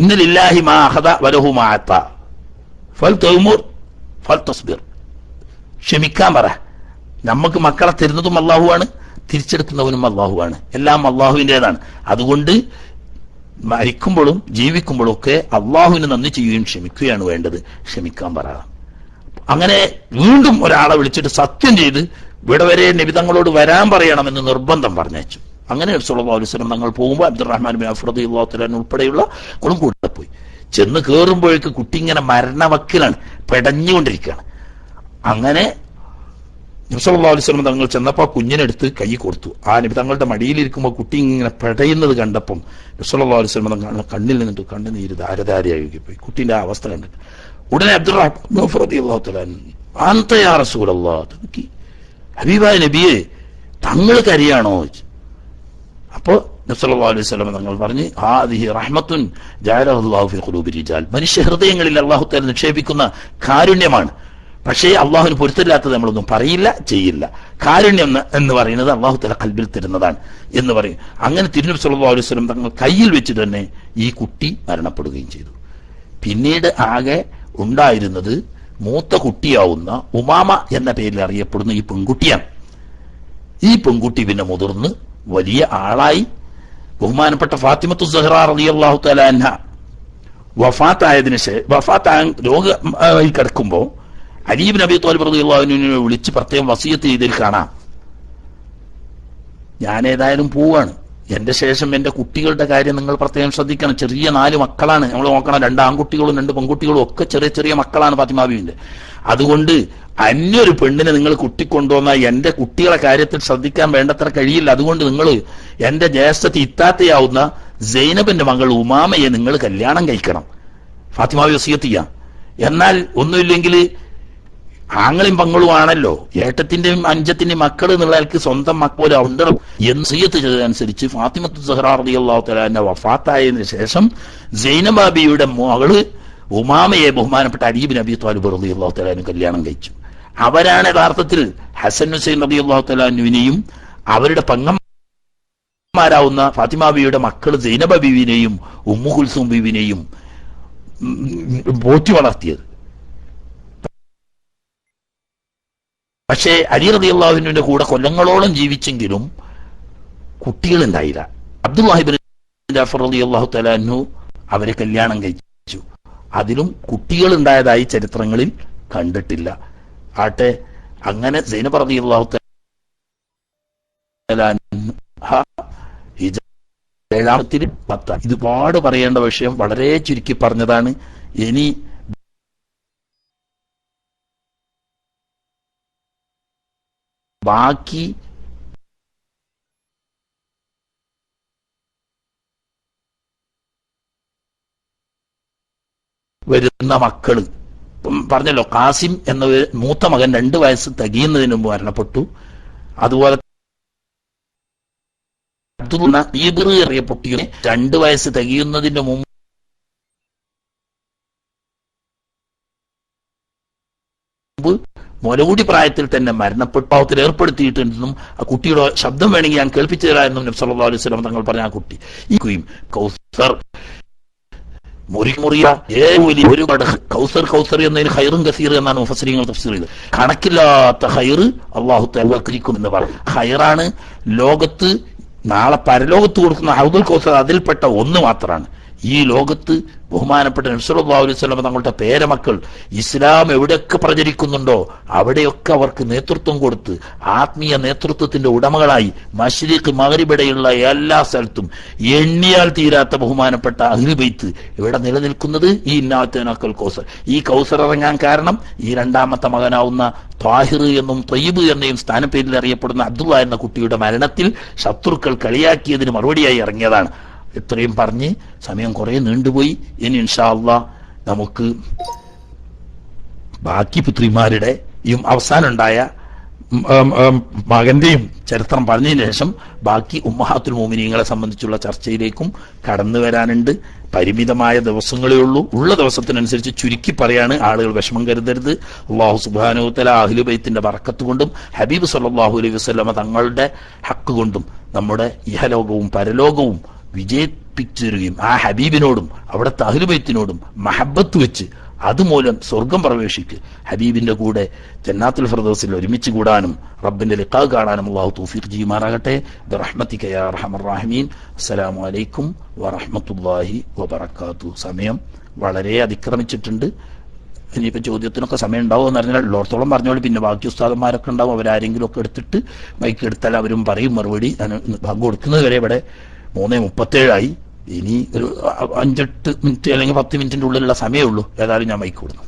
ഇന്ന ലില്ലാഹി മാ അഖദ വലഹു മാ അത ഫൽതഉമുർ ഫൽതസ്ബിർ. ക്ഷമിക്കാൻ പറ, നമുക്ക് മക്കളെ തരുന്നതും അല്ലാഹുവാണ്, തിരിച്ചെടുക്കുന്നവനും അല്ലാഹുവാണ്, എല്ലാം അല്ലാഹുവിൻ്റെതാണ്. അതുകൊണ്ട് മരിക്കുമ്പോഴും ജീവിക്കുമ്പോഴും ഒക്കെ അള്ളാഹുവിന് നന്ദി ചെയ്യുകയും ക്ഷമിക്കുകയാണ് വേണ്ടത്, ക്ഷമിക്കാൻ പറ. അങ്ങനെ വീണ്ടും ഒരാളെ വിളിച്ചിട്ട് സത്യം ചെയ്ത് ഇവിടെ വരെ നബി തങ്ങളോട് വരാൻ പറയണമെന്ന് നിർബന്ധം പറഞ്ഞയച്ചു. അങ്ങനെ സല്ലല്ലാഹു അലൈഹി വസല്ലം തങ്ങൾ പോകുമ്പോൾ അബ്ദുറഹ്മാൻ ബിൻ ഔഫ് റളിയല്ലാഹു തആല ഉൾപ്പെടെയുള്ള കൂടെ പോയി. ചെന്ന് കയറുമ്പോഴേക്ക് കുട്ടി ഇങ്ങനെ മരണവക്കിലാണ്, പെടഞ്ഞുകൊണ്ടിരിക്കുകയാണ്. അങ്ങനെ നബി സല്ലല്ലാഹു അലൈഹി വസല്ലം തങ്ങൾ ചെന്നപ്പോൾ കുഞ്ഞിനെടുത്ത് കൈ കൊടുത്തു. ആ നബി തങ്ങളുടെ മടിയിലിരിക്കുമ്പോൾ കുട്ടി ഇങ്ങനെ പെടയുന്നത് കണ്ടപ്പം നബി സല്ലല്ലാഹു അലൈഹി വസല്ലം തങ്ങളുടെ കണ്ണിൽ നിന്നിട്ട് കണ്ണുനീര് ധാരധാരയായി പോയി. കുട്ടീന്റെ ആ അവസ്ഥ കണ്ടിട്ട് ഉടനെ അബ്ദുറഹ്മാൻ റളിയല്ലാഹു തആല അൻത യാ റസൂലല്ലാഹ്, ഹബീബായ നബിയെ തങ്ങൾ കരയാണോ ചോദിച്ചു. അപ്പോ നബി സല്ലല്ലാഹു അലൈഹി വസല്ലം തങ്ങൾ പറഞ്ഞു, ഹാദിഹി റഹ്മത്തുൻ ജഅലഹു അല്ലാഹു ഫീ ഖുലൂബി റിജാൽ. മനുഷ്യ ഹൃദയങ്ങളിൽ അല്ലാഹു തആല നിക്ഷേപിക്കുന്ന കാരുണ്യമാണ്. പക്ഷേ അള്ളാഹുവിന് പൊരുത്തമില്ലാത്തത് നമ്മളൊന്നും പറയില്ല, ചെയ്യില്ല. കാരുണ്യം എന്ന് പറയുന്നത് അള്ളാഹു തആല ഖൽബിൽ തരുന്നതാണ് എന്ന് പറയും. അങ്ങനെ തിരുനബി സല്ലല്ലാഹു അലൈഹി വസല്ലം തങ്ങൾ കയ്യിൽ വെച്ച് തന്നെ ഈ കുട്ടി മരണപ്പെടുകയും ചെയ്തു. പിന്നീട് ആകെ ഉണ്ടായിരുന്നത് മൂത്ത കുട്ടിയാവുന്ന ഉമാമ എന്ന പേരിൽ അറിയപ്പെടുന്ന ഈ പെൺകുട്ടിയാണ്. ഈ പെൺകുട്ടി പിന്നെ മുതിർന്ന് വലിയ ആളായി. ബഹുമാനപ്പെട്ട ഫാത്തിമത്തു സഹ്റ റളിയല്ലാഹു തആല അൻഹ വഫാത്തായ രോഗമായി കിടക്കുമ്പോ അലി ഇബ്നു അബീ ത്വാലിബ് റളിയല്ലാഹു അൻഹുവിനെ വിളിച്ച് പ്രത്യേകം വസിയത്ത് ചെയ്തതിൽ കാണാം, ഞാൻ ഏതായാലും പോവാണ്, എന്റെ ശേഷം എന്റെ കുട്ടികളുടെ കാര്യം നിങ്ങൾ പ്രത്യേകം ശ്രദ്ധിക്കണം. ചെറിയ 4 മക്കളാണ് നമ്മൾ നോക്കണം, 2 ആൺകുട്ടികളും 2 പെൺകുട്ടികളും ഒക്കെ ചെറിയ ചെറിയ മക്കളാണ് ഫാത്തിമ ബീവിന്റെ. അതുകൊണ്ട് അന്യൊരു പെണ്ണിനെ നിങ്ങൾ കുട്ടിക്കൊണ്ടുവന്നാൽ എന്റെ കുട്ടികളെ കാര്യത്തിൽ ശ്രദ്ധിക്കാൻ വേണ്ടത്ര കഴിയില്ല. അതുകൊണ്ട് നിങ്ങൾ എന്റെ ജ്യേഷ്ഠത്തി ഇത്താത്തയാവുന്ന സൈനബിന്റെ മകൾ ഉമാമയെ നിങ്ങൾ കല്യാണം കഴിക്കണം. ഫാത്തിമ ബീവി വസിയത്ത് ചെയ്യാം. എന്നാൽ ഒന്നുമില്ലെങ്കിൽ ആങ്ങളും പങ്ങളും ആണല്ലോ, ഏട്ടത്തിന്റെയും അഞ്ചത്തിന്റെയും മക്കൾ എന്നുള്ളവർക്ക് സ്വന്തം മക്കളെ ഉണ്ടണം എന്ന് വസിയത്ത് ചെയ്തതനുസരിച്ച് ഫാത്തിമത്തു സഹ്റ റളിയല്ലാഹു തആല അൻഹ വഫാത്തായതിനു ശേഷം സൈനബ ബീവിയുടെ മകള് ഉമാമയെ ബഹുമാനപ്പെട്ട അലി ഇബ്നു അബീ ത്വാലിബ് റളിയല്ലാഹു തആല അൻഹു കല്യാണം കഴിച്ചു. അവരാണ് യഥാർത്ഥത്തിൽ ഹസൻ ഹുസൈൻ റളിയല്ലാഹു തആല അൻഹുവിനെയും അവരുടെ പെങ്ങന്മാരാവുന്ന ഫാത്തിമ ബീവിയുടെ മക്കൾ സൈനബ ബീവിനെയും ഉമ്മു കുൽസൂം ബീവിനെയും പോറ്റി വളർത്തിയത്. പക്ഷേ അലി റളിയല്ലാഹു അൻഹുവിന്റെ കൂടെ കൊല്ലങ്ങളോളം ജീവിച്ചെങ്കിലും കുട്ടികളുണ്ടായില്ല. അബ്ദുല്ലാഹി ഇബ്നു ജഅഫർ റളിയല്ലാഹു തആല അൻഹു അവരെ കല്യാണം കഴിച്ചു. അതിലും കുട്ടികൾ ഉണ്ടായതായി ചരിത്രങ്ങളിൽ കണ്ടിട്ടില്ല. ആട്ടെ, അങ്ങനെ സൈനബ റളിയല്ലാഹു തആല അൻഹ ഹിജ്റ 7-ത്തിൽ 10. ഇത് ഒരുപാട് പറയേണ്ട വിഷയം വളരെ ചുരുക്കി പറഞ്ഞതാണ്. ഇനി ബാക്കി വരുന്ന മക്കള് പറഞ്ഞല്ലോ, ഖാസിം എന്ന മൂത്ത മകൻ 2 വയസ്സ് തികയുന്നതിന് മുമ്പ് മരണപ്പെട്ടു. അതുപോലെ അറിയപ്പെട്ടു 2 വയസ്സ് തികയുന്നതിന് മുമ്പ് മുലകൂടി പ്രായത്തിൽ തന്നെ മരണപ്പെട്ടാവത്തിൽ ഏർപ്പെടുത്തിയിട്ടുണ്ടെന്നും ആ കുട്ടിയുടെ ശബ്ദം വേണമെങ്കിൽ ഞാൻ കേൾപ്പിച്ചു തരാമെന്നും നബി സല്ലല്ലാഹു അലൈഹി വസല്ലം തങ്ങൾ പറഞ്ഞ ആ കുട്ടി ഈ കൗസർ മുറിയ ഒരുപാട് കൗസർ എന്നതിന് ഖൈറും കസീർ എന്നാണ് മുഫസ്സിരീങ്ങൾ തഫ്സീർ ചെയ്തത്. കണക്കില്ലാത്ത ഖൈർ അല്ലാഹു തആല എന്ന് പറഞ്ഞു. ഖൈറാണ് ലോകത്ത് നാളെ പരലോകത്ത് കൊടുക്കുന്ന ഹൗദുൽ കൗസർ അതിൽപ്പെട്ട ഒന്ന് മാത്രമാണ്. ഈ ലോകത്ത് ബഹുമാനപ്പെട്ട നബി സല്ലല്ലാഹു അലൈഹി വസല്ലം തങ്ങളുടെ പേരമക്കൾ ഇസ്ലാം എവിടെയൊക്കെ പ്രചരിക്കുന്നുണ്ടോ അവിടെയൊക്കെ അവർക്ക് നേതൃത്വം കൊടുത്ത് ആത്മീയ നേതൃത്വത്തിന്റെ ഉടമകളായി മശ്രിഖ് മഗ്രിബിടെയുള്ള എല്ലാ സ്ഥലത്തും എണ്ണിയാൽ തീരാത്ത ബഹുമാനപ്പെട്ട അഹ്ലു ബൈത്ത് ഇവിടെ നിലനിൽക്കുന്നത് ഈ ഇന്നാത്തനക്കൽ കൗസർ. ഈ കൗസർ ഇറങ്ങാൻ കാരണം ഈ രണ്ടാമത്തെ മകനാവുന്ന ത്വാഹിർ എന്നും ത്വയ്യിബ് എന്നയും സ്ഥാനപ്പേരിൽ അറിയപ്പെടുന്ന അബ്ദുള്ള എന്ന കുട്ടിയുടെ മരണത്തിൽ ശത്രുക്കൾ കളിയാക്കിയതിന് മറുപടിയായി ഇറങ്ങിയതാണ്. ഇത്രയും പറഞ്ഞ് സമയം കുറെ നീണ്ടുപോയി. ഇനി ഇൻഷാ അല്ലാഹ് നമുക്ക് ബാക്കി പുത്രിമാരുടെയും അവസാനം മകന്റെയും ചരിത്രം പറഞ്ഞതിന് ശേഷം ബാക്കി ഉമ്മഹാത്തുൽ മുഅ്മിനീങ്ങളെ സംബന്ധിച്ചുള്ള ചർച്ചയിലേക്കും കടന്നു വരാനുണ്ട്. പരിമിതമായ ദിവസങ്ങളേ ഉള്ളൂ. ഉള്ള ദിവസത്തിനനുസരിച്ച് ചുരുക്കി പറയാണ്. ആളുകൾ വിഷമം കരുതരുത്. അല്ലാഹു സുബ്ഹാനഹു വ തആല അഹ്ലു ബൈത്തിന്റെ ബറക്കത്ത് കൊണ്ടും ഹബീബ് സല്ലല്ലാഹു അലൈഹി വസല്ലമ തങ്ങളുടെ ഹക്ക് കൊണ്ടും നമ്മുടെ ഇഹലോകവും പരലോകവും വിജയിപ്പിച്ചു തരികയും ആ ഹബീബിനോടും അവിടുത്തെ അഹ്ലു ബൈത്തിനോടും മഹബത്ത് വെച്ച് അതുമൂലം സ്വർഗം പ്രവേശിക്ക് ഹബീബിന്റെ കൂടെ ജന്നാത്തുൽ ഫിർദൗസിൽ ഒരുമിച്ച് കൂടാനും റബ്ബിന്റെ ലിഖാ കാണാനും അല്ലാഹു തൗഫീഖ് ചെയ്യുമാറാകട്ടെ. ബിറഹ്മതിക യാ അർഹമർ റഹീമീൻ. അസ്സലാമു അലൈക്കും വറഹ്മത്തുള്ളാഹി വബറകാതുഹു. സമയം വളരെ അതിക്രമിച്ചിട്ടുണ്ട്. ഇനിയിപ്പോൾ ചോദ്യത്തിനൊക്കെ സമയം ഉണ്ടാവും എന്ന് പറഞ്ഞാൽ ഉള്ളോടത്തോളം പറഞ്ഞോളൂ. പിന്നെ ബാക്കി ഉസ്താദന്മാരൊക്കെ ഉണ്ടാവും. അവരാരെങ്കിലും ഒക്കെ എടുത്തിട്ട് മൈക്ക് എടുത്താൽ അവരും പറയും മറുപടി. ഞാൻ ഭാഗം കൊടുക്കുന്നത് വരെ ഇവിടെ 3:37 ഇനി ഒരു 5-8 മിനിറ്റ് അല്ലെങ്കിൽ 10 മിനിറ്റിന്റെ ഉള്ളിലുള്ള സമയമേ ഉള്ളൂ. ഏതായാലും ഞാൻ മൈക്ക് കൊടുക്കുന്നു.